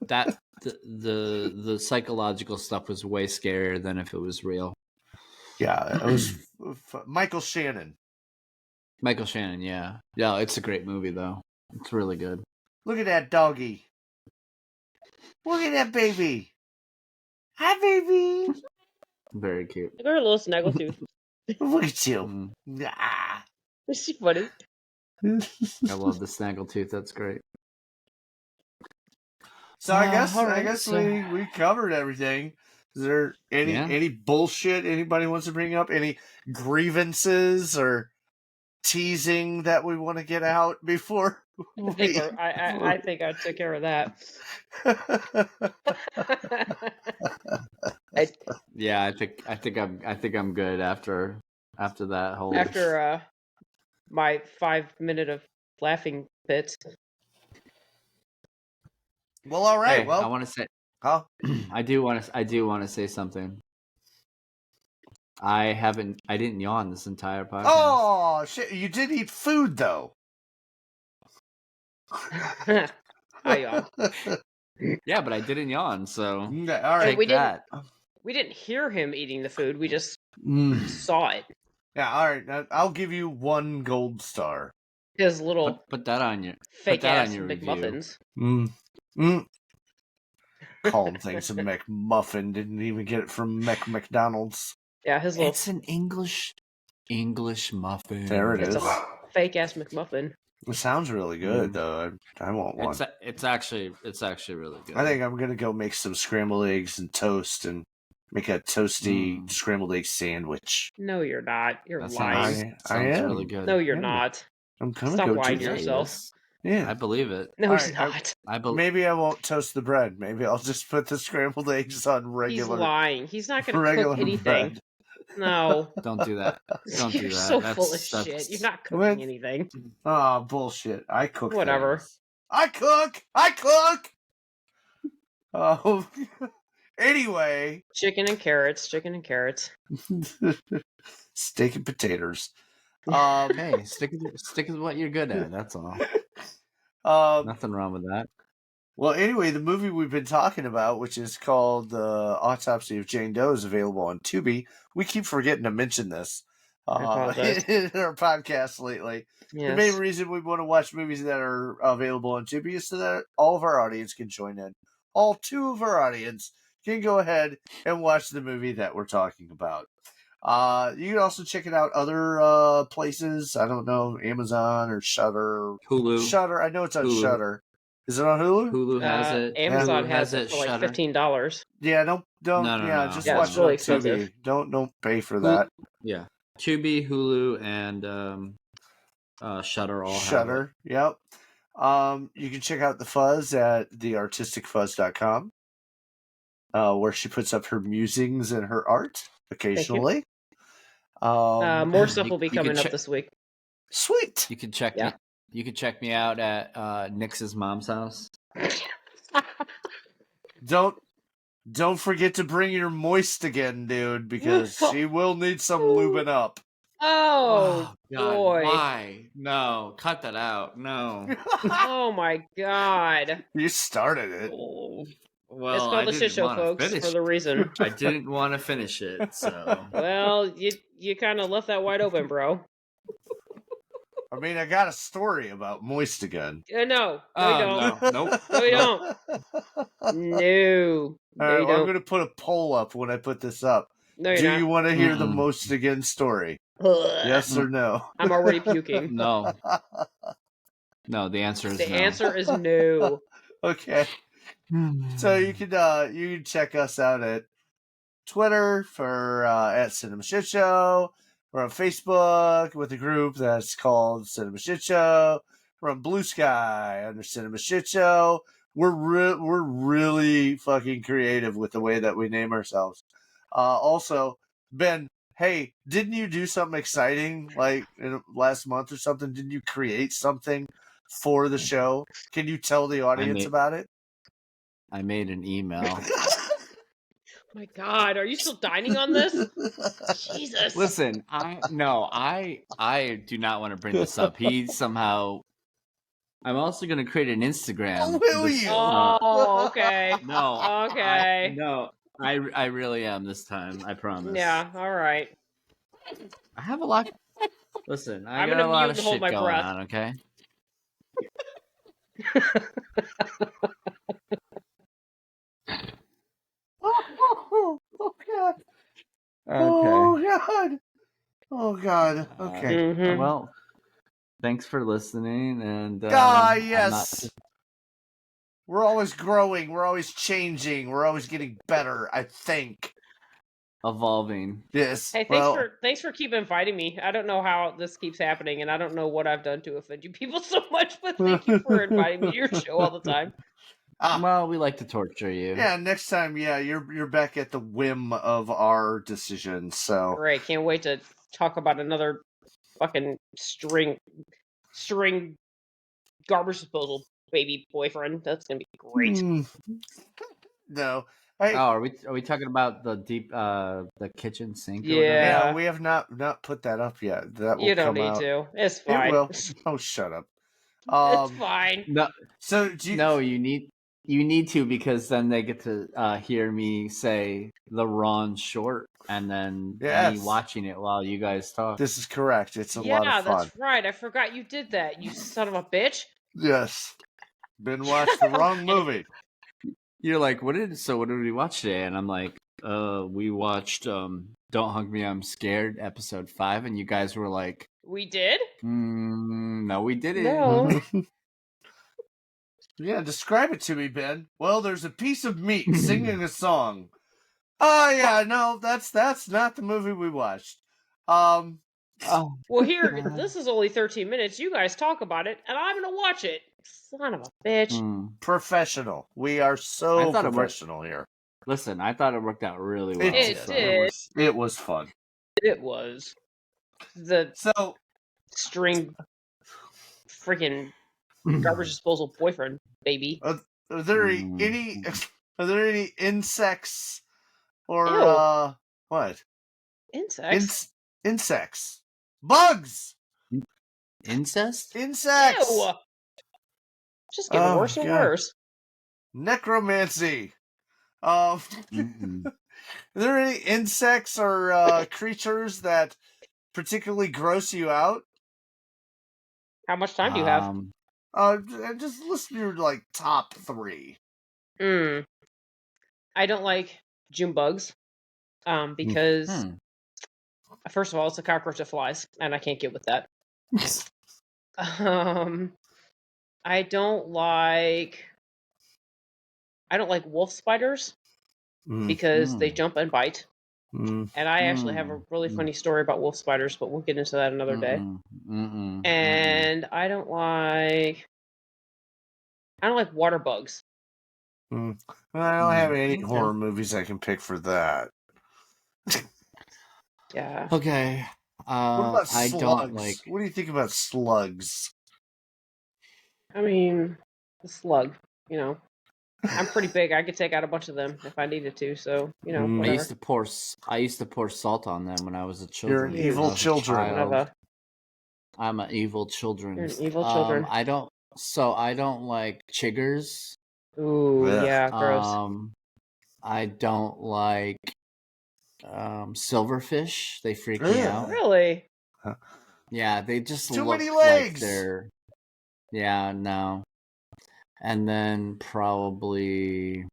[SPEAKER 4] That the psychological stuff was way scarier than if it was real.
[SPEAKER 2] Yeah, it was Michael Shannon.
[SPEAKER 4] Yeah. Yeah, it's a great movie though. It's really good.
[SPEAKER 2] Look at that doggy. Look at that baby. Hi, baby.
[SPEAKER 4] Very cute.
[SPEAKER 3] Look at her little snaggletooth.
[SPEAKER 2] Look at you. Ah.
[SPEAKER 3] Is she funny?
[SPEAKER 4] I love the snaggletooth. That's great.
[SPEAKER 2] So I guess we covered everything. Is there any bullshit anybody wants to bring up? Any grievances or teasing that we want to get out before?
[SPEAKER 3] I think I took care of that.
[SPEAKER 4] I think I'm good after that whole
[SPEAKER 3] my 5 minute of laughing fits.
[SPEAKER 2] Well, all right.
[SPEAKER 4] Hey,
[SPEAKER 2] well,
[SPEAKER 4] I want to say, I do want to say something. I didn't yawn this entire podcast.
[SPEAKER 2] Oh shit! You did eat food though.
[SPEAKER 3] I yawned.
[SPEAKER 4] Yeah, but I didn't yawn, so
[SPEAKER 2] all right.
[SPEAKER 3] We didn't hear him eating the food. We just saw it.
[SPEAKER 2] Yeah, all right. I'll give you 1 gold star.
[SPEAKER 3] His little
[SPEAKER 4] put that on your
[SPEAKER 3] fake ass McMuffins.
[SPEAKER 2] Calling things a McMuffin. Didn't even get it from McDonald's.
[SPEAKER 3] Yeah, his little.
[SPEAKER 4] It's an English muffin.
[SPEAKER 2] There it is.
[SPEAKER 3] It's a fake ass McMuffin.
[SPEAKER 2] It sounds really good though. I want one.
[SPEAKER 4] It's actually really good.
[SPEAKER 2] I think I'm gonna go make some scrambled eggs and toast and make a toasty scrambled egg sandwich.
[SPEAKER 3] No, you're not. You're lying.
[SPEAKER 2] I am
[SPEAKER 4] really good.
[SPEAKER 3] No, you're not.
[SPEAKER 2] I'm gonna
[SPEAKER 3] Stop
[SPEAKER 2] go
[SPEAKER 3] lying
[SPEAKER 2] do
[SPEAKER 3] to
[SPEAKER 2] that.
[SPEAKER 3] yourself.
[SPEAKER 2] Yeah.
[SPEAKER 4] I believe it.
[SPEAKER 3] No,
[SPEAKER 2] All
[SPEAKER 3] he's
[SPEAKER 2] right,
[SPEAKER 3] not.
[SPEAKER 2] Maybe I won't toast the bread. Maybe I'll just put the scrambled eggs on
[SPEAKER 3] He's
[SPEAKER 2] regular
[SPEAKER 3] lying. He's not going to
[SPEAKER 2] regular
[SPEAKER 3] cook anything.
[SPEAKER 2] bread.
[SPEAKER 3] No.
[SPEAKER 4] Don't do that. Don't
[SPEAKER 3] You're
[SPEAKER 4] do that.
[SPEAKER 3] so
[SPEAKER 4] That's,
[SPEAKER 3] full of shit. You're not cooking
[SPEAKER 2] What?
[SPEAKER 3] anything.
[SPEAKER 2] Oh, bullshit. I cook
[SPEAKER 3] Whatever.
[SPEAKER 2] things. I cook! Oh, anyway.
[SPEAKER 3] Chicken and carrots.
[SPEAKER 2] Steak and potatoes.
[SPEAKER 4] Hey, stick with what you're good at. That's all. Nothing wrong with that.
[SPEAKER 2] Well, anyway, the movie we've been talking about, which is called Autopsy of Jane Doe, is available on Tubi. We keep forgetting to mention this
[SPEAKER 3] I apologize.
[SPEAKER 2] in our podcast lately.
[SPEAKER 3] Yes.
[SPEAKER 2] The main reason we want to watch movies that are available on Tubi is so that all of our audience can join in. All 2 of our audience can go ahead and watch the movie that we're talking about. You can also check it out other places. I don't know, Amazon or Shudder.
[SPEAKER 4] Hulu.
[SPEAKER 2] Shudder. I know it's on
[SPEAKER 4] Hulu.
[SPEAKER 2] Shudder. Is it on Hulu?
[SPEAKER 4] Hulu has it.
[SPEAKER 3] Amazon
[SPEAKER 4] Hulu
[SPEAKER 3] has it for like
[SPEAKER 4] Shudder.
[SPEAKER 3] $15.
[SPEAKER 2] Yeah, don't.
[SPEAKER 4] No.
[SPEAKER 2] Just
[SPEAKER 3] Yeah,
[SPEAKER 2] watch
[SPEAKER 3] it's
[SPEAKER 2] it
[SPEAKER 3] really
[SPEAKER 2] on
[SPEAKER 3] expensive.
[SPEAKER 2] Tubi. Don't pay for that.
[SPEAKER 4] Yeah, Tubi, Hulu, and Shudder all have it.
[SPEAKER 2] Shudder. Yep. You can check out the Fuzz at theartisticfuzz.com, where she puts up her musings and her art occasionally.
[SPEAKER 3] More stuff will be coming up this week.
[SPEAKER 2] Sweet.
[SPEAKER 4] You can check me. You can check me out at Nix's mom's house.
[SPEAKER 2] Don't forget to bring your moist again, dude, because she will need some lubing up.
[SPEAKER 3] Oh
[SPEAKER 4] God,
[SPEAKER 3] boy!
[SPEAKER 4] why? No, cut that out. No.
[SPEAKER 3] Oh my God!
[SPEAKER 2] You started it.
[SPEAKER 4] Well,
[SPEAKER 3] It's called the shit show, folks, for the reason.
[SPEAKER 4] I didn't want to finish it, so.
[SPEAKER 3] Well, you kind of left that wide open, bro.
[SPEAKER 2] I mean, I got a story about moist again.
[SPEAKER 3] No, you don't.
[SPEAKER 4] No, nope.
[SPEAKER 3] No, you don't. No.
[SPEAKER 2] All right, well, I'm going to put a poll up when I put this up.
[SPEAKER 3] No, you're
[SPEAKER 2] Do
[SPEAKER 3] not.
[SPEAKER 2] you want to hear the most again story? Yes or no?
[SPEAKER 3] I'm already puking.
[SPEAKER 4] No. No, the answer is
[SPEAKER 3] The
[SPEAKER 4] no.
[SPEAKER 3] answer is no.
[SPEAKER 2] Okay. So you can check us out at Twitter for at Cinema Shit Show. We're on Facebook with a group that's called Cinema Shit Show. We're on Blue Sky under Cinema Shit Show. We're really fucking creative with the way that we name ourselves. Also, Ben, hey, didn't you do something exciting like in last month or something? Didn't you create something for the show? Can you tell the audience about it?
[SPEAKER 4] I made an email.
[SPEAKER 3] My God, are you still dining on this? Jesus.
[SPEAKER 4] Listen, I do not want to bring this up. He somehow. I'm also going to create an Instagram.
[SPEAKER 2] Will you?
[SPEAKER 3] Oh, okay.
[SPEAKER 4] No.
[SPEAKER 3] Okay.
[SPEAKER 4] I really am this time. I promise.
[SPEAKER 3] Yeah. All right.
[SPEAKER 4] I have a lot. Listen,
[SPEAKER 3] I'm
[SPEAKER 4] got
[SPEAKER 3] gonna
[SPEAKER 4] a lot
[SPEAKER 3] mute
[SPEAKER 4] of
[SPEAKER 3] and hold
[SPEAKER 4] shit
[SPEAKER 3] my
[SPEAKER 4] going
[SPEAKER 3] breath.
[SPEAKER 4] on. Okay.
[SPEAKER 2] Oh God.
[SPEAKER 4] Okay.
[SPEAKER 2] Oh God. Okay.
[SPEAKER 3] Mhm.
[SPEAKER 4] Well, thanks for listening, and
[SPEAKER 2] yes. We're always growing. We're always changing. We're always getting better. I think.
[SPEAKER 4] evolving.
[SPEAKER 2] Yes.
[SPEAKER 3] Hey, thanks for keep inviting me. I don't know how this keeps happening, and I don't know what I've done to offend you people so much, but thank you for inviting me to your show all the time.
[SPEAKER 4] Well, we like to torture you.
[SPEAKER 2] Yeah, next time, you're back at the whim of our decisions. So
[SPEAKER 3] Great, can't wait to talk about another fucking string garbage disposal baby boyfriend. That's gonna be great.
[SPEAKER 2] No.
[SPEAKER 4] Are we talking about the kitchen sink? or
[SPEAKER 3] Yeah.
[SPEAKER 2] We have not put that up yet. That will
[SPEAKER 3] You don't
[SPEAKER 2] come
[SPEAKER 3] need
[SPEAKER 2] out.
[SPEAKER 3] to. It's fine.
[SPEAKER 2] It will. Oh, shut up.
[SPEAKER 3] It's fine.
[SPEAKER 4] No.
[SPEAKER 2] So
[SPEAKER 4] you need to, because then they get to hear me say the Ron short, and then me watching it while you guys talk.
[SPEAKER 2] This is correct. It's a lot of fun.
[SPEAKER 3] Yeah, that's right. I forgot you did that. You son of a bitch.
[SPEAKER 2] Yes. Ben watched the wrong movie.
[SPEAKER 4] You're like, what did we watch today? And I'm like, we watched Don't Hug Me, I'm Scared, episode 5, and you guys were like,
[SPEAKER 3] we did?
[SPEAKER 4] No, we didn't.
[SPEAKER 3] No.
[SPEAKER 2] Yeah, describe it to me, Ben. Well, there's a piece of meat singing a song. Oh yeah, no, that's not the movie we watched.
[SPEAKER 4] Oh,
[SPEAKER 3] Well, here, this is only 13 minutes. You guys talk about it, and I'm gonna watch it. Son of a bitch.
[SPEAKER 2] Professional. We are so professional here.
[SPEAKER 4] Listen, I thought it worked out really well.
[SPEAKER 3] It did.
[SPEAKER 2] It was fun.
[SPEAKER 3] It was. The string freaking garbage disposal boyfriend, baby.
[SPEAKER 2] Are there any insects or what?
[SPEAKER 3] Insects?
[SPEAKER 2] Insects. Bugs.
[SPEAKER 4] Incest?
[SPEAKER 2] Insects.
[SPEAKER 3] Ew. Just getting worse and worse.
[SPEAKER 2] Necromancy. Are there any insects or creatures that particularly gross you out?
[SPEAKER 3] How much time do you have?
[SPEAKER 2] Just list your top 3.
[SPEAKER 3] I don't like June bugs. Because first of all, it's a cockroach that flies, and I can't get with that. I don't like wolf spiders because they jump and bite. And I actually have a really funny story about wolf spiders, but we'll get into that another day. And I don't like water bugs.
[SPEAKER 2] I don't have any horror movies I can pick for that.
[SPEAKER 3] Yeah.
[SPEAKER 4] Okay.
[SPEAKER 2] What about slugs?
[SPEAKER 4] I don't like.
[SPEAKER 2] What do you think about slugs?
[SPEAKER 3] I mean, the slug. I'm pretty big. I could take out a bunch of them if I needed to. So whatever.
[SPEAKER 4] I used to pour salt on them when I was a child.
[SPEAKER 2] You're an evil children.
[SPEAKER 4] I'm an evil children.
[SPEAKER 3] You're an evil children.
[SPEAKER 4] I don't like chiggers.
[SPEAKER 3] Ooh, yeah, gross.
[SPEAKER 4] I don't like silverfish. They freak me out.
[SPEAKER 3] Really?
[SPEAKER 4] Yeah, they just
[SPEAKER 2] too
[SPEAKER 4] look
[SPEAKER 2] many legs.
[SPEAKER 4] Like they're. Yeah, no. And then probably.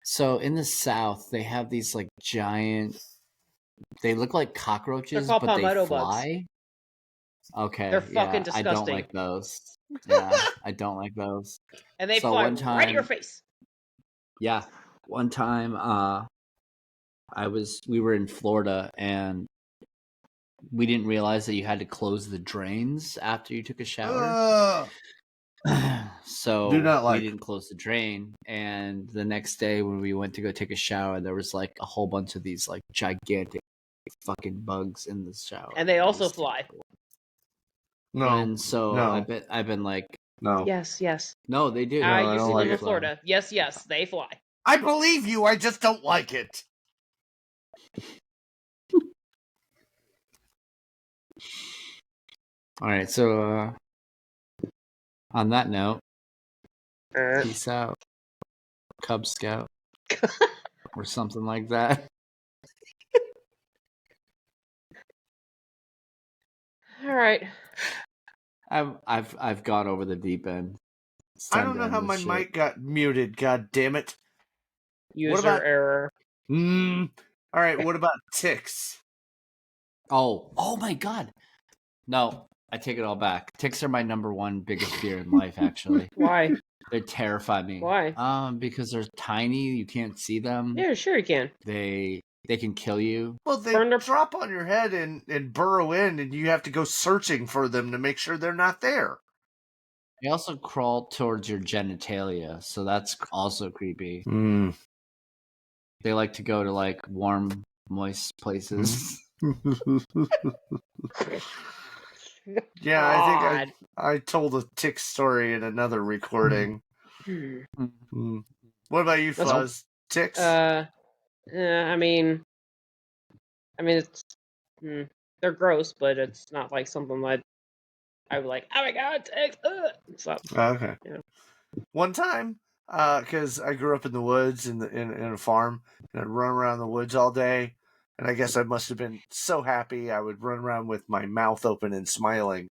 [SPEAKER 4] So in the South, they have these giant. They look like cockroaches,
[SPEAKER 3] They're called
[SPEAKER 4] but they
[SPEAKER 3] palmetto
[SPEAKER 4] fly.
[SPEAKER 3] Bugs.
[SPEAKER 4] Okay,
[SPEAKER 3] they're fucking disgusting.
[SPEAKER 4] I don't like those. Yeah, I don't like those.
[SPEAKER 3] And they fly right in your face.
[SPEAKER 4] Yeah, one time, we were in Florida and we didn't realize that you had to close the drains after you took a shower. So we didn't close the drain, and the next day when we went to go take a shower, there was a whole bunch of these gigantic fucking bugs in the shower,
[SPEAKER 3] and they also fly.
[SPEAKER 2] No,
[SPEAKER 4] and so
[SPEAKER 2] no.
[SPEAKER 4] I've been
[SPEAKER 2] no.
[SPEAKER 3] Yes.
[SPEAKER 4] No, they do.
[SPEAKER 3] I used to live in Florida. Yes, they fly.
[SPEAKER 2] I believe you. I just don't like it.
[SPEAKER 4] All right, so on that note, peace out, Cub Scout, or something like that.
[SPEAKER 3] All right.
[SPEAKER 4] I've gone over the deep end.
[SPEAKER 2] I don't know how my mic got muted. God damn it!
[SPEAKER 3] User error.
[SPEAKER 2] All right. What about ticks?
[SPEAKER 4] Oh my God! No, I take it all back. Ticks are my number one biggest fear in life. Actually,
[SPEAKER 3] why?
[SPEAKER 4] They terrify me.
[SPEAKER 3] Why?
[SPEAKER 4] Because they're tiny. You can't see them.
[SPEAKER 3] Yeah, sure you can.
[SPEAKER 4] They can kill you.
[SPEAKER 2] Well, they drop on your head and burrow in, and you have to go searching for them to make sure they're not there.
[SPEAKER 4] They also crawl towards your genitalia, so that's also creepy. They like to go to warm, moist places.
[SPEAKER 2] Yeah, I think I told a tick story in another recording. What about you, Fuzz? Ticks?
[SPEAKER 3] I mean, it's they're gross, but it's not something that I would like. Oh my God, ticks! So,
[SPEAKER 2] okay. Yeah. One time, because I grew up in the woods in a farm, and I'd run around the woods all day, and I guess I must have been so happy I would run around with my mouth open and smiling.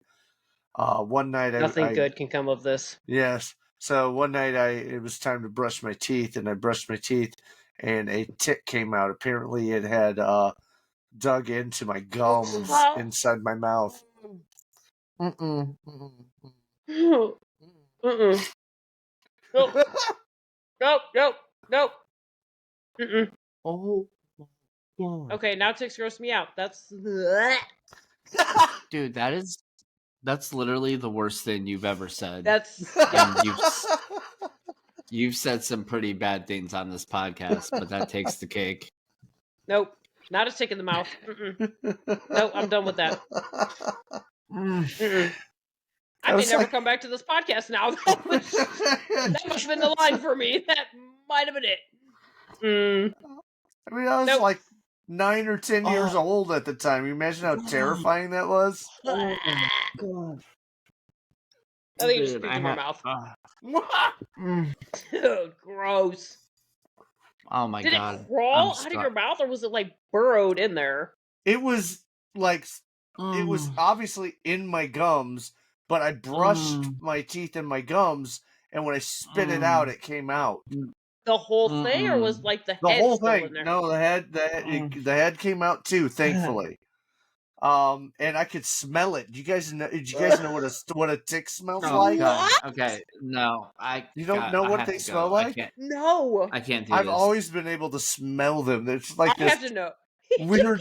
[SPEAKER 2] One night,
[SPEAKER 3] nothing good can come of this.
[SPEAKER 2] Yes. So one night, it was time to brush my teeth, and I brushed my teeth, and a tick came out. Apparently, it had dug into my gums inside my mouth.
[SPEAKER 3] Nope. Nope.
[SPEAKER 2] Oh my god.
[SPEAKER 3] Okay, now ticks gross me out. That's
[SPEAKER 4] Dude, that's literally the worst thing you've ever said.
[SPEAKER 3] that's
[SPEAKER 4] And you've said some pretty bad things on this podcast, but that takes the cake.
[SPEAKER 3] nope. Not a tick in the mouth. Nope, I'm done with that. I may never come back to this podcast now. That must have been the line for me. That might have been it.
[SPEAKER 2] I mean, I was like 9 or 10 years old at the time. You imagine how terrifying that was?
[SPEAKER 3] Oh my god. I think it just peeked in my mouth. Dude, gross.
[SPEAKER 4] Oh my god.
[SPEAKER 3] Did it crawl out of your mouth, or was it like burrowed in there?
[SPEAKER 2] It was like, it was obviously in my gums, but I brushed my teeth and my gums, and when I spit it out, it came out.
[SPEAKER 3] The whole thing, or was like the head
[SPEAKER 2] whole
[SPEAKER 3] still
[SPEAKER 2] thing?
[SPEAKER 3] in there?
[SPEAKER 2] No, the head came out too, thankfully. And I could smell it. Did you guys know what a tick smells like?
[SPEAKER 4] God. Okay, no,
[SPEAKER 2] You don't know what they smell like?
[SPEAKER 3] No,
[SPEAKER 4] I can't do
[SPEAKER 2] I've
[SPEAKER 4] this.
[SPEAKER 2] always been able to smell them. It's like
[SPEAKER 3] I
[SPEAKER 2] this
[SPEAKER 3] have to know.
[SPEAKER 2] weird.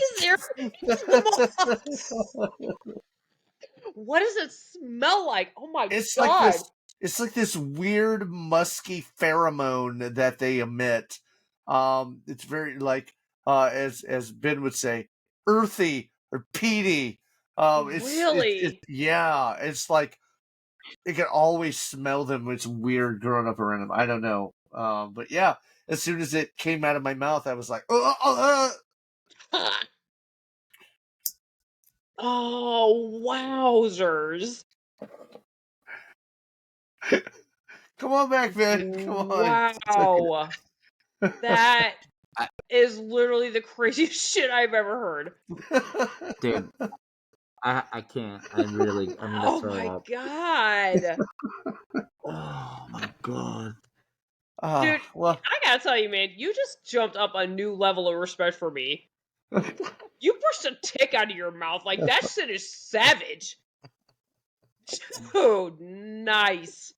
[SPEAKER 3] What does it smell like? Oh my
[SPEAKER 2] It's
[SPEAKER 3] god!
[SPEAKER 2] like this. It's like this weird musky pheromone that they emit. It's very like as Ben would say, earthy or peaty.
[SPEAKER 3] Really?
[SPEAKER 2] It's like you can always smell them. It's weird growing up around them. I don't know. But yeah, as soon as it came out of my mouth, I was like,
[SPEAKER 3] Oh, wowzers!
[SPEAKER 2] Come on back, Ben. Come on.
[SPEAKER 3] Wow. That is literally the craziest shit I've ever heard.
[SPEAKER 4] Dude, I can't. I'm gonna
[SPEAKER 3] oh my god.
[SPEAKER 4] Oh my god.
[SPEAKER 3] Dude,
[SPEAKER 2] well,
[SPEAKER 3] I gotta tell you, man, you just jumped up a new level of respect for me. You pushed a tick out of your mouth. Like, that shit is savage. Dude, nice.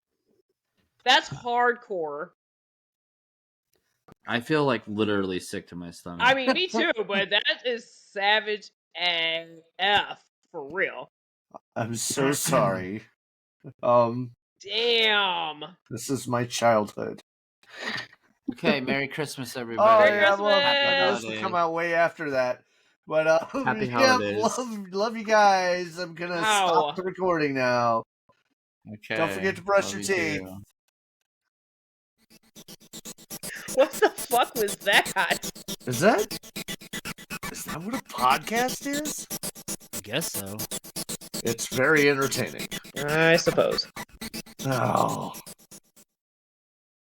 [SPEAKER 3] That's hardcore.
[SPEAKER 4] I feel like literally sick to my stomach.
[SPEAKER 3] I mean, me too, but that is savage AF for real.
[SPEAKER 2] I'm so sorry.
[SPEAKER 3] Damn.
[SPEAKER 2] This is my childhood.
[SPEAKER 4] Okay, Merry Christmas,
[SPEAKER 2] Oh
[SPEAKER 4] everybody.
[SPEAKER 2] yeah, well,
[SPEAKER 3] Christmas!
[SPEAKER 2] this will come out way after that. But
[SPEAKER 4] Happy
[SPEAKER 2] yeah,
[SPEAKER 4] holidays.
[SPEAKER 2] love you guys. I'm gonna stop the recording now.
[SPEAKER 4] Okay.
[SPEAKER 2] Don't forget to brush your teeth.
[SPEAKER 4] Too.
[SPEAKER 3] What the fuck was that?
[SPEAKER 2] Is that what a podcast is?
[SPEAKER 4] I guess so.
[SPEAKER 2] It's very entertaining.
[SPEAKER 3] I suppose.
[SPEAKER 2] Oh.